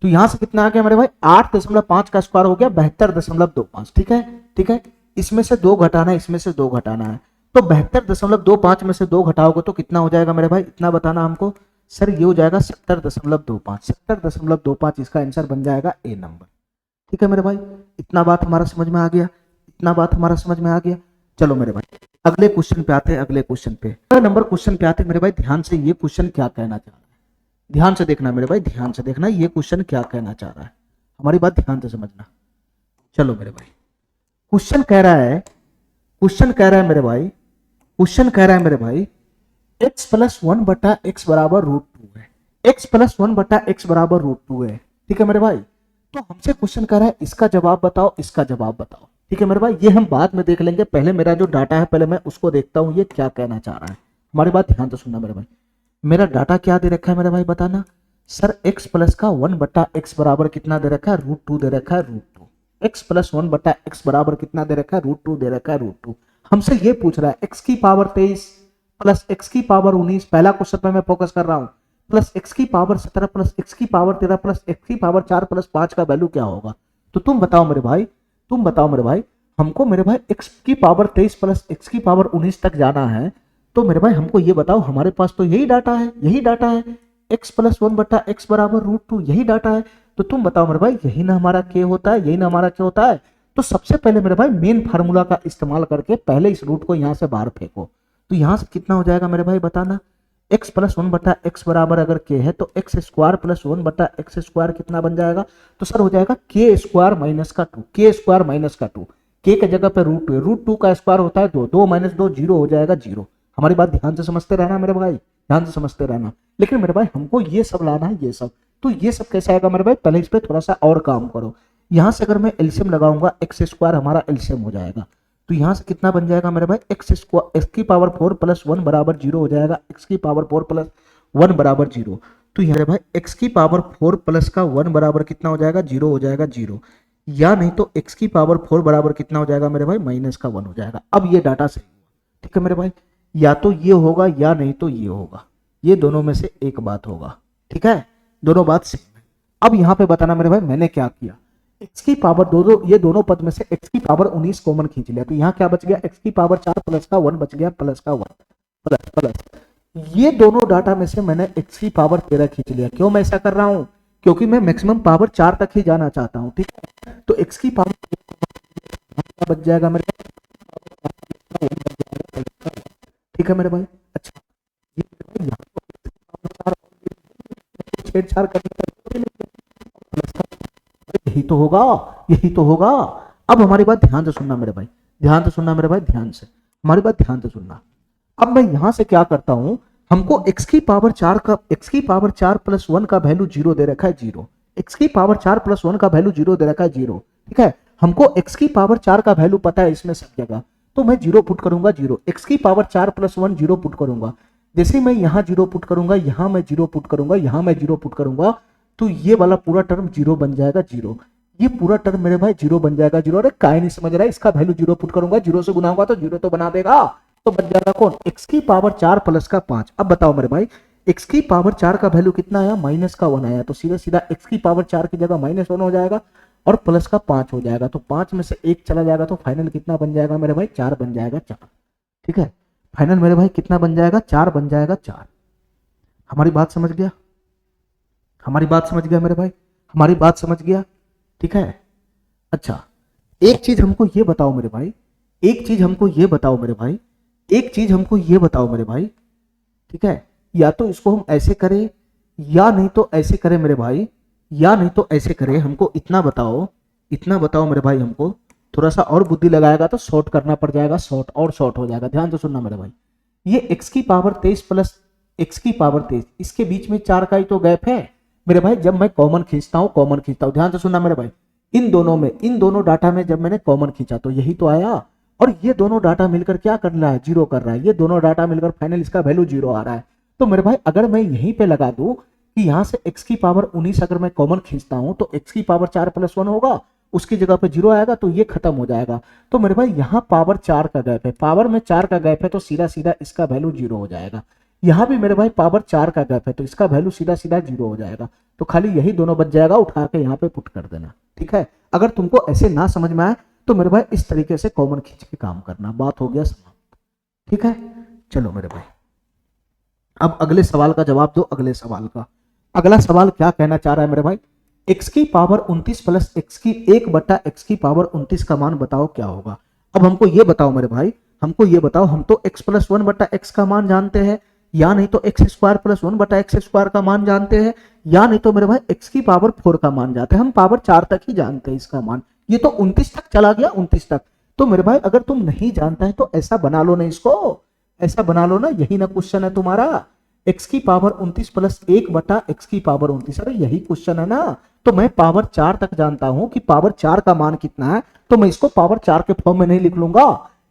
तो यहां से कितना आ गया मेरे भाई, 8.5 का स्क्वायर हो गया 72.25, ठीक है, ठीक है। इसमें से 2 घटाना है, इसमें से 2 घटाना है, तो 72.25 में से 2 घटाओगे तो कितना हो जाएगा मेरे भाई, इतना बताना हमको। सर ये हो जाएगा 70.25, 70.25 इसका आंसर बन जाएगा ए नंबर, ठीक है मेरे भाई। इतना बात हमारा समझ में आ गया, इतना बात हमारा समझ में आ गया। चलो मेरे भाई अगले क्वेश्चन पे आते हैं, अगले क्वेश्चन पे, नंबर क्वेश्चन पे आते हैं मेरे भाई। ध्यान से ये क्वेश्चन क्या कहना चाह रहा है, ध्यान से देखना मेरे भाई, ध्यान से देखना, ये क्वेश्चन क्या कहना चाह रहा है, हमारी बात ध्यान से समझना। चलो मेरे भाई क्वेश्चन कह रहा है, क्वेश्चन कह रहा है मेरे भाई, क्वेश्चन कह रहा है मेरे भाई, x प्लस 1 बटा एक्स बराबर √2 है, x प्लस 1 बटा एक्स बराबर √2 है, ठीक है मेरे भाई। तो हमसे क्वेश्चन कह रहा है इसका जवाब बताओ, इसका जवाब बताओ, ठीक है मेरे भाई। ये हम बाद में देख लेंगे, पहले मेरा जो डाटा है पहले मैं उसको देखता हूं ये क्या कहना चाह रहा है। हमारी बात ध्यान से सुनना मेरे भाई, मेरा डाटा क्या दे रखा है मेरे भाई बताना। सर x प्लस का 1 बटा एक्स बराबर कितना दे रखा है, √2 दे रखा है, √2। x प्लस 1 बटा एक्स बराबर कितना दे रखा है, √2 दे रखा है, √2। हमसे ये पूछ रहा है x की पावर 23 प्लस x की पावर 19, पहला क्वेश्चन पे मैं फोकस कर रहा हूं, प्लस x की पावर 17 प्लस x की पावर 13 प्लस x की पावर 4 प्लस 5 का वैल्यू क्या होगा। तो तुम बताओ मेरे भाई, तुम बताओ मेरे भाई, हमको मेरे भाई x की पावर 23 प्लस x की पावर 19 तक जाना है। तो मेरे भाई हमको ये बताओ, हमारे पास तो यही डाटा है, यही डाटा है, x प्लस 1/x बराबर √2, यही डाटा है। तो तुम बताओ मेरे भाई, यही ना हमारा k होता है, यही ना हमारा k होता है। तो सबसे पहले मेरे भाई मेन फार्मूला का इस्तेमाल करके पहले इस रूट को यहां से बाहर फेंको। तो यहां से कितना हो जाएगा मेरे भाई बताना। x प्लस 1/x बराबर अगर k है तो x square plus 1/x square कितना बन जाएगा? तो सर हो जाएगा k स्क्वायर माइनस का 2, k स्क्वायर माइनस का 2, k के जगह पे √2 है, √2 का स्क्वायर होता है 2, 2 माइनस 2 0 हो जाएगा 0। हमारी बात ध्यान से समझते रहना मेरे भाई, ध्यान से समझते रहना। लेकिन मेरे भाई हमको ये सब लाना है, ये सब। तो ये सब कैसे आएगा मेरे भाई? पहले इस पे थोड़ा सा और काम करो। यहां से अगर मैं एलसीएम लगाऊंगा, एक्स स्क्वायर हमारा एलसीएम हो जाएगा। तो यहां से कितना बन जाएगा मेरे भाई? एक्स स्क्वायर एक्स की पावर 4 प्लस 1 बराबर 0 हो जाएगा, एक्स की पावर 4 प्लस 1 बराबर 0। तो यहाँ भाई एक्स की पावर 4 प्लस का 1 बराबर कितना हो जाएगा? 0 हो जाएगा 0। या नहीं तो एक्स की पावर 4 बराबर कितना हो जाएगा मेरे भाई? माइनस का 1 हो जाएगा। अब ये डाटा सही हुआ, ठीक है मेरे भाई। या तो ये होगा या नहीं तो ये होगा, ये दोनों में से एक बात होगा, ठीक है। दोनों बात सेम है। अब यहाँ पे बताना मेरे भाई मैंने क्या किया। एक्स की पावर ये दोनों पद में से एक्स की पावर 19 कॉमन खींच लिया। तो यहाँ क्या बच गया? एक्स की पावर 4 प्लस का 1 बच गया, प्लस का 1 प्लस प्लस। ये दोनों डाटा में से मैंने एक्स की पावर 13 खींच लिया। क्यों मैं ऐसा कर रहा हूँ? क्योंकि मैं मैक्सिमम पावर 4 तक ही जाना चाहता हूँ, ठीक है। तो एक्स की पावर बच जाएगा मेरे, ठीक है मेरे भाई। अच्छा छेड़छाड़ करने, यही तो होगा, यही तो होगा। अब हमारी बात ध्यान से सुनना मेरे भाई, ध्यान से सुनना मेरे भाई, ध्यान से हमारी बात ध्यान से सुनना। अब मैं यहां से क्या करता हूं, हमको x की पावर 4 का x की पावर 4 प्लस 1 का वैल्यू 0 दे रखा है, 0। x की पावर 4 प्लस 1 का वैल्यू 0 दे रखा है, 0, ठीक है। हमको x की पावर 4 का वैल्यू पता है इसमें सब जगह, तो मैं 0 पुट करूंगा, 0। x की पावर 4 प्लस 1 0 पुट करूंगा। जैसे मैं यहां 0 पुट करूंगा, यहां मैं 0 पुट करूंगा, यहां मैं 0 पुट करूंगा, तो ये वाला पूरा टर्म 0 बन जाएगा, 0। ये पूरा टर्म मेरे भाई 0 बन जाएगा, 0। अरे काय नहीं समझ रहा है, इसका वैल्यू 0 पुट करूंगा, 0 से गुना होगा तो 0 तो बना देगा। तो बन जाएगा कौन? x की पावर 4 प्लस का 5। अब बताओ मेरे भाई x की पावर 4 का वैल्यू कितना आया? माइनस का 1 आया। तो सीधा सीधा x की पावर 4 की जगह -1 हो जाएगा और प्लस का 5 हो जाएगा। तो 5 में से 1 चला जाएगा, तो फाइनल कितना बन जाएगा मेरे भाई? 4 बन जाएगा, 4, ठीक है। फाइनल मेरे भाई कितना बन जाएगा? 4 बन जाएगा, 4। हमारी बात समझ गया? हमारी बात समझ गया मेरे भाई? हमारी बात समझ गया, ठीक है। अच्छा एक चीज हमको ये बताओ मेरे भाई, एक चीज हमको ये बताओ मेरे भाई, एक चीज हमको ये बताओ मेरे भाई, ठीक है। या तो इसको हम ऐसे करें या नहीं तो ऐसे करें मेरे भाई, या नहीं तो ऐसे करें। हमको इतना बताओ, इतना बताओ मेरे भाई। हमको थोड़ा सा और बुद्धि लगाएगा तो शॉर्ट करना पड़ जाएगा, शॉर्ट और शॉर्ट हो जाएगा। ध्यान से सुनना मेरे भाई, ये x की पावर 23 प्लस x की पावर 23, इसके बीच में 4 का ही तो गैप है मेरे भाई। जब मैं कॉमन खींचता हूं, कॉमन खींचता हूं, ध्यान से सुनना मेरे भाई, इन दोनों में, इन दोनों डाटा में जब मैंने कॉमन खींचा तो यही तो आया। और ये दोनों डाटा मिलकर क्या कर रहा है? 0 कर रहा है। ये दोनों डाटा मिलकर फाइनल इसका वैल्यू 0 आ रहा है। तो मेरे भाई अगर मैं यहीं पे लगा दूं कि यहां से x की पावर 19 अगर मैं कॉमन खींचता हूं तो x की पावर 4 प्लस 1 होगा, उसकी जगह पे 0 आएगा, तो ये खत्म हो जाएगा। तो मेरे भाई यहाँ पावर 4 का गैप है, पावर में 4 का गैप है, तो सीधा सीधा इसका वैल्यू 0 हो जाएगा। यहाँ भी मेरे भाई पावर 4 का गैप है, तो इसका वैल्यू सीधा सीधा 0 हो जाएगा। तो खाली यही दोनों बच जाएगा, उठा के यहाँ पे पुट कर देना, ठीक है। अगर तुमको ऐसे ना समझ में आए तो मेरे भाई इस तरीके से कॉमन खींच के काम करना। बात हो गया समाप्त, ठीक है। चलो मेरे भाई अब अगले सवाल का जवाब दो। अगले सवाल का अगला सवाल क्या कहना चाह रहा है मेरे भाई? x की पावर 29 प्लस x की 1/x की पावर 29 का मान बताओ क्या होगा। अब हमको ये बताओ मेरे भाई, हमको ये बताओ, हम तो x प्लस 1/x का मान जानते हैं, या नहीं तो x square plus 1/x square का मान जानते हैं, या नहीं तो मेरे भाई x की पावर 4 का मान जानते हैं। हम पावर 4 तक ही जानते हैं इसका मान। ये तो 29 तक चला गया, 29 तक। तो मेरे भाई अगर तुम नहीं जानता है तो ऐसा बना लो ना, इसको ऐसा बना लो ना, यही ना क्वेश्चन है तुम्हारा, x की पावर 29 प्लस 1/x की पावर 29। अरे यही क्वेश्चन है ना। तो मैं पावर 4 तक जानता हूं कि पावर 4 का मान कितना है, तो मैं इसको पावर 4 के फॉर्म में नहीं लिख लूंगा।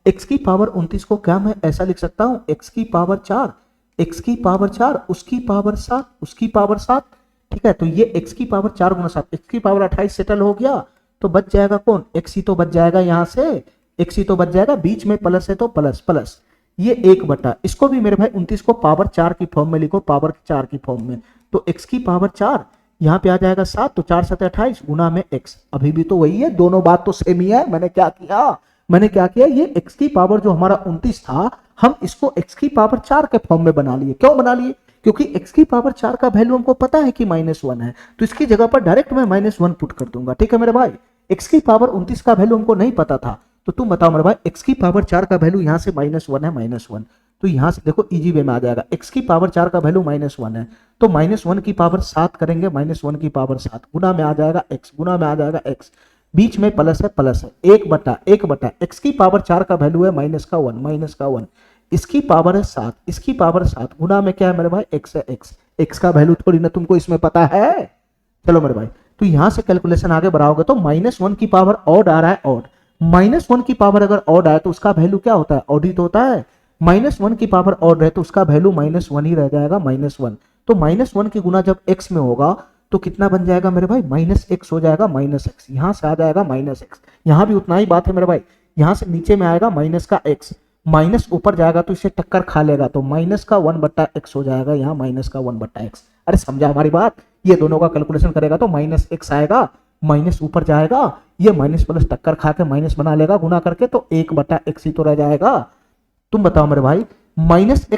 x की पावर 29 को क्या मैं ऐसा लिख सकता हूं? x की पावर 4, x की पावर 4, उसकी पावर 7, उसकी पावर 7, ठीक है। तो ये x की पावर 4 गुना 7, x की पावर 28 सेटल हो गया। तो बच जाएगा कौन? x ही तो बच जाएगा, यहां से x ही तो बच जाएगा, बीच में प्लस है तो प्लस प्लस, ये 1/, इसको भी मेरे भाई 29 को पावर 4 की फॉर्म में लिखो, पावर 4 की फॉर्म में। तो x की पावर 4 यहाँ पे आ जाएगा 7, तो 4 7 28 गुना में x। अभी भी तो वही है, दोनों बात तो सेम ही है। मैंने क्या किया? मैंने क्या किया, ये x की पावर जो हमारा 29 था, हम इसको x की पावर 4 के फॉर्म में बना लिए। क्यों बना लिए? क्योंकि x की पावर 4 का वैल्यू हमको पता है कि -1 है, तो इसकी जगह पर डायरेक्ट मैं -1 पुट कर दूंगा। ठीक है मेरे भाई, x की पावर 29 का वैल्यू हमको नहीं पता था, तो तुम बताओ मेरे भाई, x की पावर 4 का वैल्यू यहाँ से -1 है, -1, तो यहाँ से देखो इजी वे में आ जाएगा। x की पावर 4 का वैल्यू -1 है, तो -1 की पावर 7 करेंगे, -1 की पावर 7 गुना में आ जाएगा x, गुना में आ जाएगा x, बीच में प्लस है, प्लस है, 1/1 x की पावर 4 का वैल्यू है -1, इसकी पावर है 7, इसकी पावर 7 गुना में क्या है मेरे भाई, x है, x का वैल्यू थोड़ी ना तुमको इसमें पता है। चलो मेरे भाई, तो यहां से कैलकुलेशन आगे बढ़ाओगे तो -1 की पावर ऑड आ रहा है, ऑड, -1 की पावर अगर ऑड आए तो उसका वैल्यू क्या होता है, ऑड ही तो होता है। -1 की पावर ऑड रहे तो उसका वैल्यू -1 ही रह जाएगा, -1, तो -1 की गुना जब x में होगा तो कितना बन जाएगा मेरे भाई, -x हो जाएगा, -x, यहां से आ जाएगा -x, यहां भी उतना ही बात है मेरे भाई, यहां से नीचे में आएगा माइनस का x, माइनस ऊपर जाएगा तो इसे टक्कर खा लेगा, तो माइनस का 1/x हो जाएगा, यहाँ माइनस का 1/x। अरे समझा हमारी बात, ये दोनों का कैलकुलेशन करेगा तो -x आएगा, माइनस ऊपर जाएगा, ये माइनस प्लस टक्कर खा के माइनस बना लेगा गुना करके, तो 1/x ही तो रह जाएगा। तुम बताओ मेरे भाई, -x -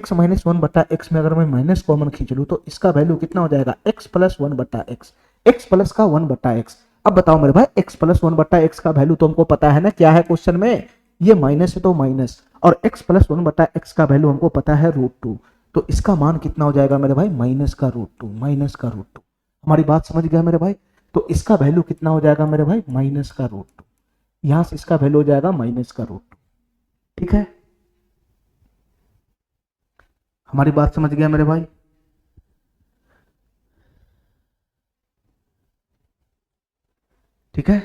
1/x में अगर मैं माइनस कॉमन खींच लूं तो इसका वैल्यू कितना हो जाएगा, x + 1/x, x प्लस का 1/x। अब बताओ मेरे भाई, x + 1/x का वैल्यू तो हमको पता है ना, क्या है क्वेश्चन में, ये माइनस है तो माइनस, और x + 1/x का वैल्यू हमको पता है √2, तो इसका मान कितना हो जाएगा मेरे भाई, -√2। हमारी बात समझ गया मेरे भाई, तो इसका वैल्यू कितना हो जाएगा मेरे भाई, -√2, यहां से इसका वैल्यू हो जाएगा -√2। ठीक है, हमारी बात समझ गया मेरे भाई। ठीक है,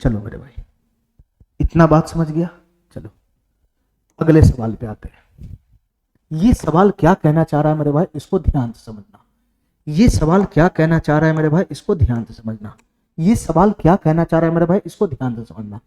चलो मेरे भाई, इतना बात समझ गया। चलो अगले सवाल पे आते हैं। ये सवाल क्या कहना चाह रहा है मेरे भाई, इसको ध्यान से समझना। ये सवाल क्या कहना चाह रहा है मेरे भाई, इसको ध्यान से समझना। ये सवाल क्या कहना चाह रहा है मेरे भाई, इसको ध्यान से समझना।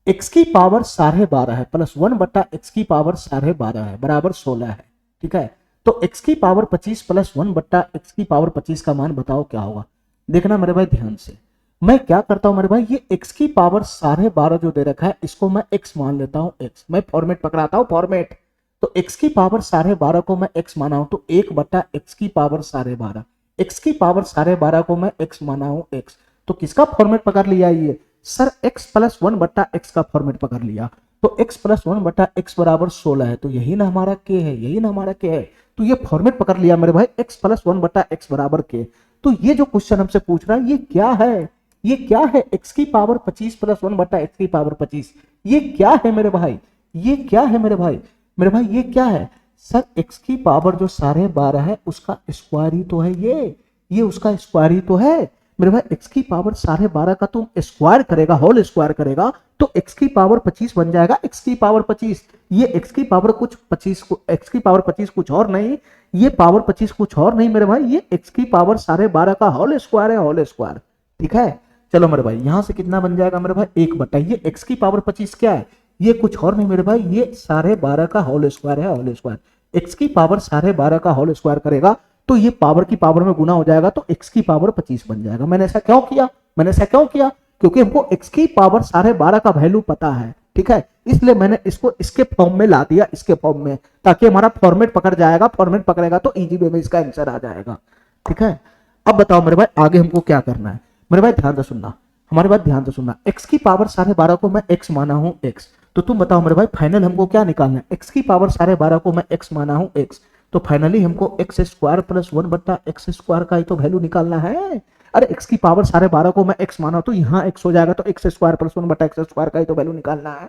x की पावर 12.5 है प्लस 1/x की पावर 12.5 है बराबर 16 है। ठीक है, तो x की पावर 25 प्लस 1/x की पावर 25 का मान बताओ क्या होगा। देखना मेरे भाई ध्यान से, मैं क्या करता हूं मेरे भाई, ये x की पावर 12.5 जो दे रखा है इसको मैं x मान लेता हूं, x मैं फॉर्मेट पकड़ाता हूं, फॉर्मेट। तो x की पावर 12.5 को मैं x माना हूं तो 1/x की पावर 12.5, x की पावर 12.5 को मैं x माना हूं x, तो किसका फॉर्मेट पकड़ लिया ये सर, x + 1/x का फॉर्मेट पकड़ लिया, तो x + 1/x बराबर 16 है, तो यही ना हमारा k है, यही ना हमारा k है, तो ये फॉर्मेट पकड़ लिया मेरे भाई, x + 1/x बराबर k। तो ये जो क्वेश्चन हमसे पूछ रहा है ये क्या है, ये क्या है, x की पावर 25 + 1/x की पावर 25, ये क्या है मेरे भाई, ये क्या है मेरे भाई, मेरे भाई ये क्या है सर, x की पावर जो 12.5 है उसका स्क्वायर ही तो है ये उसका स्क्वायर ही तो है मेरे भाई। x की पावर 12.5 का तुम स्क्वायर करेगा, होल स्क्वायर करेगा तो x की पावर 25 बन जाएगा, x की पावर 25, ये x की पावर कुछ 25 को, x की पावर 25 कुछ और नहीं, ये पावर 25 कुछ और नहीं मेरे भाई, ये x की पावर 12.5 का होल स्क्वायर है, होल स्क्वायर। ठीक है, चलो मेरे भाई यहां से कितना बन जाएगा मेरे भाई, 1/, ये x की पावर 25 क्या है, ये कुछ और नहीं मेरे भाई, ये 12.5 का होल स्क्वायर है, होल स्क्वायर। x की पावर 12.5 का होल स्क्वायर करेगा तो ये पावर की पावर में गुना हो जाएगा तो x की पावर 25 बन जाएगा। मैंने ऐसा क्यों किया, क्योंकि हमको x की पावर 12.5 का वैल्यू पता है। ठीक है, इसलिए मैंने इसको इसके फॉर्म में ला दिया, इसके फॉर्म में, ताकि हमारा फॉर्मेट पकड़ जाएगा, फॉर्मेट पकड़ेगा तो इजी वे में इसका आंसर आ जाएगा। ठीक है, अब बताओ मेरे भाई आगे हमको क्या करना है, मेरे भाई ध्यान से सुनना, हमारी बात ध्यान से सुनना। x की पावर 12.5 को मैं x माना हूं x, तो तुम बताओ मेरे भाई फाइनल हमको क्या निकालना है, x की पावर 12.5 को मैं x माना हूं x, तो फाइनली हमको x² + 1/x² का ही तो वैल्यू निकालना है। अरे x की पावर 12.5 को मैं x माना तो यहाँ x हो जाएगा, तो x² + 1/x² का ही तो वैल्यू निकालना है,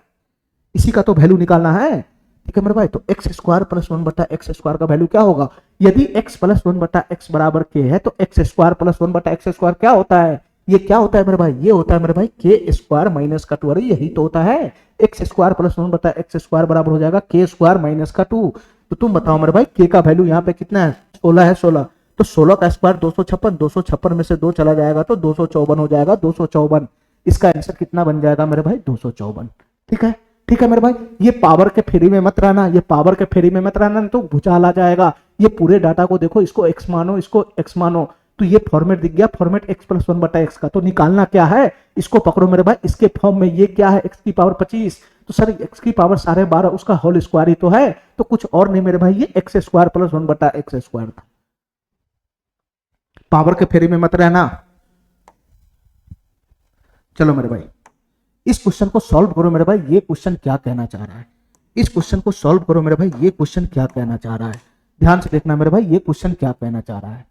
इसी का तो वैल्यू निकालना है। ठीक है मेरे भाई, तो x² + 1/x² का वैल्यू क्या होगा, यदि x + 1/x बराबर k है तो x² + 1/x² क्या होता है, ये क्या होता है मेरे भाई, ये होता है मेरे भाई k² - का 2, यही तो होता है, x² + 1/x² बराबर हो जाएगा k² - का 2। तो तुम बताओ मेरे भाई k का वैल्यू यहाँ पे कितना है, 16 है, 16, तो 16 का स्क्वायर 256, 256 में से 2 चला जाएगा तो 254 हो जाएगा, 254, इसका आंसर कितना बन जाएगा मेरे भाई, 254। ठीक है, ठीक है मेरे भाई, ये पावर के फेरी में मत रहना, ये पावर के फेरी में मत रहना तो भूचाल आ जाएगा। ये पूरे डाटा को देखो, इसको x मानो, इसको x मानो, तो ये फॉर्मेट दिख गया, फॉर्मेट x प्लस 1/x का। तो निकालना क्या है, इसको पकड़ो मेरे भाई, इसके फॉर्म में ये क्या है, x की पावर 25, तो सर x की पावर 12.5 उसका होल स्क्वायर ही तो है, तो कुछ और नहीं मेरे भाई, ये x square plus 1/x square था। पावर के फेरी में मत रहना। चलो मेरे भाई इस क्वेश्चन को सॉल्व करो मेरे भाई, ये क्वेश्चन क्या कहना चाह रहा है, इस क्वेश्चन को सॉल्व करो मेरे भाई, ये क्वेश्चन क्या कहना चाह रहा है, ध्यान से देखना मेरे भाई, ये क्वेश्चन क्या कहना चाह रहा है।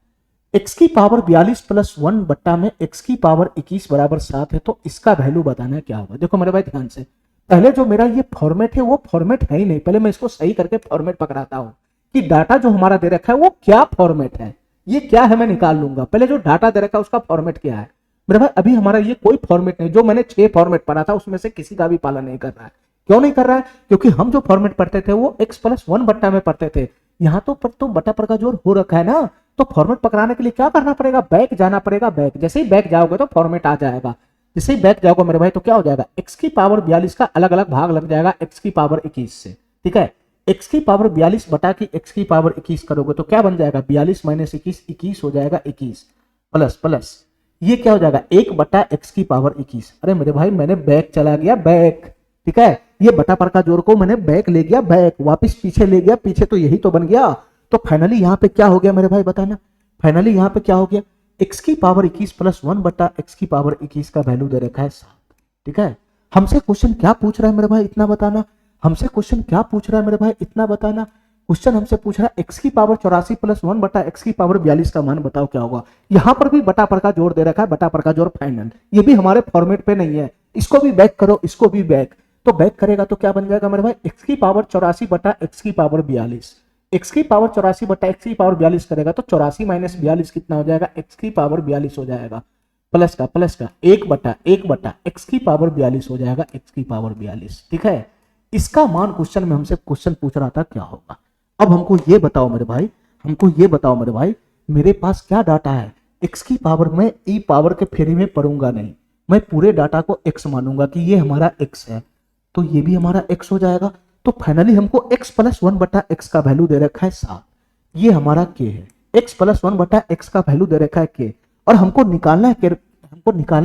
x की पावर 42 प्लस 1 बट्टा में x की पावर 21 बराबर 7 है, तो इसका वैल्यू बताना क्या होगा। देखो मेरे भाई ध्यान से, पहले जो मेरा ये फॉर्मेट है वो फॉर्मेट है ही नहीं, पहले मैं इसको सही करके फॉर्मेट पकड़ाता हूं कि डाटा जो हमारा दे रखा है वो क्या फॉर्मेट है, ये क्या है मैं निकाल लूंगा। पहले जो डाटा दे रखा है उसका फॉर्मेट क्या है मेरे भाई। अभी हमारा ये कोई फॉर्मेट नहीं, जो मैंने 6 फॉर्मेट पढ़ा था उसमें से किसी का भी पालन नहीं कर रहा है। क्यों नहीं कर रहा है, क्योंकि हम जो फॉर्मेट पढ़ते थे वो x प्लस 1 बट्टा में पढ़ते थे, यहाँ तो पर तो बट्टा पर का जोर हो रखा है ना, तो फॉर्मेट पकड़ाने के लिए क्या करना पड़ेगा, बैक जाना पड़ेगा। बैक जैसे ही बैक जाओगे तो फॉर्मेट आ जाएगा, जैसे ही बैक जाओगे मेरे भाई तो क्या हो जाएगा, x की पावर 42 का अलग अलग भाग लग जाएगा x की पावर 21 से, ठीक है। x की पावर 42 बटा की x की पावर 21 करोगे तो क्या बन जाएगा, 42 माइनस 21, 21 हो जाएगा 21 प्लस प्लस ये क्या हो जाएगा 1 बटा x की पावर 21। अरे मेरे भाई मैंने बैक चला गया बैक, ठीक है, ये बटा पर का जोड़ को मैंने बैक ले गया, बैक वापस पीछे ले गया, पीछे तो यही तो बन गया। तो फाइनली यहाँ पे क्या हो गया मेरे भाई बताना, फाइनली यहाँ पे क्या हो गया, x की पावर 21 प्लस 1 बटा x की पावर 21 का वैल्यू दे रखा है 7, ठीक है। हमसे क्वेश्चन क्या पूछ रहा है मेरे भाई इतना बताना, हमसे क्वेश्चन क्या पूछ रहा है मेरे भाई इतना बताना। क्वेश्चन हमसे पूछ रहा है x की पावर 84 प्लस 1 बटा x की पावर 42 का मान बताओ क्या होगा। यहां पर भी बटा पर का जोड़ दे रखा है, बटा पर का जोड़ फाइनल, ये भी हमारे फॉर्मेट पे नहीं है, इसको भी बैक करो, इसको भी बैक, तो बैक करेगा तो क्या बन जाएगा मेरे भाई, x की पावर 84 बटा x की पावर 42, x की पावर 84 बटा x की पावर 42 करेगा तो 84 माइनस 42 कितना हो जाएगा, x की पावर 42 हो जाएगा, प्लस का 1 बटा x की पावर 42 हो जाएगा, x की पावर 42, ठीक है। इसका मान क्वेश्चन में हमसे क्वेश्चन पूछ रहा था क्या होगा। अब हमको ये बताओ मेरे भाई, हमको ये बताओ मेरे भाई, मेरे पास क्या डाटा है, x की पावर में e पावर के फेरी में पढ़ूंगा नहीं, मैं पूरे डाटा को x मानूंगा कि ये हमारा x है, तो ये भी हमारा x हो जाएगा। तो फाइनली हमको x प्लस 1 बटा x का वैल्यू दे रखा है 7, ये हमारा k है, x प्लस 1 बटा x का वैल्यू दे रखा है k, और हमको निकालना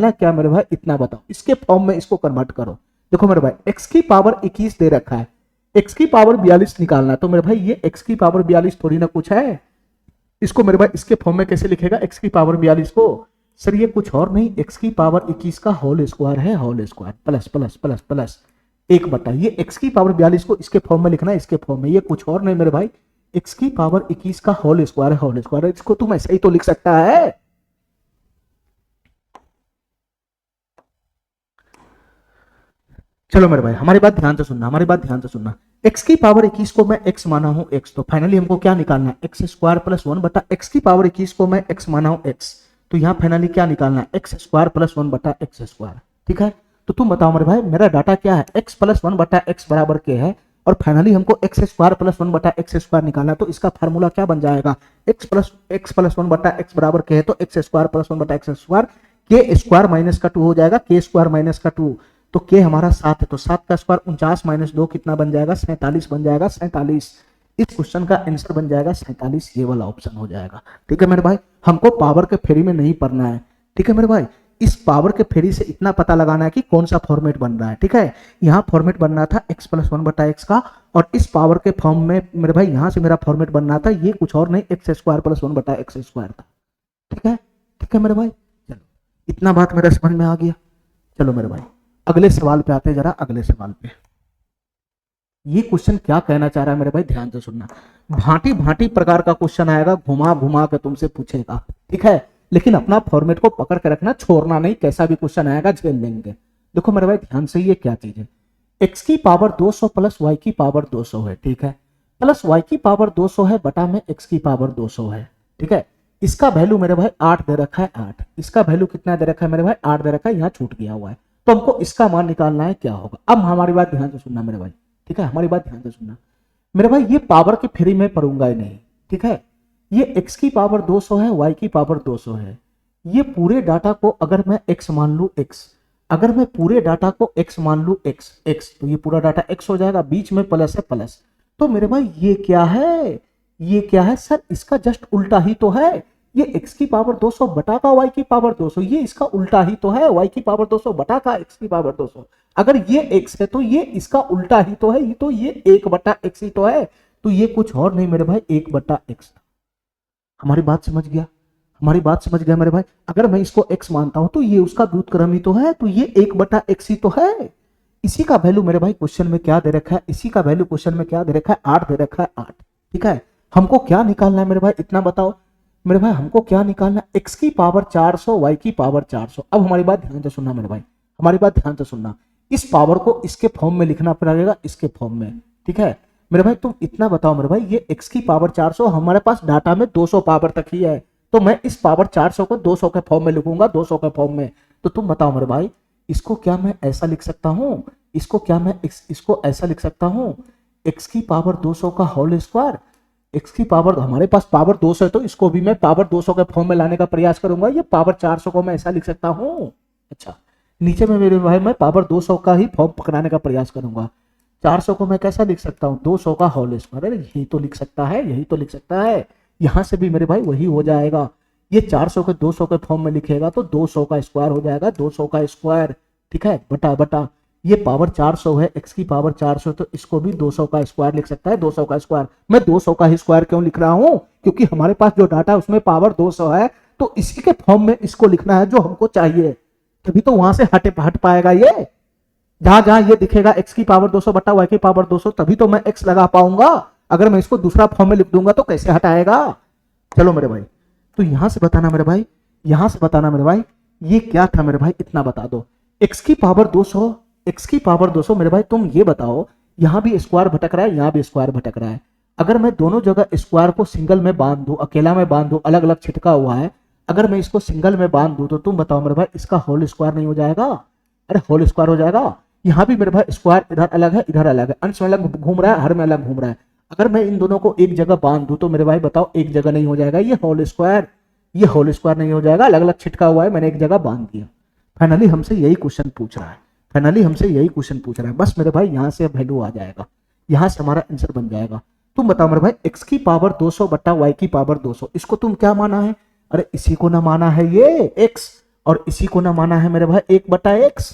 है क्या मेरे भाई इतना बताओ, इसके फॉर्म में इसको कन्वर्ट करो। देखो मेरे भाई x की पावर 21 दे रखा है, x की पावर 42 निकालना है, तो मेरे भाई ये x की पावर 42 थोड़ी ना कुछ है, इसको मेरे भाई इसके फॉर्म में कैसे लिखेगा x की पावर 42 को, सर ये कुछ और नहीं x की पावर 21 का होल स्क्वायर है, whole square plus plus plus plus 1 बटा ये x की पावर 42 को इसके फॉर्म में लिखना है, इसके फॉर्म में, ये कुछ और नहीं मेरे भाई x की पावर 21 का होल स्क्वायर है, होल स्क्वायर, इसको तुम ऐसे ही तो लिख सकता है। चलो मेरे भाई हमारी बात ध्यान से सुनना, हमारी बात ध्यान से सुनना, x की पावर 21 को मैं x माना हूं x, तो फाइनली हमको क्या निकालना है, एक्स स्क्वायर प्लस 1 बटा x की पावर 21 को मैं x माना हूं x, तो यहाँ फाइनली क्या निकालना है, एक्स स्क्वायर प्लस 1 बटा एक्स स्क्वायर, ठीक है। तो तुम बताओ मेरे भाई मेरा डाटा क्या है, x प्लस 1 बटा एक्स बराबर के है, और फाइनली हमको एक्स स्क्वायर प्लस 1 बटा एक्स स्क्वायर निकालना है, तो इसका फार्मूला क्या बन जाएगा, x प्लस 1 बटा एक्स बराबर के है, तो एक्स स्क्वायर प्लस 1 बटा एक्स स्क्वायर, के स्क्वायर माइनस का 2 हो जाएगा, के स्क्वायर माइनस का 2, तो के हमारा 7 है, तो 7 का स्क्वायर 49 माइनस 2 कितना बन जाएगा, 47 बन जाएगा, 47। इस क्वेश्चन का आंसर बन जाएगा 47, ये वाला ऑप्शन हो जाएगा, ठीक है मेरे भाई। हमको पावर के फेरी में नहीं पढ़ना है, ठीक है मेरे भाई, इस पावर के फेरी से इतना पता लगाना है कि कौन सा फॉर्मेट बन रहा है, ठीक है। यहाँ फॉर्मेट बन रहा था x प्लस 1 बटा एक्स का, और इस पावर के फॉर्म में मेरे भाई यहाँ से मेरा फॉर्मेट बन रहा था, ये कुछ और नहीं एक्स स्क्वायर प्लस 1 बटा एक्स स्क्वायर था, ठीक है मेरे भाई। चलो इतना बात मेरा समझ में आ गया। चलो मेरे भाई अगले सवाल पे आते हैं, जरा अगले सवाल पे। ये क्वेश्चन क्या कहना चाह रहा है मेरे भाई, ध्यान से सुनना, भांति भांति प्रकार का क्वेश्चन आएगा, घुमा घुमा के तुमसे पूछेगा, ठीक है, लेकिन अपना फॉर्मेट को पकड़ के रखना, छोड़ना नहीं, कैसा भी क्वेश्चन आएगा झेल लेंगे। देखो मेरे भाई ध्यान से, ये क्या चीज है, x की पावर 200 प्लस y की पावर 200 है, ठीक है, प्लस y की पावर 200 है बटा में x की पावर 200 है, ठीक है। इसका वैल्यू मेरे भाई 8 दे रखा है, 8, इसका वैल्यू कितना दे रखा है मेरे भाई, 8 दे रखा है, यहाँ छूट गया हुआ है, तो हमको इसका मान निकालना है क्या होगा। अब हमारी बात ध्यान से सुनना मेरे भाई, ठीक है, हमारी बात ध्यान से सुनना मेरे भाई, ये पावर की फ्री में पढ़ूंगा ही नहीं, ठीक है। ये x की पावर 200 है, y की पावर 200 है, ये पूरे डाटा को अगर मैं x मान लू x, अगर मैं पूरे डाटा को x मान लू x, तो ये पूरा डाटा x हो जाएगा, बीच में प्लस है प्लस, तो मेरे भाई ये क्या है, ये क्या है सर, इसका जस्ट उल्टा ही तो है, ये x की पावर 200 बटा का y की पावर 200, ये इसका उल्टा ही तो है, y की पावर 200 बटा का x की पावर 200। अगर ये x है तो ये इसका उल्टा ही तो है, ये तो ये 1 बटा x ही तो है, तो ये कुछ और नहीं मेरे भाई 1 बटा x। हमारी बात समझ गया, हमारी बात समझ गया मेरे भाई। अगर मैं इसको x मानता हूं तो ये उसका व्युत्क्रम ही तो है, तो ये 1 बटा x ही तो है। इसी का वैल्यू मेरे भाई क्वेश्चन में क्या दे रखा है, इसी का वैल्यू क्वेश्चन में क्या दे रखा है, 8 दे रखा है, 8। ठीक है, हमको क्या निकालना है मेरे भाई, इतना बताओ मेरे भाई, हमको क्या निकालना है, x की पावर 400 y की पावर 400। अब हमारी बात ध्यान से सुनना मेरे भाई, हमारी बात ध्यान से सुनना, इस पावर को इसके फॉर्म में लिखना पड़ेगा, इसके फॉर्म में। ठीक है मेरे भाई, तुम इतना बताओ मेरे भाई, ये x की पावर 400 हमारे पास डाटा में 200 पावर तक ही है, तो मैं इस पावर 400 को 200 के फॉर्म में लिखूंगा, 200 के फॉर्म में। तो तुम बताओ मेरे भाई, इसको क्या मैं ऐसा लिख सकता हूं, इसको क्या मैं इसको ऐसा लिख सकता हूं, x की पावर 200 का होल स्क्वायर। x की पावर, हमारे पास पावर 200 है तो इसको भी मैं पावर 200 के फॉर्म में लाने का प्रयास करूंगा, ये पावर 400 को मैं ऐसा लिख सकता हूं। अच्छा, नीचे में मेरे भाई मैं पावर 200 का ही फॉर्म पकड़ाने का प्रयास करूंगा। 400 को मैं कैसा लिख सकता हूँ, 200 का होल स्क्वायर। अरे यही तो लिख सकता है, यही तो लिख सकता है, यहां से भी मेरे भाई वही हो जाएगा। ये 400 के 200 के फॉर्म में लिखेगा तो 200 का स्क्वायर हो जाएगा, 200 का स्क्वायर। ठीक है, बटा बटा, ये पावर 400 है, x की पावर 400, तो इसको भी 200 का स्क्वायर लिख सकता है, 200 का स्क्वायर। मैं 200 का ही स्क्वायर क्यों लिख रहा हूं, क्योंकि हमारे पास जो डाटा है उसमें पावर 200 है, तो इसी के फॉर्म में इसको लिखना है जो हमको चाहिए, तभी तो वहां से हट पाएगा ये। जहां जहां ये दिखेगा x की पावर 200 बटा y की पावर 200, तभी तो मैं x लगा पाऊंगा। अगर मैं इसको दूसरा फॉर्म में लिख दूंगा तो कैसे हटाएगा। चलो मेरे भाई, तो यहां से बताना मेरे भाई, यहां से बताना मेरे भाई, ये क्या था मेरे भाई, इतना बता दो। x की पावर 200, x की पावर 200 मेरे भाई, तुम ये बताओ, यहां भी स्क्वायर भटक रहा है, यहां भी स्क्वायर भटक रहा है। अगर मैं दोनों जगह स्क्वायर को सिंगल में बांध दूं, अकेला में बांध दूं, अलग अलग छिटका हुआ है, अगर मैं इसको सिंगल में बांध दूं तो तुम बताओ मेरे भाई, इसका होल स्क्वायर नहीं हो जाएगा। अरे होल स्क्वायर हो जाएगा। यहां भी मेरे भाई स्क्वायर इधर अलग है, इधर अलग है, अंश में अलग घूम रहा है, हर में अलग घूम रहा है। अगर मैं इन दोनों को एक जगह बांध दूं तो मेरे भाई बताओ एक जगह नहीं हो जाएगा ये होल स्क्वायर, ये होल स्क्वायर नहीं हो जाएगा, अलग अलग छिटका हुआ है, मैंने एक जगह बांध दिया। फाइनली हमसे यही क्वेश्चन पूछ रहा है, फाइनली हमसे यही क्वेश्चन पूछ रहा है। बस मेरे भाई यहां से वैल्यू आ जाएगा, यहां से हमारा आंसर बन जाएगा। तुम बताओ मेरे भाई, x की पावर 200 बट्टा y की पावर 200, इसको तुम क्या माना है। अरे इसी को ना माना है ये x, और इसी को ना माना है मेरे भाई 1 बट्टा x।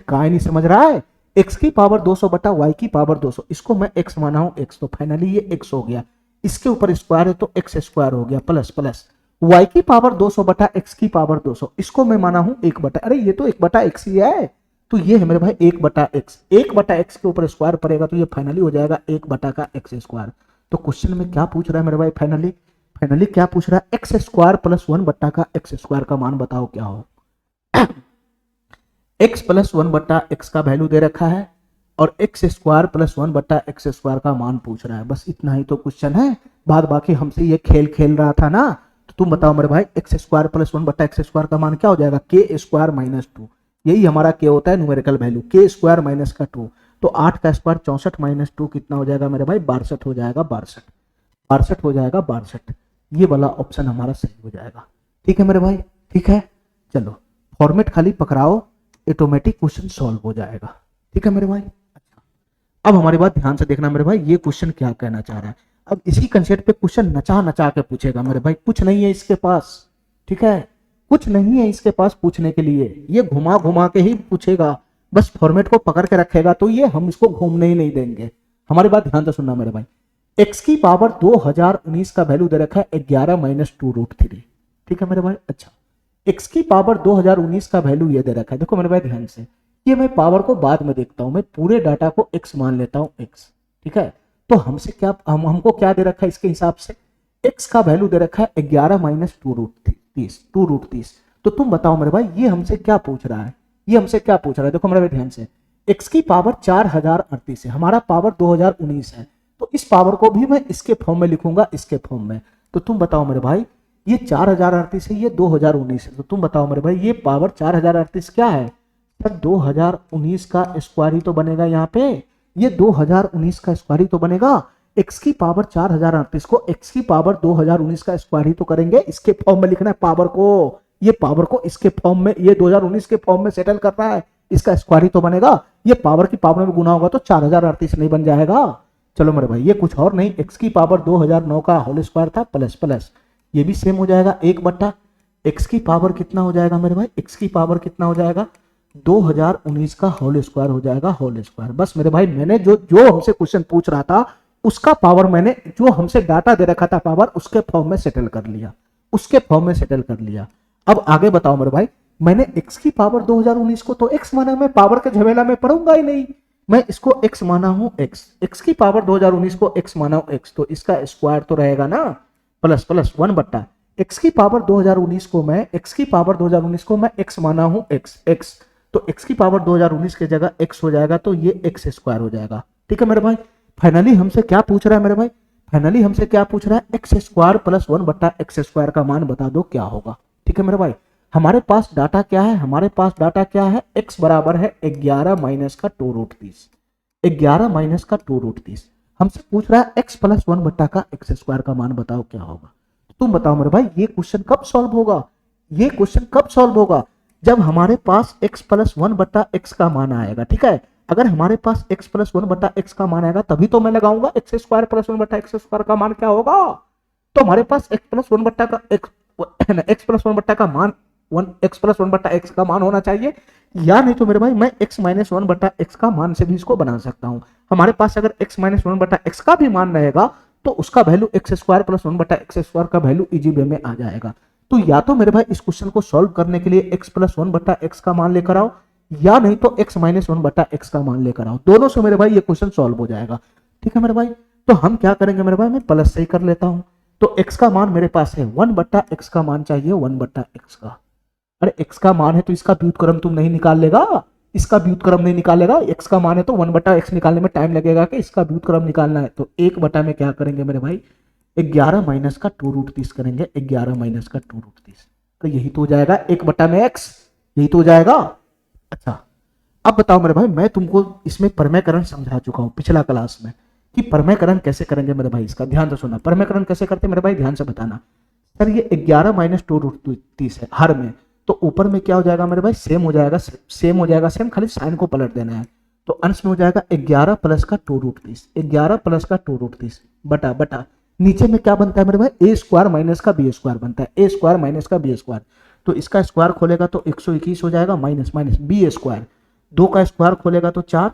काय नहीं समझ रहा है, x की पावर 200 बटा y की पावर 200, इसको मैं x माना हूं x, तो फाइनली ये x हो गया, इसके ऊपर स्क्वायर है तो x स्क्वायर हो गया, प्लस प्लस y की पावर 200 बटा x की पावर 200, इसको मैं माना हूं 1 बटा, अरे ये तो 1 बटा x ही है, तो ये है मेरे भाई 1 बटा x, 1 बटा x के ऊपर स्क्वायर पड़ेगा तो ये फाइनली हो जाएगा 1 बटा का x स्क्वायर। तो क्वेश्चन में क्या पूछ रहा है मेरे भाई, फाइनली फाइनली क्या पूछ रहा है, x स्क्वायर प्लस 1 बट्टा का x स्क्वायर का मान बताओ क्या हो। x प्लस 1 बट्टा x का वैल्यू दे रखा है और x स्क्वायर प्लस 1 बट्टा x स्क्वायर का मान पूछ रहा है, बस इतना ही तो क्वेश्चन है। बाद बाकी हमसे ये खेल खेल रहा था ना, तो तुम बताओ मेरे भाई, x स्क्वायर प्लस 1 बट्टा x स्क्वायर का मान क्या हो जाएगा, k स्क्वायर माइनस 2, यही हमारा k होता है numerical value, k square minus का 2, तो 8 का स्क्वायर 64 माइनस 2 कितना हो जाएगा मेरे भाई, 62 हो जाएगा, 62 62 हो जाएगा, 62। ये वाला ऑप्शन हमारा सही हो जाएगा। ठीक है मेरे भाई, ठीक है, चलो फॉर्मेट खाली पकड़ाओ, ऑटोमेटिक क्वेश्चन सॉल्व हो जाएगा। ठीक है मेरे भाई। अच्छा, अब हमारी बात ध्यान से देखना मेरे भाई, ये क्वेश्चन क्या कहना चाह रहा है। अब इसी कंसेप्ट पे क्वेश्चन नचा नचा के पूछेगा मेरे भाई, कुछ नहीं है इसके पास, ठीक है, कुछ नहीं है इसके पास पूछने के लिए, ये घुमा घुमा के ही पूछेगा, बस फॉर्मेट को पकड़ के रखेगा तो ये हम इसको घूमने ही नहीं देंगे। हमारी बात ध्यान से सुनना मेरे भाई, x की पावर 2019 का वैल्यू दे रखा है 11 माइनस 2√3, ठीक है मेरे भाई। अच्छा, x की पावर 2019 का वैल्यू ये दे रखा है, देखो मेरे भाई ध्यान से, ये मैं पावर को बाद में देखता हूं, मैं पूरे डाटा को x मान लेता हूं x, ठीक है। तो हमसे क्या, हमको क्या दे रखा है इसके हिसाब से, x का वैल्यू दे रखा है 11 माइनस 2√30, तो तुम बताओ मेरे भाई ये हमसे क्या पूछ रहा है, ये हमसे क्या पूछ रहा है। देखो मेरे भाई ध्यान से, x की पावर 4038 है, हमारा पावर 2019 है, तो इस पावर को भी मैं इसके फॉर्म में लिखूंगा, इसके फॉर्म में। तो तुम बताओ मेरे भाई, ये 4038 है, ये 2019 है, तो तुम बताओ मेरे भाई ये पावर 4038 क्या है सर, 2019 का स्क्वायर ही तो बनेगा यहाँ पे, ये 2019 का स्क्वायर ही तो बनेगा। x की पावर 4038 को x की पावर 2019 का स्क्वायर ही तो करेंगे, इसके फॉर्म में लिखना है पावर को, ये पावर को इसके फॉर्म में, ये 2019 के फॉर्म में सेटल कर रहा है, इसका स्क्वायर ही तो बनेगा, ये पावर की पावर में गुना होगा तो 4038 नहीं बन जाएगा। चलो मेरे भाई, ये कुछ और नहीं, x की पावर 2009 का होल स्क्वायर था, प्लस प्लस ये भी सेम हो जाएगा 1 बट्टा एक्स की पावर कितना हो जाएगा मेरे भाई, एक्स की पावर कितना हो जाएगा 2019 का होल स्क्वायर हो जाएगा, होल स्क्वायर। बस मेरे भाई मैंने जो जो हमसे क्वेश्चन पूछ रहा था उसका पावर मैंने, जो हमसे डाटा दे रखा था पावर, उसके फॉर्म में सेटल कर लिया, उसके फॉर्म में सेटल कर लिया। अब आगे बताओ मेरे भाई, मैंने x की पावर 2019 को तो x माना, मैं पावर के झमेला में पढ़ूंगा ही नहीं, मैं इसको x माना हूं x, x की पावर 2019 को x माना हूं x, तो इसका स्क्वायर तो रहेगा ना, प्लस प्लस 1 बट्टा x की पावर 2019 को मैं, x की पावर 2019 को मैं x माना हूं x, x तो x की पावर 2019 की जगह x हो जाएगा, तो ये x स्क्वायर हो जाएगा। ठीक है मेरे भाई, फाइनली हमसे क्या पूछ रहा है मेरे भाई, फाइनली हमसे क्या पूछ रहा है, एक्स स्क्वायर प्लस 1/x² का मान बता दो क्या होगा। ठीक है मेरे भाई, हमारे पास डाटा क्या है, हमारे पास डाटा क्या है, x बराबर है 11 माइनस का 2√30, 11 माइनस का 2√30। हमसे पूछ रहा है x प्लस 1/x² का मान बताओ क्या होगा। तुम बताओ मेरे भाई ये क्वेश्चन कब सॉल्व होगा, ये क्वेश्चन कब सॉल्व होगा, जब हमारे पास x प्लस 1/x का मान आएगा। ठीक है, अगर हमारे पास x प्लस 1/x का मान आएगा तभी तो मैं लगाऊंगा x स्क्वायर प्लस 1/x² का मान क्या होगा। तो हमारे पास x प्लस 1 का मान 1x प्लस 1/x का मान होना चाहिए, या नहीं तो मेरे भाई मैं x माइनस 1/x का मान से भी इसको बना सकता हूं। हमारे पास अगर x माइनस 1/x का भी मान रहेगा तो उसका value x square plus 1/x² का वैल्यू इजी वे में आ जाएगा। तो या तो मेरे भाई इस क्वेश्चन को सॉल्व करने के लिए x प्लस 1/x का मान लेकर आओ, या नहीं तो x माइनस 1/x का मान लेकर आओ, दोनों से मेरे भाई ये क्वेश्चन सॉल्व हो जाएगा। ठीक है मेरे भाई, तो हम क्या करेंगे मेरे भाई, मैं प्लस से ही कर लेता हूं। तो x का मान मेरे पास है 1/x का मान चाहिए 1/x का, अरे x का मान है तो इसका व्युत्क्रम तुम नहीं निकाल लेगा, इसका व्युत्क्रम नहीं निकालेगा, x का मान है तो 1/x निकालने में टाइम लगेगा कि इसका व्युत्क्रम निकालना है। तो 1 में क्या करेंगे मेरे भाई, 11 माइनस का 2√30 करेंगे, 11 माइनस का 2√30, तो यही तो हो जाएगा 1 में x, यही तो हो जाएगा। अच्छा अब बताओ मेरे भाई, मैं तुमको इसमें परमेयकरण समझा चुका हूं पिछला क्लास में कि परमेयकरण कैसे करेंगे मेरे भाई, इसका ध्यान से सुनना, परमेयकरण कैसे करते मेरे भाई ध्यान से बताना। सर ये 11 माइनस 2√30 है हर में, तो ऊपर में क्या हो जाएगा मेरे भाई, सेम हो जाएगा, सेम हो जाएगा, सेम खाली साइन को पलट देना है। तो अंश में हो जाएगा 11 प्लस का 2√30, 11 प्लस का 2√30 बटा बटा नीचे में क्या बनता है मेरे भाई, a स्क्वायर माइनस का b स्क्वायर बनता है, a स्क्वायर माइनस का b स्क्वायर, तो इसका स्क्वायर खोलेगा तो 121 हो जाएगा, माइनस माइनस b स्क्वायर, 2 का स्क्वायर खोलेगा तो 4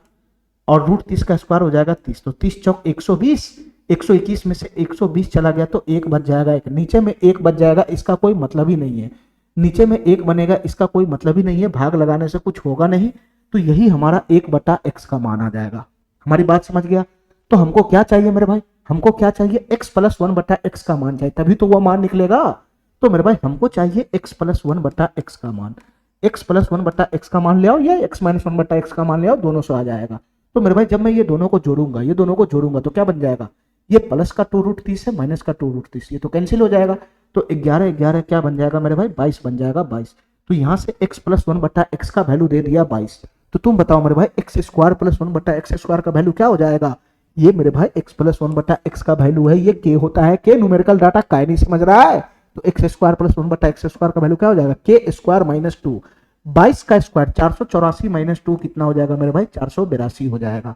और √30 का स्क्वायर हो जाएगा 30, तो 30 चौक 120, 121 में से 120 चला गया तो एक बच जाएगा, एक नीचे में एक बच जाएगा, इसका कोई मतलब ही नहीं है, नीचे में एक बनेगा इसका कोई मतलब ही नहीं है, भाग लगाने से कुछ होगा नहीं, तो यही हमारा 1/x का मान आ जाएगा। हमारी बात समझ गया। तो हमको क्या चाहिए मेरे भाई, हमको क्या चाहिए, x प्लस 1/x का मान चाहिए, तभी तो वो मान निकलेगा। तो मेरे भाई हमको चाहिए x प्लस 1/x का मान, x प्लस 1/x का मान ले आओ या x माइनस 1/x का मान ले आओ, दोनों से आ जाएगा। तो मेरे भाई जब मैं ये दोनों को जोड़ूंगा, ये दोनों को जोड़ूंगा तो क्या बन जाएगा, ये प्लस का 2√30 है, माइनस का 2√30, ये तो कैंसिल हो जाएगा, तो 11 11 क्या बन जाएगा मेरे भाई, 22 बन जाएगा, 22। तो यहां से x प्लस 1/x का वैल्यू दे दिया 22। तो तुम बताओ मेरे भाई x स्क्वायर प्लस 1/x² का वैल्यू क्या हो जाएगा, ये मेरे भाई x प्लस 1/x का वैल्यू है, ये k होता है, k न्यूमेरिकल डाटा काय नहीं समझ रहा है, तो x स्क्वायर प्लस 1/x² का वैल्यू क्या हो जाएगा, k स्क्वायर माइनस 2, 22 का स्क्वायर 484 माइनस 2 कितना हो जाएगा मेरे भाई, 482 हो जाएगा,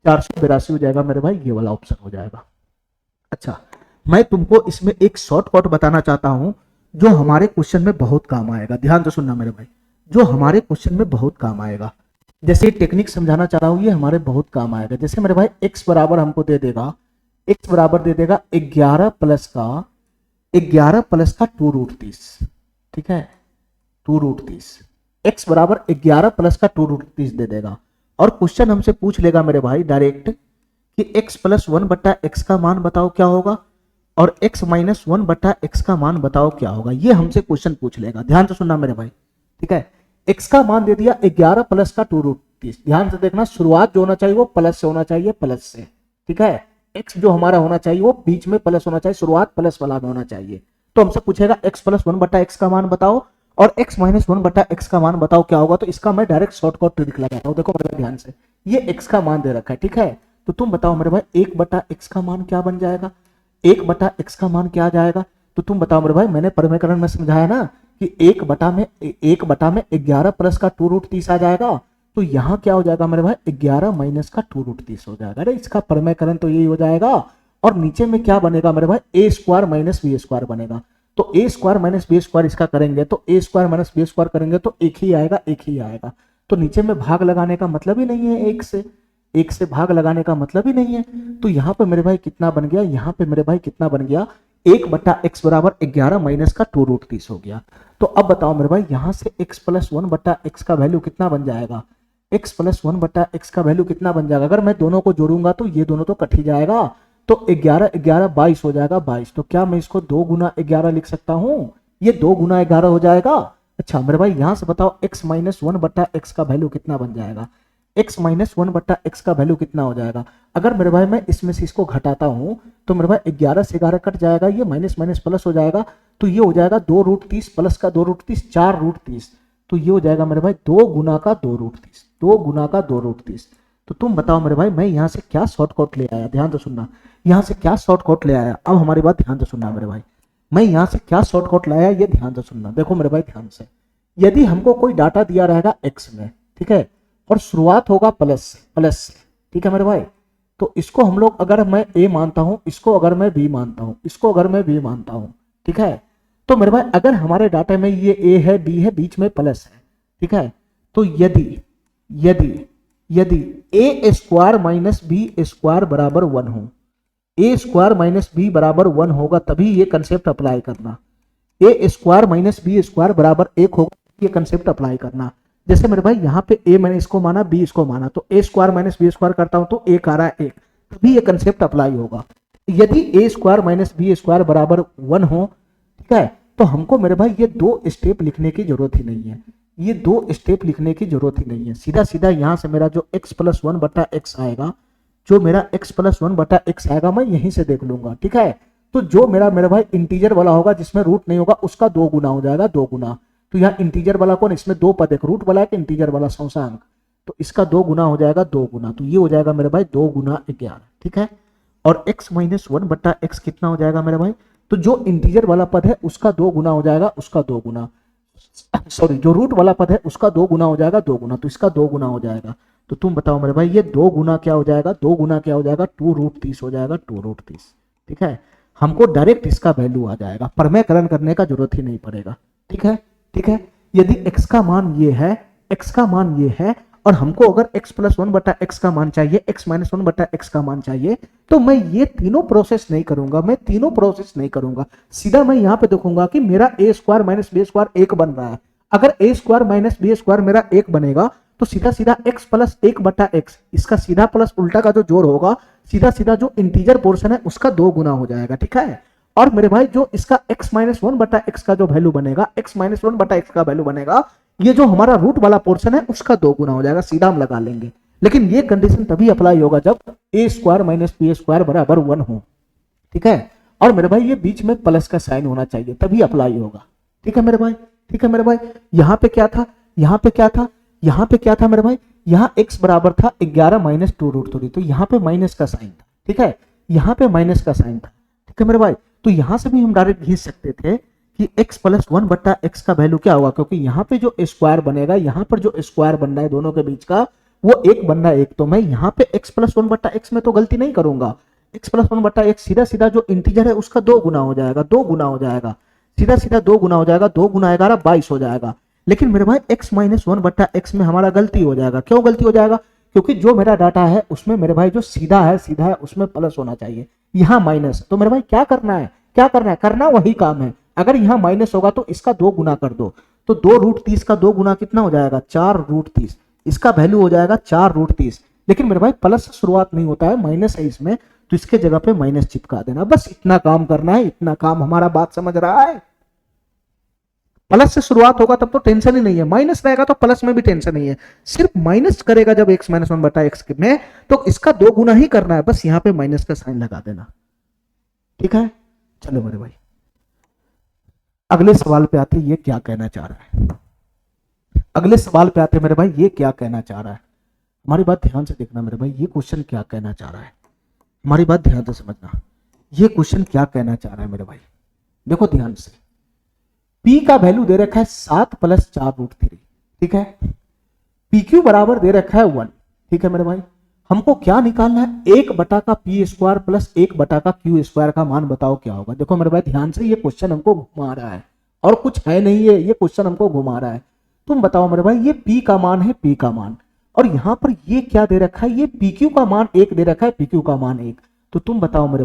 482 हो जाएगा मेरे भाई, ये वाला ऑप्शन हो जाएगा। अच्छा मैं तुमको इसमें एक शॉर्टकट बताना चाहता हूं जो हमारे क्वेश्चन में बहुत काम आएगा, ध्यान से सुनना मेरे भाई, जो हमारे क्वेश्चन में बहुत काम आएगा। जैसे टेक्निक समझाना चाह रहा हूं, ये हमारे बहुत काम आएगा। जैसे मेरे भाई x बराबर हमको दे देगा, x बराबर दे देगा 11 प्लस का 2√30, ठीक है 2√30, x बराबर 11 प्लस का 2√30 दे देगा, और क्वेश्चन हमसे पूछ लेगा मेरे भाई डायरेक्ट कि x प्लस 1/x का मान बताओ क्या होगा, और x माइनस 1/x का मान बताओ क्या होगा, ये हमसे क्वेश्चन पूछ लेगा। ध्यान से सुनना मेरे भाई, ठीक है। x का मान दे दिया 11 प्लस का 2√30, ध्यान से देखना, शुरुआत जो होना चाहिए वो प्लस से होना चाहिए, प्लस से, ठीक है। x जो हमारा होना चाहिए वो बीच में प्लस होना चाहिए, शुरुआत प्लस वाला में होना चाहिए। तो हमसे पूछेगा x प्लस 1/x का मान बताओ और x माइनस 1/x का मान बताओ क्या होगा। तो इसका मैं डायरेक्ट शॉर्टकट ट्रिक लगाता हूँ, देखो मेरे ध्यान से, ये x का मान दे रखा है, ठीक है। तो तुम बताओ मेरे भाई 1/x का मान क्या बन जाएगा, 1/x का मान क्या आ जाएगा। तो तुम बताओ मेरे भाई, मैंने परमेयकरण में समझाया ना कि 1/में 11 प्लस का 2√30 आ जाएगा, तो यहाँ क्या हो जाएगा मेरे भाई, 11 माइनस का 2√30 हो जाएगा। अरे इसका परमेयकरण तो यही हो जाएगा, और नीचे में क्या बनेगा मेरे भाई, a square minus b square बनेगा। तो ए स्क्वायर माइनस बी स्क्वायर इसका करेंगे तो ए स्क्वायर माइनस बी स्क्वायर करेंगे तो एक ही आएगा, एक ही आएगा। तो नीचे में भाग लगाने का मतलब ही नहीं है, एक से भाग लगाने का मतलब ही नहीं है। तो यहाँ पे मेरे भाई कितना बन गया, यहाँ पे मेरे भाई कितना बन गया, 1/x बराबर 11 माइनस का 2√30 हो गया। तो अब बताओ मेरे भाई यहाँ से x प्लस 1/x का वैल्यू कितना बन जाएगा, x प्लस 1/x का वैल्यू कितना बन जाएगा। अगर मैं दोनों को जोड़ूंगा तो ये दोनों तो कट ही जाएगा, तो 11 11 22 हो जाएगा 22। तो क्या मैं इसको 2 गुना 11 लिख सकता हूँ, ये 2 गुना 11 हो जाएगा। अच्छा मेरे भाई यहाँ से बताओ x माइनस 1/x का वैल्यू कितना बन जाएगा, x माइनस 1/x का वैल्यू कितना हो जाएगा। अगर मेरे भाई मैं इसमें से इसको घटाता हूं तो मेरे भाई 11 से 11 कट जाएगा, ये माइनस माइनस प्लस हो जाएगा, तो ये हो जाएगा 2√30 प्लस का 2√30 4√30। तो ये हो जाएगा मेरे भाई 2 गुना का 2√30, 2 गुना का 2√30। तो तुम बताओ मेरे भाई मैं यहाँ से क्या शॉर्टकट ले आया, ध्यान से सुनना, यहाँ से क्या शॉर्टकट ले आया। अब हमारी बात ध्यान से सुनना मेरे भाई, मैं यहाँ से क्या शॉर्टकट लाया ये ध्यान से सुनना। देखो मेरे भाई ध्यान से, यदि हमको कोई डाटा दिया रहेगा x में, ठीक है, और शुरुआत होगा प्लस प्लस, ठीक है मेरे भाई, तो इसको हम लोग, अगर मैं a मानता हूं, इसको अगर मैं b मानता हूं, इसको अगर मैं b मानता हूं, ठीक है, तो मेरे भाई अगर हमारे डाटा में ये a है b है, बीच में प्लस है, ठीक है, तो यदि यदि यदि a square minus b square बराबर 1 हो, a स्क्वायर माइनस बी बराबर 1 होगा तभी ये कंसेप्ट अप्लाई करना, a square minus b square बराबर 1 होगा ये कंसेप्ट अप्लाई करना। जैसे मेरे भाई यहाँ पे a मैंने इसको माना, b इसको माना, तो a square minus b square करता हूं तो 1 आ रहा है 1, तभी ये कंसेप्ट अप्लाई होगा। यदि a square minus b square बराबर 1 हो, ठीक है, तो हमको मेरे भाई ये 2 स्टेप लिखने की जरूरत ही नहीं है, ये 2 स्टेप लिखने की जरूरत ही नहीं है। सीधा सीधा यहाँ से मेरा जो x प्लस 1/x आएगा, जो मेरा x प्लस 1/x आएगा मैं यहीं से देख लूंगा, ठीक है। तो जो मेरा भाई इंटीजर वाला होगा जिसमें रूट नहीं होगा उसका 2 गुना हो जाएगा, 2 गुना। तो यहाँ इंटीजर वाला कौन, इसमें 2 पद, एक रूट वाला है कि इंटीजर वाला सौसांक, तो इसका 2 गुना हो जाएगा 2 गुना, तो ये हो जाएगा मेरे भाई 2 गुना 11, ठीक है। और x माइनस 1/x कितना हो जाएगा मेरे भाई, तो जो इंटीजर वाला पद है उसका 2 गुना हो जाएगा, उसका 2 गुना, सॉरी जो रूट वाला पद है उसका 2 गुना हो जाएगा, 2 गुना, तो इसका 2 गुना हो जाएगा। तो तुम बताओ मेरे भाई ये 2 गुना क्या हो जाएगा, 2 गुना क्या हो जाएगा, 2√30 हो जाएगा, 2√30, ठीक है। हमको डायरेक्ट इसका वैल्यू आ जाएगा, प्रमेयकरण करने का जरूरत ही नहीं पड़ेगा, ठीक है, ठीक है। यदि x का मान ये है, x का मान ये है, और हमको अगर x प्लस 1/x का मान चाहिए, x माइनस 1/x का मान चाहिए, तो मैं ये तीनों प्रोसेस नहीं करूंगा, मैं तीनों प्रोसेस नहीं करूंगा, सीधा मैं यहाँ पे देखूंगा कि मेरा a square minus b square 1 बन रहा है। अगर a square minus b square मेरा 1 बनेगा तो सीधा सीधा x प्लस 1/x, इसका सीधा प्लस उल्टा का जो जोड़ होगा, सीधा सीधा जो इंटीजर पोर्शन है उसका 2 गुना हो जाएगा, ठीक है। और मेरे भाई जो इसका x माइनस 1/x का जो वैल्यू बनेगा, x माइनस 1/x का वैल्यू बनेगा, ये जो हमारा रूट वाला पोर्शन है उसका 2 गुना हो जाएगा, सीधा हम लगा लेंगे। लेकिन ये कंडीशन तभी अप्लाई होगा जब a square minus b square बराबर 1 हो, ठीक है। और मेरे भाई ये बीच में प्लस का साइन होना चाहिए तभी अप्लाई होगा, ठीक है मेरे भाई, ठीक है मेरे भाई। यहाँ पे क्या था, यहाँ पे क्या था, यहाँ पे क्या था मेरे भाई, यहाँ x बराबर था 11 माइनस 2√3, तो यहाँ पे माइनस का साइन था, ठीक है, यहाँ पे माइनस का साइन था, ठीक है मेरे भाई। तो यहां से भी हम डायरेक्ट खींच सकते थे कि x प्लस 1/x का वैल्यू क्या होगा, क्योंकि यहाँ पे जो स्क्वायर बनेगा, यहाँ पर जो स्क्वायर बन रहा है दोनों के बीच का वो 1 बन रहा है 1, तो मैं यहाँ पे x प्लस 1/x में तो गलती नहीं करूंगा, x प्लस 1/x सीधा सीधा जो इंटीजर है उसका 2 गुना हो जाएगा, 2 गुना हो जाएगा, सीधा सीधा 2 गुना हो जाएगा, 2 गुना 11 22 हो जाएगा। लेकिन मेरे भाई x माइनस 1/x में हमारा गलती हो जाएगा, क्यों गलती हो जाएगा, क्योंकि जो मेरा डाटा है उसमें मेरे भाई जो सीधा है उसमें प्लस होना चाहिए, यहाँ माइनस। तो मेरे भाई क्या करना है, क्या करना है, करना वही काम है। अगर यहाँ माइनस होगा तो इसका 2 गुना कर दो, तो 2√30 का 2 गुना कितना हो जाएगा, 4√30, इसका वैल्यू हो जाएगा 4√30। लेकिन मेरे भाई प्लस से शुरुआत नहीं होता है, माइनस है इसमें, तो इसके जगह पे माइनस चिपका देना, बस इतना काम करना है, इतना काम। हमारा बात समझ रहा है, प्लस से शुरुआत होगा तब तो टेंशन ही नहीं है, माइनस रहेगा तो प्लस में भी टेंशन नहीं है, सिर्फ माइनस करेगा जब x माइनस 1/x में, तो इसका 2 गुना ही करना है, बस यहाँ पे माइनस का साइन लगा देना, ठीक है। चलो मेरे भाई अगले सवाल पे आते, ये क्या कहना चाह रहा है, अगले सवाल पे आते मेरे भाई, ये क्या कहना चाह रहा है। हमारी बात ध्यान से देखना मेरे भाई, ये क्वेश्चन क्या कहना चाह रहा है, हमारी बात ध्यान से समझना, ये क्वेश्चन क्या कहना चाह रहा है मेरे भाई। देखो ध्यान से, p का वैल्यू दे रखा है 7 + 4√3, ठीक है, pq बराबर दे रखा है 1, ठीक है मेरे भाई। हमको क्या निकालना है, 1/p² प्लस 1/q² का मान बताओ क्या होगा। देखो मेरे भाई ध्यान से, ये क्वेश्चन हमको घुमा रहा है और कुछ है नहीं है, ये क्वेश्चन हमको घुमा रहा है। तुम बताओ मेरे भाई, ये p का मान है, p का मान, और यहाँ पर ये क्या दे रखा है, ये pq का मान 1 दे रखा है, pq का मान 1। तो तुम बताओ मेरे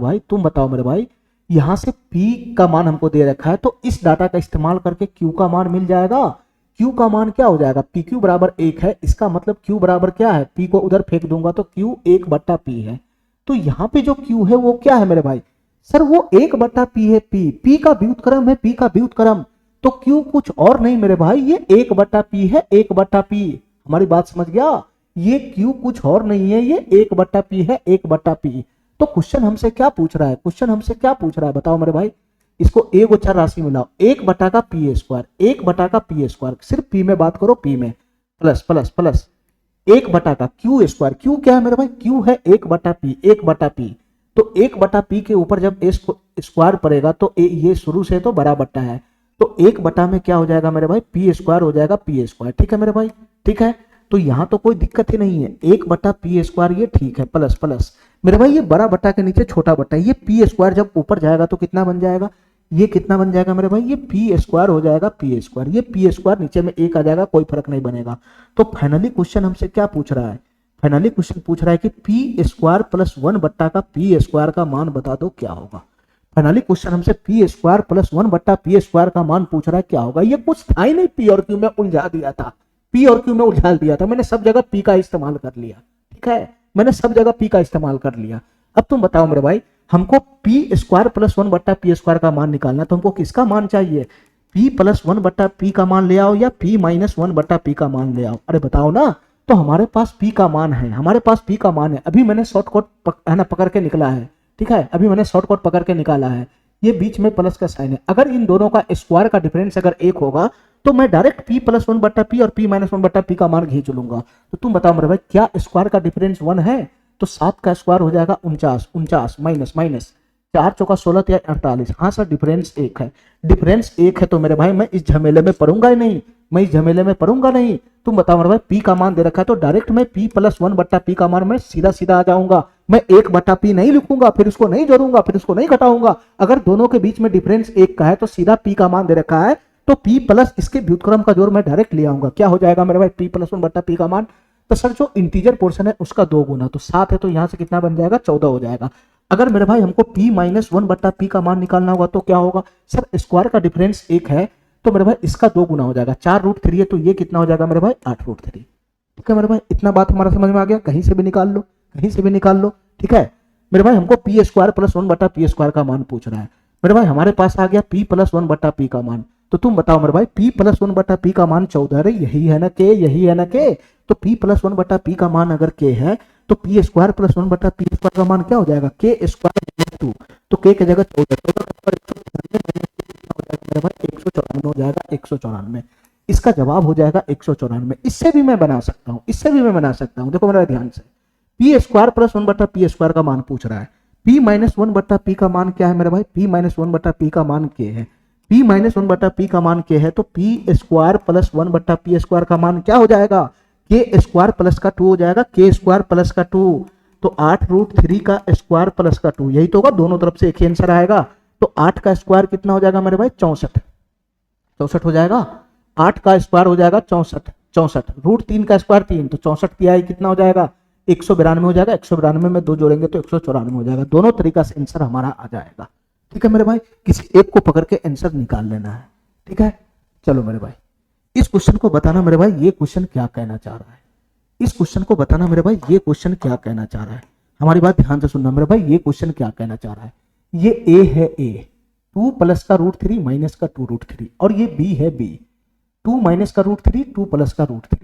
भाई, यहाँ से p का मान हमको दे रखा है, तो इस डाटा का इस्तेमाल करके q का मान मिल जाएगा। q का मान क्या हो जाएगा, pq बराबर 1 है, इसका मतलब q बराबर क्या है, p को उधर फेंक दूंगा तो q 1/p है। तो यहाँ पे जो q है वो क्या है मेरे भाई, सर वो 1/p है, p का व्युत्क्रम है, p का व्युत्क्रम, तो q कुछ और नहीं मेरे भाई, ये 1/p है, 1/p। हमारी बात समझ गया, ये q कुछ और नहीं है, ये 1/p है, 1/p। तो क्वेश्चन हमसे क्या पूछ रहा है, बताओ मेरे भाई, इसको एक चर राशि मिलाओ, 1/p², 1/p², सिर्फ p में बात करो, p में plus plus plus 1/q², q क्या है मेरे भाई, q है 1/p, तो 1/p के ऊपर जब स्क्वायर पड़ेगा तो ये शुरू से तो बड़ा बट्टा है, तो 1 में क्या हो जाएगा मेरे भाई, p² हो जाएगा, p²। ठीक है मेरे भाई, ठीक है, तो यहाँ तो कोई दिक्कत ही नहीं है, 1/p², ये ठीक है, प्लस प्लस मेरे भाई ये बड़ा बट्टा के नीचे छोटा बट्टा, ये p² जब ऊपर जाएगा तो कितना बन जाएगा, ये कितना बन जाएगा मेरे भाई, ये p² हो जाएगा, p², ये p² नीचे में 1 आ जाएगा, कोई फर्क नहीं बनेगा। तो फाइनली क्वेश्चन हमसे क्या पूछ रहा है, फाइनली क्वेश्चन पूछ रहा है कि p² प्लस 1/p² का मान बता दो क्या होगा। फाइनली क्वेश्चन हमसे p² प्लस 1/p² का मान पूछ रहा है क्या होगा। ये कुछ था ही नहीं, p और q में उलझा दिया था, मैंने सब जगह p का इस्तेमाल कर लिया। ठीक है, मैंने सब जगह p का इस्तेमाल कर लिया। अब तुम बताओ मेरे भाई, हमको p² प्लस 1/p² का मान निकालना, तो हमको किसका मान चाहिए, p प्लस 1/p का मान ले आओ या p माइनस 1/p का मान ले आओ। अरे बताओ ना, तो हमारे पास p का मान है, अभी मैंने शॉर्टकट है ना पकड़ के निकला है। ठीक है, अभी मैंने शॉर्टकट पकड़ के निकाला है, ये बीच में प्लस का साइन है, अगर इन दोनों का स्क्वायर का डिफरेंस अगर 1 होगा तो मैं डायरेक्ट p प्लस 1/p और p माइनस 1/p का मान खींच लूंगा। तो तुम बताओ मेरे भाई, क्या स्क्वायर का डिफरेंस 1 है, तो 7 का स्क्वायर हो जाएगा 49 माइनस 4 चौका 16 या 48। हाँ सर, डिफरेंस 1 है, तो मेरे भाई मैं इस झमेले में पढ़ूंगा ही नहीं, तुम बताओ मेरे भाई, p का मान दे रखा है तो डायरेक्ट मैं p प्लस 1/p का मान मैं सीधा आ जाऊंगा, मैं 1/p नहीं लिखूंगा, फिर उसको नहीं जोड़ूंगा, फिर उसको नहीं घटाऊंगा। अगर दोनों के बीच में डिफरेंस 1 का है तो सीधा p का मान दे रखा है, तो p प्लस इसके व्युत्क्रम का जोड़ मैं डायरेक्ट ले आऊंगा। क्या हो जाएगा मेरे भाई, p प्लस 1/p का मान, तो सर जो इंटीजर पोर्शन है उसका 2 गुना, तो 7 है, तो यहां से कितना बन जाएगा, 14 हो जाएगा। अगर मेरे भाई हमको p माइनस 1/p का मान निकालना होगा तो क्या होगा, सर स्क्वायर का डिफरेंस 1 है, तो मेरे भाई इसका 2 गुना हो जाएगा, 4√3 है, तो ये कितना हो जाएगा मेरे भाई, 8√3। ठीक है मेरे भाई, इतना बात हमारा समझ में आ गया, कहीं से भी निकाल लो। ठीक है मेरे भाई, हमको p² प्लस 1/p² का मान पूछ रहा है। मेरे भाई हमारे पास आ गया p प्लस 1/p का मान, तो तुम बताओ मेरे भाई, p प्लस 1/p का मान 14 है, यही है ना के, तो p प्लस 1/p का मान अगर k है तो p² प्लस 1/p² का मान क्या हो जाएगा, k²-2, तो k की जगह 194 हो जाएगा, 194। इसका जवाब हो जाएगा 194। इससे भी मैं बना सकता हूँ, देखो मेरा ध्यान से, p² प्लस 1/p² का मान पूछ रहा है, p माइनस 1/p का मान क्या है मेरे भाई, p माइनस 1/p का मान k है, p माइनस 1/p का मान k है, तो p² प्लस 1/p² का मान क्या हो जाएगा, k² प्लस का 2 हो जाएगा, k² प्लस का 2, तो 8√3 का स्क्वायर प्लस का 2, यही तो होगा, दोनों तरफ से एक ही आंसर आएगा। तो 8 का स्क्वायर कितना हो जाएगा मेरे भाई, 64 हो जाएगा, 8 का स्क्वायर हो जाएगा 64, √3 का स्क्वायर 3, तो 64 तिहाई कितना हो जाएगा, 192 हो जाएगा, 192 में 2 जोड़ेंगे तो 194 हो जाएगा। दोनों तरीका से आंसर हमारा आ जाएगा। ठीक है मेरे भाई, किसी एक को पकड़ के आंसर निकाल लेना है। ठीक है, चलो मेरे भाई, इस क्वेश्चन को बताना मेरे भाई, ये क्वेश्चन क्या कहना चाह रहा है, हमारी बात ध्यान से सुनना मेरे भाई, ये क्वेश्चन क्या कहना चाह रहा है। ये a है, a 2 प्लस का √3 माइनस का 2√3, और ये b है, b 2 माइनस का √3 2 प्लस का √3,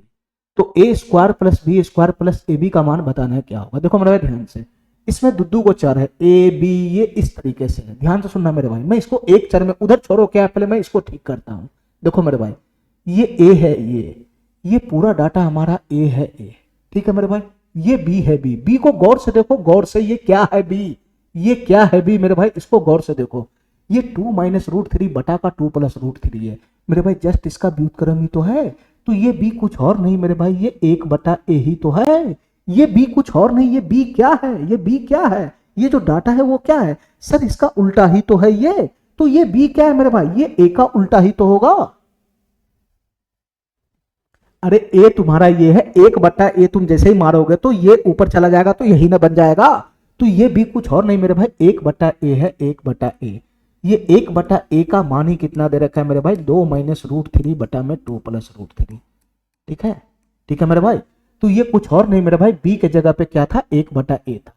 तो a² plus b² plus ab का मान बताना है क्या होगा। देखो मेरे भाई ध्यान से, इसमें दुद्दू को चर है a b, ये इस तरीके से है, ध्यान से सुनना मेरे भाई, मैं इसको एक चर में उधर छोड़ो क्या, पहले मैं इसको ठीक करता हूं। देखो मेरे भाई, ये a है, ये पूरा डाटा हमारा a है, a ठीक है मेरे भाई, ये b है, b को गौर से देखो, गौर से, ये क्या है b, मेरे भाई इसको गौर से देखो, ये 2 माइनस √3 बटा का 2 प्लस √3 है मेरे भाई, जस्ट इसका व्युत्क्रम ही तो है, तो ये b कुछ और नहीं मेरे भाई, ये 1/a ही तो है, ये बी कुछ और नहीं, ये बी क्या है, ये बी क्या है, ये जो डाटा है वो क्या है, सर इसका उल्टा ही तो है ये, तो ये बी क्या है मेरे भाई, ये ए का उल्टा ही तो होगा। अरे ए तुम्हारा ये है, 1/a तुम जैसे ही मारोगे तो ये ऊपर चला जाएगा तो यही ना बन जाएगा, तो ये भी कुछ और नहीं मेरे भाई, 1/a है, 1/a। ये 1/a का मान ही कितना दे रखा है मेरे भाई, 2 माइनस रूट थ्री बटा में 2 प्लस रूट थ्री। ठीक है, ठीक है मेरे भाई, तो ये कुछ और नहीं मेरे भाई, b के जगह पे क्या था, 1/a था,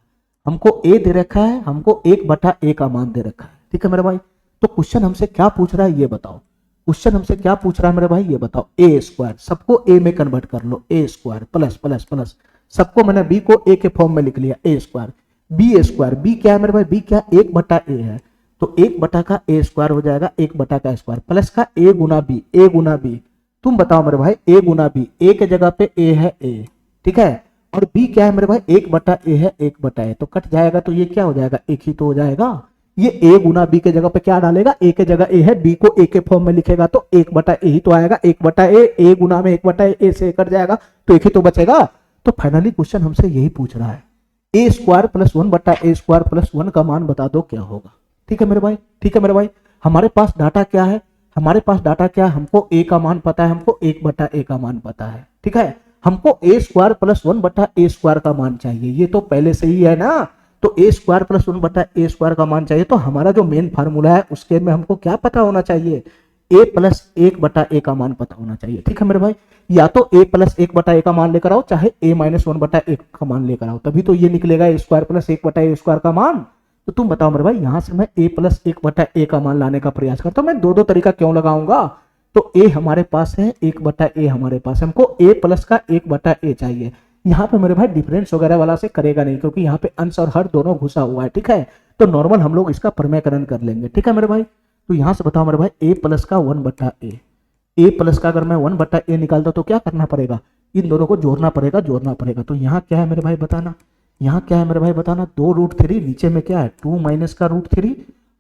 हमको a दे रखा है, हमको 1/a का मान दे रखा है। ठीक है मेरे भाई, तो क्वेश्चन हमसे क्या पूछ रहा है ये बताओ, क्वेश्चन हमसे क्या पूछ रहा है मेरे भाई ये बताओ, ए स्क्वायर, सबको ए में कन्वर्ट कर लो, ए स्क्वायर प्लस प्लस प्लस, सबको मैंने बी को ए के फॉर्म में लिख लिया, ए स्क्वायर बी स्क्वायर, बी क्या है मेरे भाई, बी क्या, 1/a है, तो 1 का ए स्क्वायर हो जाएगा, 1 का स्क्वायर प्लस का ए गुना बी, ए गुना बी, तुम बताओ मेरे भाई, ए गुना बी, ए के जगह पे ए है ए, ठीक है, और बी क्या है मेरे भाई, 1/a है, 1/a, तो कट जाएगा, तो ये क्या हो जाएगा, एक ही तो हो जाएगा, ये a गुना बी के जगह पे क्या डालेगा, a के जगह a है, b को a के फॉर्म में लिखेगा तो 1/a ही तो आएगा, 1/a, a गुना में 1/a से कट जाएगा तो एक ही तो बचेगा। तो फाइनली क्वेश्चन हमसे यही पूछ रहा है, a square plus 1/a square plus 1 का मान बता दो क्या होगा। ठीक है मेरे भाई, ठीक है मेरे भाई, हमारे पास डाटा क्या है, हमारे पास डाटा क्या है, हमको a का मान पता है, हमको 1/a का मान पता है। ठीक है, हमको a square plus 1/a square का मान चाहिए, ये तो पहले से ही है ना, तो ए स्क्वायर प्लस 1/a स्क्वायर का मान चाहिए, तो हमारा जो मेन फार्मूला है उसके में हमको क्या पता होना चाहिए, a प्लस 1/a का मान पता होना चाहिए। ठीक है मेरे भाई, या तो a प्लस 1/a का मान लेकर आओ, चाहे a माइनस 1/a का मान लेकर आओ, तभी तो ये निकलेगा a square plus 1/a square का मान। तो तुम बताओ मेरे भाई, यहां से मैं a प्लस 1/a का मान लाने का प्रयास करता हूं, मैं दो दो तरीका क्यों लगाऊंगा, तो a हमारे पास है, 1/a हमारे पास, हमको a प्लस का 1/a चाहिए, यहाँ पे मेरे भाई डिफरेंस वगैरह वाला से करेगा नहीं, क्योंकि यहाँ पे अंश और हर दोनों घुसा हुआ है। ठीक है, तो नॉर्मल हम लोग इसका प्रमेयकरण कर लेंगे। ठीक है मेरे भाई, तो यहाँ से बताओ मेरे भाई, a प्लस का 1/a, a प्लस का अगर मैं 1/a निकालता तो क्या करना पड़ेगा, इन दोनों को जोड़ना पड़ेगा, जोड़ना पड़ेगा, तो यहाँ क्या है मेरे भाई बताना, यहाँ क्या है मेरे भाई बताना, 2√3, नीचे में क्या है 2 माइनस का √3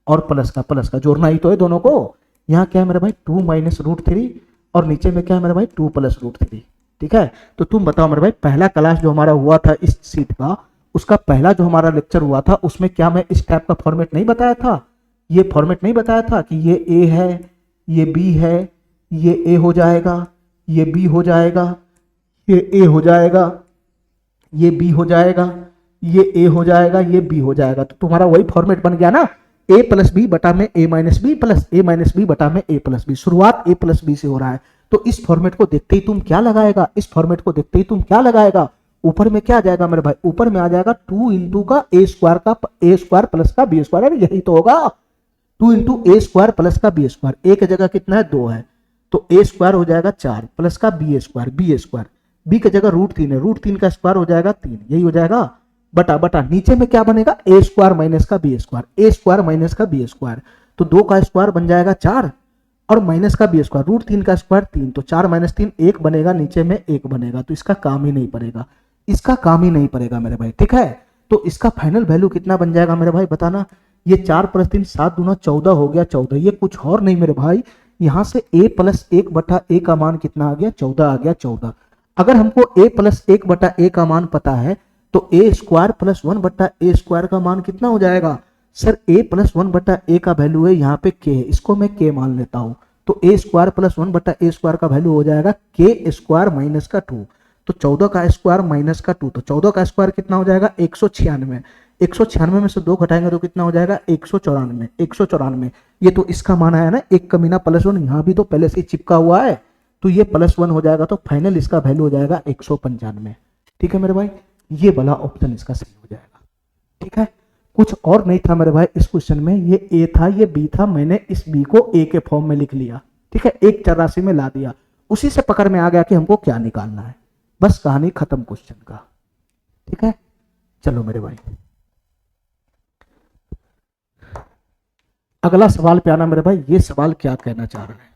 और प्लस का जोड़ना ही तो है दोनों को, यहाँ क्या है मेरे भाई 2 माइनस √3 और नीचे में क्या है मेरे भाई 2 प्लस √3। ठीक है, तो तुम बताओ मेरे भाई, पहला क्लास जो हमारा हुआ था इस सीट का, उसका पहला जो हमारा लेक्चर हुआ था उसमें क्या मैं इस टाइप का फॉर्मेट नहीं बताया था, ये फॉर्मेट नहीं बताया था कि ये ए है, ये बी है, ये ए हो जाएगा, ये बी हो जाएगा, ये ए हो जाएगा, ये बी हो जाएगा, ये ए हो जाएगा, ये बी हो जाएगा, तो तुम्हारा वही फॉर्मेट बन गया ना, ए प्लस बी बटा में ए माइनस बी प्लस ए माइनस बी बटा में ए प्लस बी, शुरुआत ए प्लस बी से हो रहा है, तो इस फॉर्मेट को देखते ही तुम क्या लगाएगा, इस फॉर्मेट को देखते ही तुम क्या लगाएगा, ऊपर में क्या आ जाएगा मेरे भाई, ऊपर में आ जाएगा 2 इंटू का ए स्क्वायर प्लस का बी स्क्वायर, यही तो होगा, 2 इंटू ए स्क्वायर प्लस का बी स्क्वायर, ए की जगह कितना है 2 है, तो ए स्क्वायर हो जाएगा 4 प्लस का बी स्क्वायर, बी की जगह √3 है, √3 का स्क्वायर हो जाएगा 3, यही हो जाएगा, बटा बटा नीचे में क्या बनेगा, ए स्क्वायर माइनस का बी स्क्वायर, ए स्क्वायर माइनस का बी स्क्वायर, तो 2 का स्क्वायर बन जाएगा 4 और माइनस का बी स्क्वायर, √3 का स्क्वायर 3, तो 4 माइनस 3 1 बनेगा, नीचे में 1 बनेगा, तो इसका काम ही नहीं पड़ेगा, इसका काम ही नहीं पड़ेगा मेरे भाई। ठीक है, तो इसका फाइनल वैल्यू कितना बन जाएगा मेरे भाई बताना, ये 4 प्लस 3 7 दूना 14 हो गया, 14, ये कुछ और नहीं मेरे भाई, यहाँ से a प्लस 1/a का मान कितना आ गया, 14 आ गया, 14। अगर हमको a प्लस 1/a का मान पता है तो a square plus 1/a square का मान कितना हो जाएगा, सर a प्लस 1/a का वैल्यू है यहाँ पे k, इसको मैं k मान लेता हूँ, तो a square plus 1/a square का वैल्यू हो जाएगा k स्क्वायर माइनस का 2, तो 14 का स्क्वायर माइनस का 2, तो 14 का स्क्वायर कितना हो जाएगा 196, 196 में से 2 घटाएंगे तो कितना हो जाएगा 194, 194, ये तो इसका मान आया ना, 1 का मीना +1, यहाँ भी तो पहले से चिपका हुआ है, तो ये +1 हो जाएगा, तो फाइनल इसका वैल्यू हो जाएगा 195। ठीक है मेरे भाई, ये वाला ऑप्शन इसका सही हो जाएगा। ठीक है, कुछ और नहीं था मेरे भाई इस क्वेश्चन में, ये ए था, ये बी था, मैंने इस बी को ए के फॉर्म में लिख लिया। ठीक है, एक चौरासी में ला दिया, उसी से पकड़ में आ गया कि हमको क्या निकालना है, बस कहानी खत्म क्वेश्चन का। ठीक है, चलो मेरे भाई अगला सवाल पे आना मेरे भाई, ये सवाल क्या कहना चाह रहा है,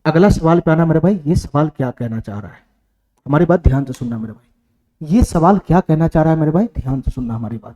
अगला सवाल पे आना मेरे भाई, ये सवाल क्या कहना चाह रहा है, हमारी बात ध्यान से सुनना मेरे भाई, ये सवाल क्या कहना चाह रहा है मेरे भाई, ध्यान से सुनना हमारी बात।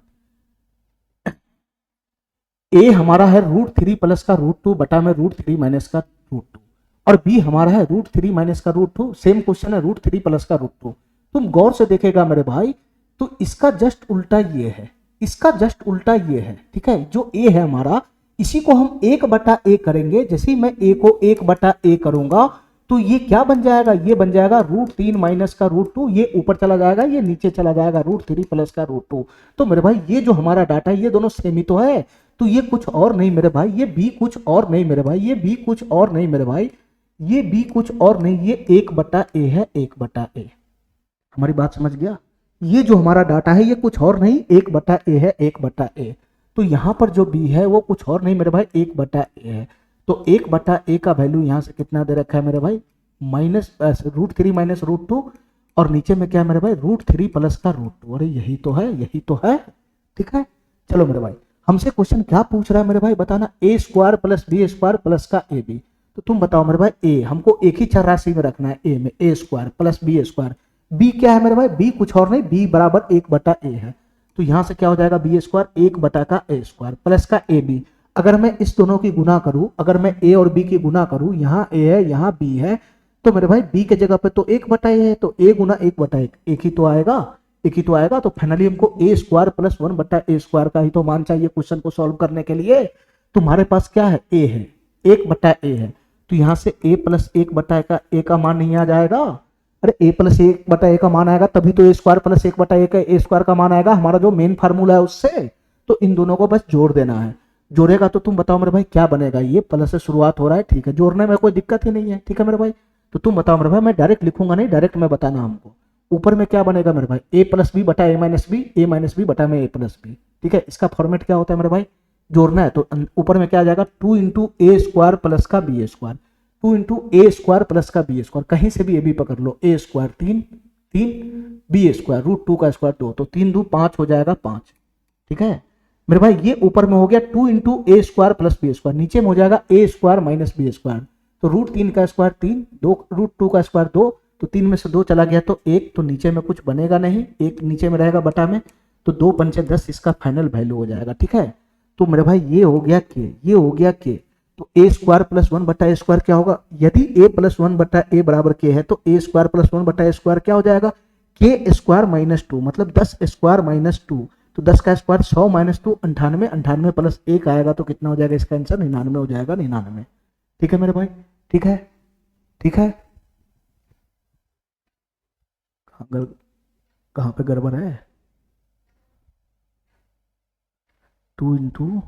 ए हमारा है √3 प्लस का √2 बटा में √3 माइनस का √2, और बी हमारा है √3 माइनस का √2, सेम क्वेश्चन है √3 प्लस का √2, तुम गौर से देखेगा मेरे भाई, तो इसका जस्ट उल्टा ये है, इसका जस्ट उल्टा ये है, ठीक है। जो ए है हमारा, इसी को हम 1/a करेंगे। जैसे ही मैं a को 1/a करूंगा तो ये क्या बन जाएगा, ये बन जाएगा √3 माइनस का √2, ये ऊपर चला जाएगा, ये नीचे चला जाएगा, √3 प्लस का √2। तो मेरे भाई ये जो हमारा डाटा है ये दोनों सेम ही तो है, तो ये कुछ और नहीं मेरे भाई, ये b कुछ और नहीं मेरे भाई, ये b कुछ और नहीं मेरे भाई, ये b कुछ और नहीं, ये 1/a है, 1/a। हमारी बात समझ गया। ये जो हमारा डाटा है ये कुछ और नहीं 1/a है, 1/a। तो यहां पर जो b है वो कुछ और नहीं मेरे भाई 1/a है। तो 1/a का वैल्यू यहां से कितना दे रखा है मेरे भाई, √3 माइनस √2, और नीचे में क्या है मेरे भाई, √3 प्लस का √2। अरे यही तो है, यही तो है, ठीक है। चलो मेरे भाई, हमसे क्वेश्चन क्या पूछ रहा है मेरे भाई, बताना a² प्लस b² प्लस का ab। तो तुम बताओ मेरे भाई, a हमको एक ही चर राशि में रखना है, a में a² प्लस b²। b क्या है मेरे भाई, b कुछ और नहीं, b बराबर 1/a है। तो यहां से क्या हो जाएगा, b² 1/a² प्लस का ab। अगर मैं इस दोनों की गुना करूं, अगर मैं a और b की गुना करूं, यहाँ a है यहाँ b है, तो मेरे भाई b के जगह पे तो 1/a है, तो a गुना 1/1 एक ही तो आएगा, एक ही तो आएगा। तो फाइनली हमको a² प्लस 1/a² का ही तो मान चाहिए क्वेश्चन को सॉल्व करने के लिए। तुम्हारे पास क्या है, a है, 1/a है, तो यहाँ से a प्लस 1/a का मान नहीं आ जाएगा। अरे a प्लस 1/a का मान आएगा तभी तो a² प्लस 1/a का a² का मान आएगा, हमारा जो मेन फार्मूला है उससे। तो इन दोनों को बस जोड़ देना है, जोड़ेगा तो तुम बताओ मेरे भाई क्या बनेगा, ये प्लस से शुरुआत हो रहा है, ठीक है, जोड़ने में कोई दिक्कत ही नहीं है, ठीक है मेरे भाई। तो तुम बताओ मेरे भाई, मैं डायरेक्ट लिखूंगा नहीं, डायरेक्ट में बताना हमको। ऊपर में क्या बनेगा मेरे भाई, a प्लस बी बटा a minus b, a minus b बटा में a प्लस बी, ठीक है। इसका फॉर्मेट क्या होता है मेरे भाई, जोड़ना है तो ऊपर में क्या आ जाएगा, 2 इंटू a² प्लस का b², 2 इंटू a² प्लस का b², कहीं से भी a b पकड़ लो, a² 3 b² √2 का स्क्वायर 2, तो 3 2 5 हो जाएगा 5, ठीक है मेरे भाई। ये ऊपर में हो गया 2 इंटू a² प्लस b², नीचे में हो जाएगा a² माइनस b², तो √3 का स्क्वायर 3, 2 √2 का स्क्वायर 2, तो 3 में से 2 चला गया तो 1, तो नीचे में कुछ बनेगा नहीं, 1 नीचे में रहेगा बटा में, तो 2 पंचे 10 इसका फाइनल वैल्यू हो जाएगा, ठीक है। तो मेरे भाई ये हो गया के, ये हो गया के, तो a² प्लस 1/a² क्या होगा, यदि a प्लस 1/a बराबर k है तो a² प्लस 1/a² क्या हो जाएगा, k² माइनस 2, मतलब 10² माइनस 2, तो 10 का स्क्वायर 100 माइनस 2 98, 98 प्लस 1 आएगा तो कितना हो जाएगा, इसका आंसर 99 हो जाएगा, 99, ठीक है मेरे भाई, ठीक है, ठीक है। कहाँ पे गड़बड़ है, 2 इंटू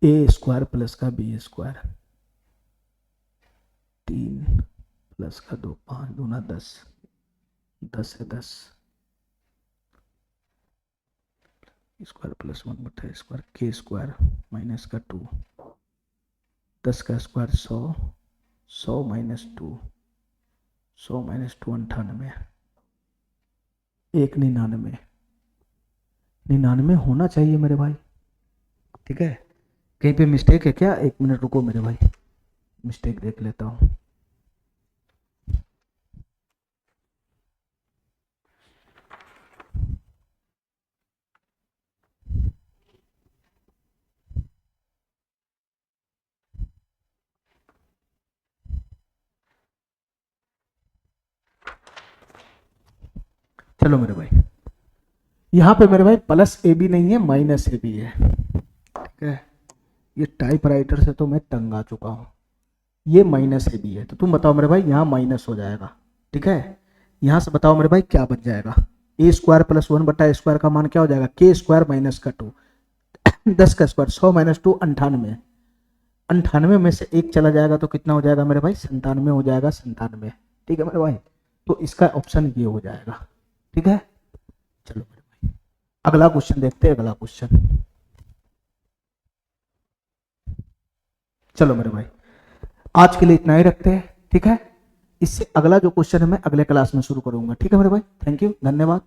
a² प्लस का b², 3 प्लस का 2, 5 दूना 10, 10 से 10 square plus 1/a² k² minus का 2, 10 का स्क्वायर 100, 100 माइनस 2, 100 माइनस 2 98, 1 99, 99 होना चाहिए मेरे भाई, ठीक है। कहीं पे मिस्टेक है क्या, 1 मिनट रुको मेरे भाई, मिस्टेक देख लेता हूँ। चलो मेरे भाई, यहाँ पे मेरे भाई प्लस ए बी नहीं है, माइनस ए बी है, ठीक है। ये टाइपराइटर से तो मैं तंग आ चुका हूँ, ये माइनस ए बी है, तो तुम बताओ मेरे भाई यहाँ माइनस हो जाएगा, ठीक है। यहाँ से बताओ मेरे भाई क्या बच जाएगा, a² प्लस 1/a² का मान क्या हो जाएगा, k² माइनस का 2, 10 का स्क्वायर 100 माइनस 2 98, 98 में से 1 चला जाएगा तो कितना हो जाएगा मेरे भाई, 97 हो जाएगा, 97, ठीक है मेरे भाई। तो इसका ऑप्शन ये हो जाएगा, ठीक है। चलो मेरे भाई अगला क्वेश्चन देखते हैं, अगला क्वेश्चन। चलो मेरे भाई आज के लिए इतना ही रखते हैं, ठीक है। इससे अगला जो क्वेश्चन है मैं अगले क्लास में शुरू करूंगा, ठीक है मेरे भाई। थैंक यू, धन्यवाद।